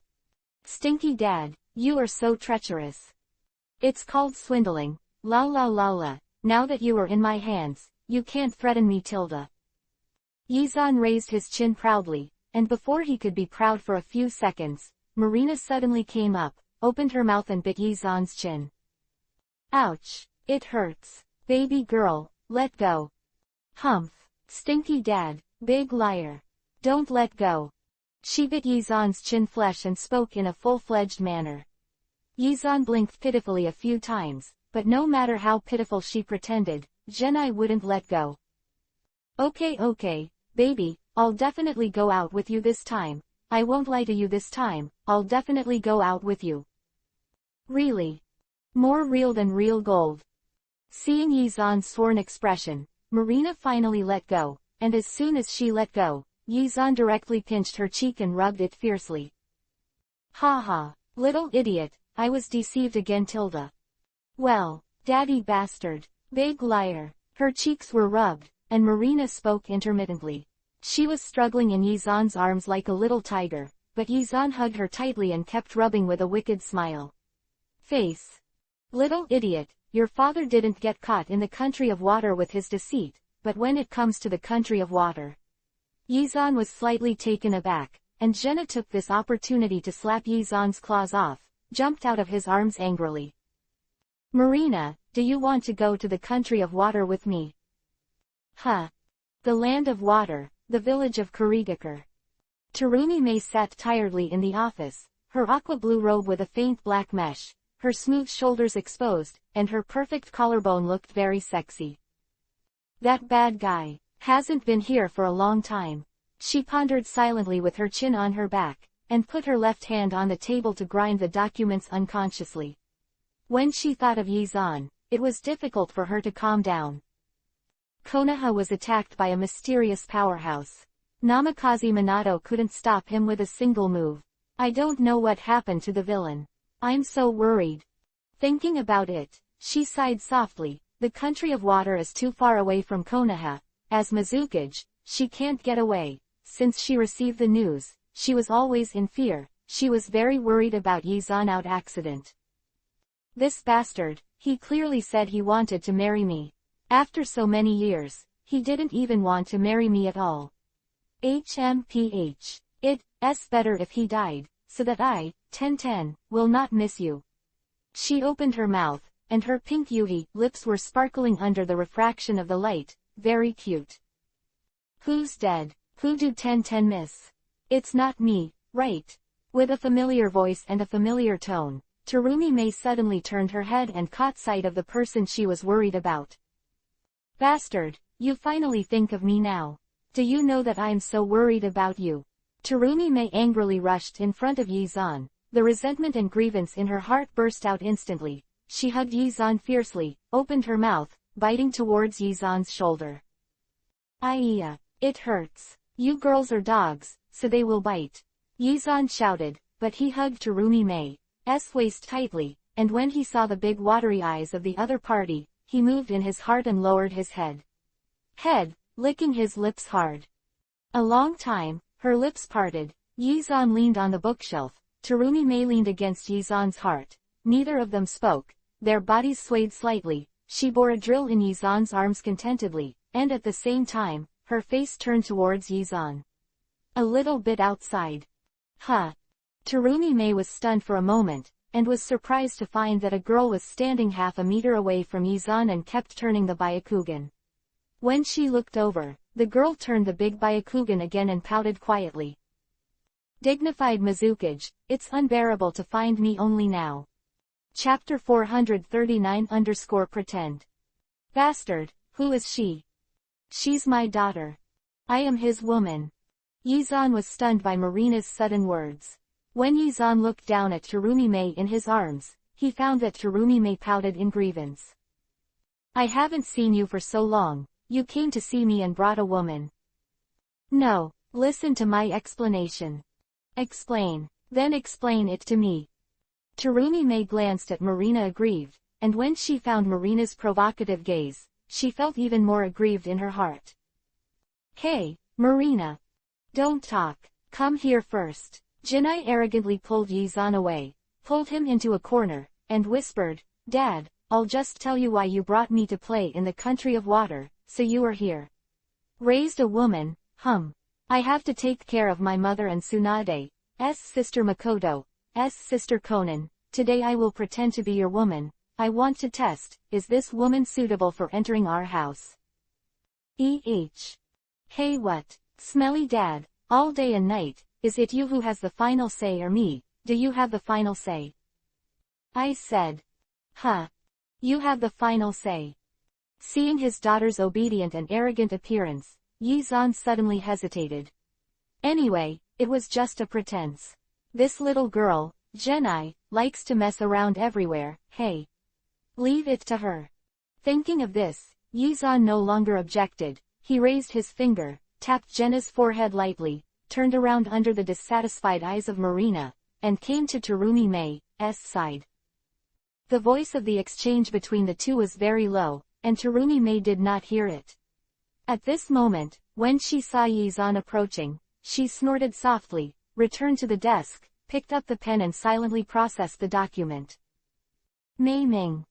Stinky dad, you are so treacherous. It's called swindling, la la la la, now that you are in my hands, you can't threaten me Tilda. Yizan raised his chin proudly, and before he could be proud for a few seconds, Marina suddenly came up, opened her mouth and bit Yizan's chin. Ouch, it hurts. Baby girl, let go. Humph, stinky dad, big liar. Don't let go. She bit Yizan's chin flesh and spoke in a full-fledged manner. Yizan blinked pitifully a few times, but no matter how pitiful she pretended, Genai wouldn't let go. Okay, baby, I'll definitely go out with you this time. I won't lie to you this time, I'll definitely go out with you. Really? More real than real gold. Seeing Yizan's sworn expression, Marina finally let go, and as soon as she let go, Yizan directly pinched her cheek and rubbed it fiercely. Ha, little idiot, I was deceived again Tilda. Well, daddy bastard, big liar. Her cheeks were rubbed, and Marina spoke intermittently. She was struggling in Yizan's arms like a little tiger, but Yizan hugged her tightly and kept rubbing with a wicked smile. Face. Little idiot, your father didn't get caught in the country of water with his deceit, but when it comes to the country of water. Yizan was slightly taken aback, and Jenna took this opportunity to slap Yizan's claws off, jumped out of his arms angrily. Marina, do you want to go to the country of water with me? Huh. The land of water, the village of Kurigakure. Terumi May sat tiredly in the office, her aqua blue robe with a faint black mesh, her smooth shoulders exposed, and her perfect collarbone looked very sexy. That bad guy hasn't been here for a long time. She pondered silently with her chin on her back, and put her left hand on the table to grind the documents unconsciously. When she thought of Yizan, it was difficult for her to calm down. Konoha was attacked by a mysterious powerhouse. Namikaze Minato couldn't stop him with a single move. I don't know what happened to the villain. I'm so worried. Thinking about it, she sighed softly. The country of water is too far away from Konoha. As Mizukage, she can't get away. Since she received the news, she was always in fear. She was very worried about Yizan out accident. This bastard, he clearly said he wanted to marry me. After so many years, he didn't even want to marry me at all. HMPH. It's better if he died, so that I, 1010, will not miss you. She opened her mouth, and her pink Yuhi lips were sparkling under the refraction of the light, very cute. Who's dead? Who do 1010 miss? It's not me, right? With a familiar voice and a familiar tone, Terumi May suddenly turned her head and caught sight of the person she was worried about. Bastard, you finally think of me now. Do you know that I'm so worried about you? Terumi May angrily rushed in front of Yizan. The resentment and grievance in her heart burst out instantly. She hugged Yizan fiercely, opened her mouth, biting towards Yizan's shoulder. Aiya, it hurts. You girls are dogs, so they will bite. Yizan shouted, but he hugged Terumi May's waist tightly, and when he saw the big watery eyes of the other party, he moved in his heart and lowered his head, licking his lips hard. A long time, her lips parted. Yizan leaned on the bookshelf, Terumi Mei leaned against Yizan's heart. Neither of them spoke, their bodies swayed slightly. She bore a drill in Yizan's arms contentedly, and at the same time, her face turned towards Yizan. A little bit outside. Huh. Terumi Mei was stunned for a moment, and was surprised to find that a girl was standing half a meter away from Yizan and kept turning the Byakugan. When she looked over, the girl turned the big Byakugan again and pouted quietly. Dignified Mizukage, it's unbearable to find me only now. Chapter 439_pretend. Bastard, who is she? She's my daughter. I am his woman. Yizan was stunned by Marina's sudden words. When Yizan looked down at Terumi Mei in his arms, he found that Terumi Mei pouted in grievance. I haven't seen you for so long. You came to see me and brought a woman. No, listen to my explanation. Explain, then explain it to me. Terumi Mei glanced at Marina aggrieved, and when she found Marina's provocative gaze, she felt even more aggrieved in her heart. Hey, Marina. Don't talk, come here first. Jinai arrogantly pulled Yizan away, pulled him into a corner, and whispered, Dad, I'll just tell you why you brought me to play in the country of water, so you are here. Raised a woman, I have to take care of my mother and Tsunade's sister Makoto's sister Konan. Today I will pretend to be your woman. I want to test, is this woman suitable for entering our house? Hey what? Smelly dad, all day and night, is it you who has the final say or me? Do you have the final say? I said. You have the final say. Seeing his daughter's obedient and arrogant appearance, Yizan suddenly hesitated. Anyway, it was just a pretense. This little girl, Jinai, likes to mess around everywhere, hey. Leave it to her. Thinking of this, Yizan no longer objected. He raised his finger, tapped Jenna's forehead lightly, turned around under the dissatisfied eyes of Marina, and came to Terumi Mei's side. The voice of the exchange between the two was very low, and Terumi Mei did not hear it. At this moment, when she saw Yizan approaching, she snorted softly, returned to the desk, picked up the pen and silently processed the document. Mei Ming.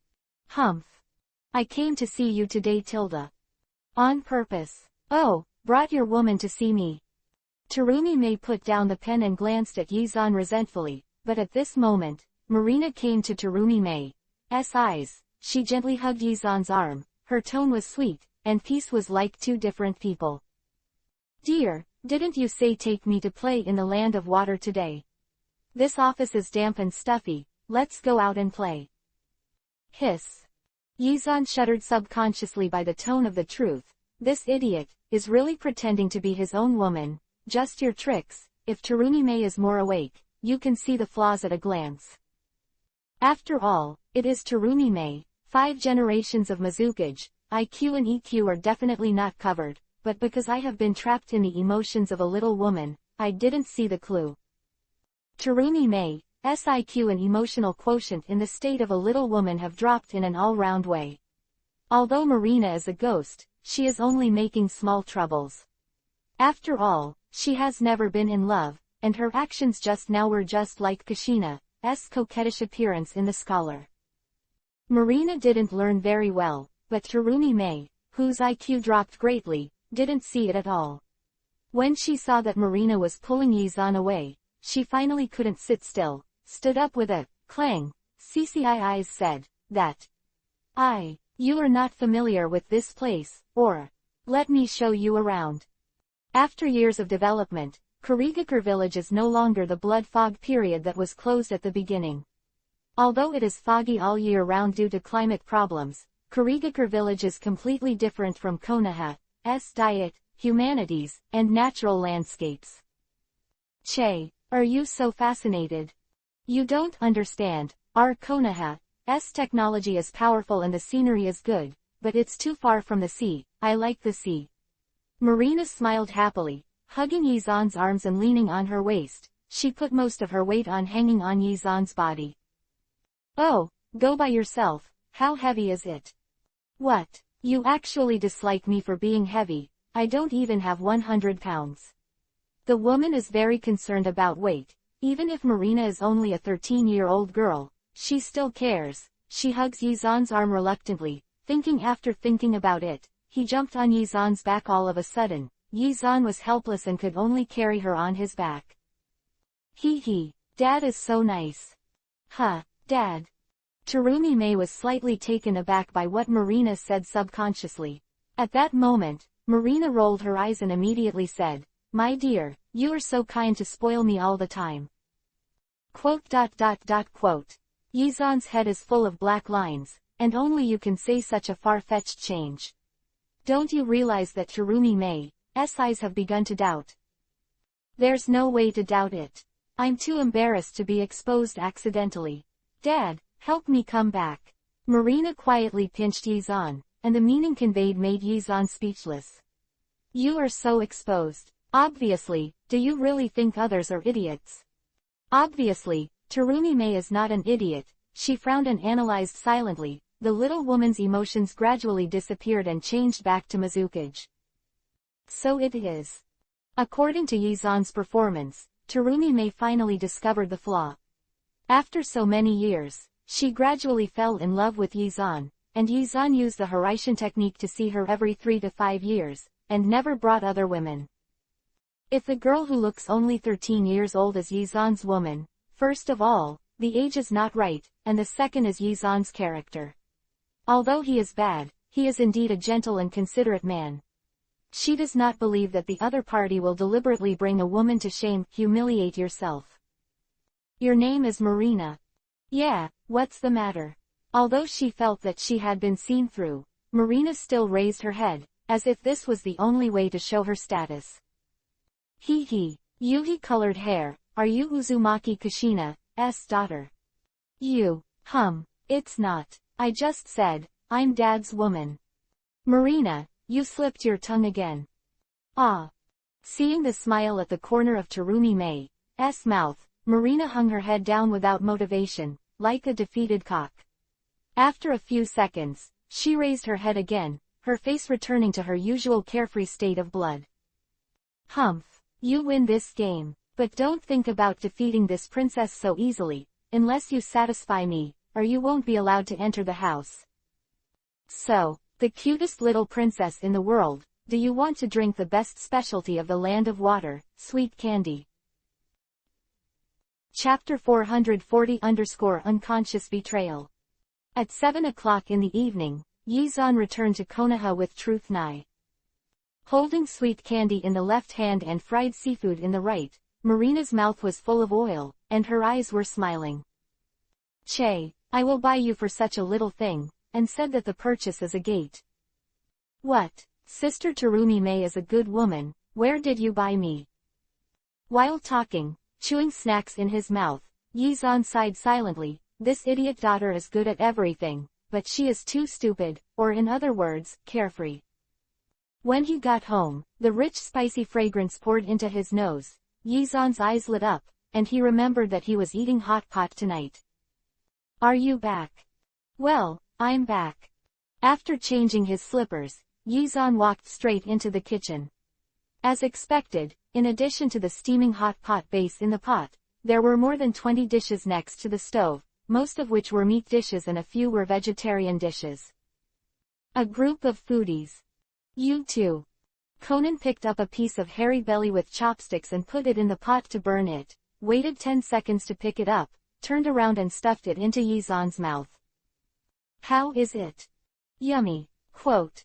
I came to see you today, Tilda. On purpose. Oh, brought your woman to see me. Terumi Mei put down the pen and glanced at Yizan resentfully, but at this moment, Marina came to Terumi Mei's eyes. She gently hugged Yizan's arm, her tone was sweet, and peace was like two different people. Dear, didn't you say take me to play in the land of water today? This office is damp and stuffy, let's go out and play. Hiss. Yizan shuddered subconsciously by the tone of the truth. This idiot is really pretending to be his own woman. Just your tricks. If Terumi Mei is more awake, you can see the flaws at a glance. After all, it is Terumi Mei. 5 generations of Mizukage, IQ and EQ are definitely not covered, but because I have been trapped in the emotions of a little woman, I didn't see the clue. Terumi Mei's IQ and emotional quotient in the state of a little woman have dropped in an all-round way. Although Marina is a ghost, she is only making small troubles. After all, she has never been in love, and her actions just now were just like Kushina's coquettish appearance in The Scholar. Marina didn't learn very well, but Terumi Mei, whose IQ dropped greatly, didn't see it at all. When she saw that Marina was pulling Yizan away, she finally couldn't sit still, stood up with a clang. CCI's said, that. You are not familiar with this place, or, let me show you around. After years of development, Kurigakure village is no longer the blood fog period that was closed at the beginning. Although it is foggy all year round due to climate problems, Kurigakure village is completely different from Konoha's diet, humanities, and natural landscapes. Che, are you so fascinated? You don't understand, our Konoha's technology is powerful and the scenery is good, but it's too far from the sea. I like the sea. Marina smiled happily, hugging Yizan's arms and leaning on her waist. She put most of her weight on hanging on Yizan's body. Oh, Go by yourself, how heavy is it? What? You actually dislike me for being heavy, I don't even have 100 pounds. The woman is very concerned about weight. Even if Marina is only a 13-year-old girl, she still cares. She hugs Yizan's arm reluctantly, thinking after thinking about it. He jumped on Yizan's back all of a sudden. Yizan was helpless and could only carry her on his back. Hee, Dad is so nice. Huh, Dad. Terumi May was slightly taken aback by what Marina said subconsciously. At that moment, Marina rolled her eyes and immediately said, "My dear, you are so kind to spoil me all the time." Quote. Yizan's head is full of black lines, and only you can say such a far-fetched change. Don't you realize that Terumi May's eyes have begun to doubt? There's no way to doubt it. I'm too embarrassed to be exposed accidentally. Dad, help me come back. Marina quietly pinched Yizan, and the meaning conveyed made Yizan speechless. You are so exposed. Obviously, do you really think others are idiots? Obviously, Terumi May is not an idiot. She frowned and analyzed silently. The little woman's emotions gradually disappeared and changed back to Mizukage. So it is. According to Yizan's performance, Terumi May finally discovered the flaw. After so many years, she gradually fell in love with Yizan, and Yizan used the Haraishin technique to see her every 3 to 5 years, and never brought other women. If the girl who looks only 13 years old is Yizan's woman, first of all, the age is not right, and the second is Yizan's character. Although he is bad, he is indeed a gentle and considerate man. She does not believe that the other party will deliberately bring a woman to shame. Humiliate yourself. Your name is Marina. Yeah, what's the matter? Although she felt that she had been seen through, Marina still raised her head, as if this was the only way to show her status. Yuhi colored hair, are you Uzumaki Kushina's daughter? It's not. I just said, I'm Dad's woman. Marina, you slipped your tongue again. Ah. Seeing the smile at the corner of Terumi May's mouth, Marina hung her head down without motivation, like a defeated cock. After a few seconds, she raised her head again, her face returning to her usual carefree state of blood. You win this game, but don't think about defeating this princess so easily, unless you satisfy me, or you won't be allowed to enter the house. So, the cutest little princess in the world, do you want to drink the best specialty of the land of water, sweet candy? Chapter 440-Unconscious Betrayal. At 7 o'clock in the evening, Yizan returned to Konoha with Truth Nai. Holding sweet candy in the left hand and fried seafood in the right, Marina's mouth was full of oil, and her eyes were smiling. Che, I will buy you for such a little thing, and said that the purchase is a gate. What? Sister Terumi May is a good woman, where did you buy me? While talking, chewing snacks in his mouth, Yizan sighed silently. This idiot daughter is good at everything, but she is too stupid, or in other words, carefree. When he got home, the rich spicy fragrance poured into his nose. Yizan's eyes lit up, and he remembered that he was eating hot pot tonight. Are you back? Well, I'm back. After changing his slippers, Yizan walked straight into the kitchen. As expected, in addition to the steaming hot pot base in the pot, there were more than 20 dishes next to the stove, most of which were meat dishes and a few were vegetarian dishes. A group of foodies. You too. Conan picked up a piece of hairy belly with chopsticks and put it in the pot to burn it, waited 10 seconds to pick it up, turned around and stuffed it into Yizan's mouth. How is it? Yummy. Quote.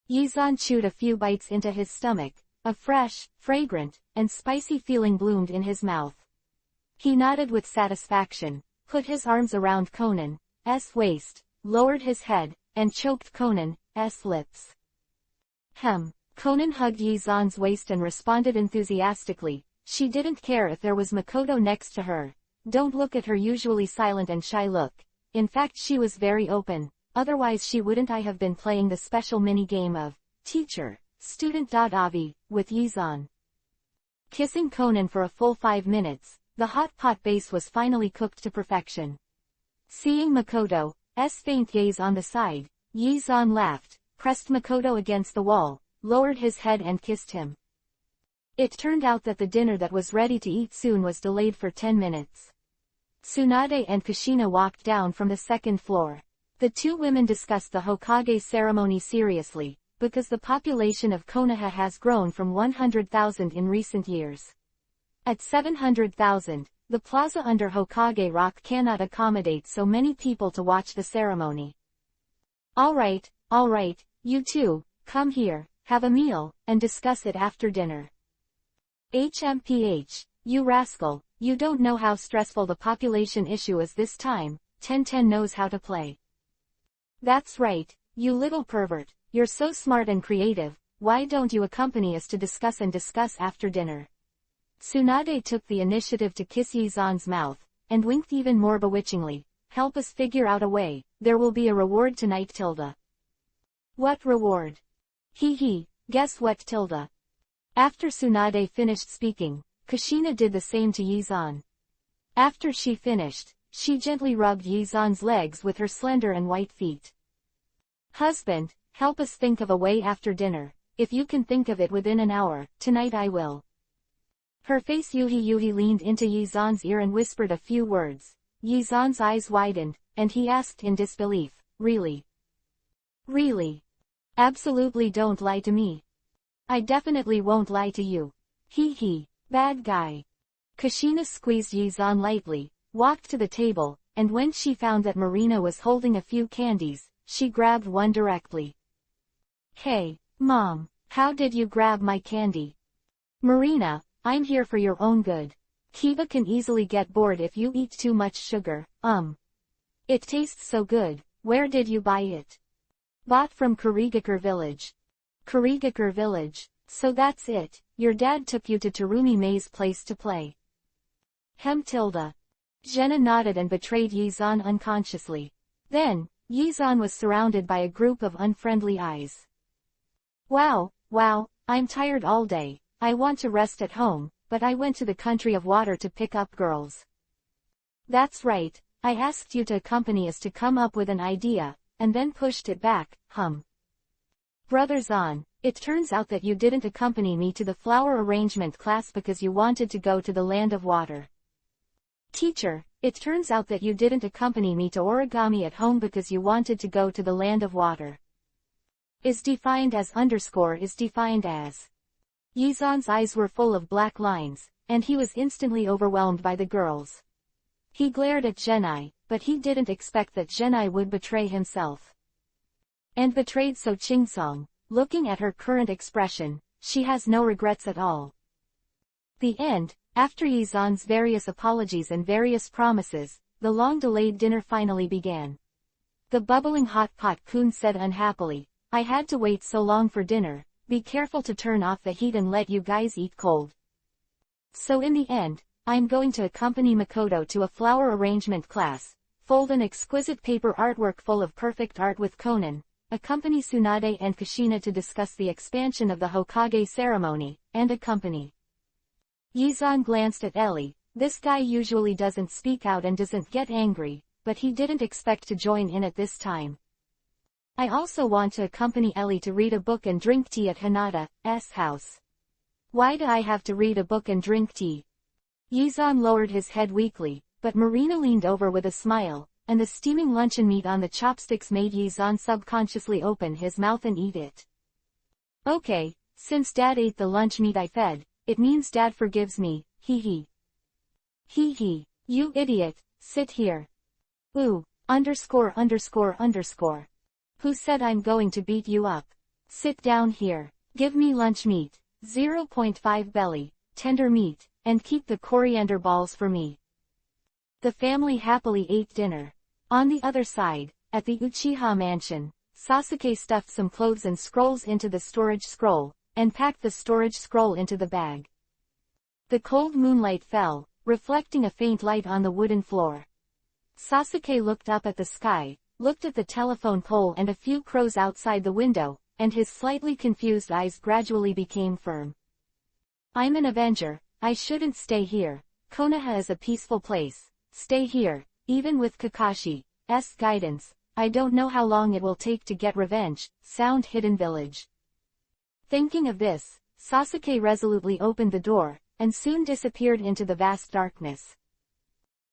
Yizan chewed a few bites into his stomach, a fresh, fragrant, and spicy feeling bloomed in his mouth. He nodded with satisfaction, put his arms around Conan's waist, lowered his head, and choked Conan's lips. Conan hugged Yizan's waist and responded enthusiastically. She didn't care if there was Makoto next to her. Don't look at her usually silent and shy look. In fact, she was very open, otherwise she wouldn't I have been playing the special mini-game of Teacher, Student. Avi, with Yizan. Kissing Conan for a full 5 minutes, the hot pot base was finally cooked to perfection. Seeing Makoto's faint gaze on the side, Yi-zan laughed, pressed Makoto against the wall, lowered his head and kissed him. It turned out that the dinner that was ready to eat soon was delayed for 10 minutes. Tsunade and Kushina walked down from the second floor. The two women discussed the Hokage ceremony seriously, because the population of Konoha has grown from 100,000 in recent years. At 700,000, the plaza under Hokage Rock cannot accommodate so many people to watch the ceremony. All right, you two, come here, have a meal, and discuss it after dinner. HMPH, you rascal, you don't know how stressful the population issue is this time. 1010 knows how to play. That's right, you little pervert, you're so smart and creative, why don't you accompany us to discuss after dinner? Tsunade took the initiative to kiss Yi-zan's mouth, and winked even more bewitchingly. Help us figure out a way, there will be a reward tonight tilde. What reward? Hee, guess what tilde? After Tsunade finished speaking, Kushina did the same to Yi-zan. After she finished, she gently rubbed Yi-zan's legs with her slender and white feet. Husband, help us think of a way after dinner. If you can think of it within an hour, tonight I will. Her face Yuhi leaned into Yi-zan's ear and whispered a few words. Yi-zan's eyes widened, and he asked in disbelief, Really? Really? Absolutely don't lie to me. I definitely won't lie to you. Hee, bad guy. Kushina squeezed Yi-zan lightly, walked to the table, and when she found that Marina was holding a few candies, she grabbed one directly. Hey, Mom, how did you grab my candy? Marina, I'm here for your own good. Kiba can easily get bored if you eat too much sugar. It tastes so good. Where did you buy it? Bought from Kurigakure Village. Kurigakure Village. So that's it, your dad took you to Terumi Mei's place to play. Tilde. Jenna nodded and betrayed Yi-zan unconsciously. Then, Yi-zan was surrounded by a group of unfriendly eyes. Wow, I'm tired all day. I want to rest at home, but I went to the country of water to pick up girls. That's right, I asked you to accompany us to come up with an idea, and then pushed it back, Brother Zan, it turns out that you didn't accompany me to the flower arrangement class because you wanted to go to the land of water. Teacher, it turns out that you didn't accompany me to origami at home because you wanted to go to the land of water. Is defined as is defined as. Yi-zan's eyes were full of black lines, and he was instantly overwhelmed by the girls. He glared at Genai, but he didn't expect that Genai would betray himself. And betrayed So Chingsong. Looking at her current expression, she has no regrets at all. The end. After Yi-zan's various apologies and various promises, the long-delayed dinner finally began. The bubbling hot pot-kun said unhappily, I had to wait so long for dinner, be careful to turn off the heat and let you guys eat cold. So in the end, I'm going to accompany Makoto to a flower arrangement class, fold an exquisite paper artwork full of perfect art with Conan, accompany Tsunade and Kushina to discuss the expansion of the Hokage ceremony, and accompany. Yi-zan glanced at Ellie. This guy usually doesn't speak out and doesn't get angry, but he didn't expect to join in at this time. I also want to accompany Ellie to read a book and drink tea at Hinata's house. Why do I have to read a book and drink tea? Yi-zan lowered his head weakly, but Marina leaned over with a smile, and the steaming luncheon meat on the chopsticks made Yi-zan subconsciously open his mouth and eat it. Okay, since Dad ate the lunch meat I fed, it means Dad forgives me, hee. You idiot, sit here. Ooh, ____. Who said I'm going to beat you up? Sit down here, give me lunch meat, 0.5 belly, tender meat, and keep the coriander balls for me. The family happily ate dinner. On the other side, at the Uchiha mansion, Sasuke stuffed some clothes and scrolls into the storage scroll, and packed the storage scroll into the bag. The cold moonlight fell, reflecting a faint light on the wooden floor. Sasuke looked up at the sky, looked at the telephone pole and a few crows outside the window, and his slightly confused eyes gradually became firm. I'm an Avenger, I shouldn't stay here. Konoha is a peaceful place. Stay here, Even with Kakashi's guidance, I don't know how long it will take to get revenge. Sound Hidden Village. Thinking of this, Sasuke resolutely opened the door, and soon disappeared into the vast darkness.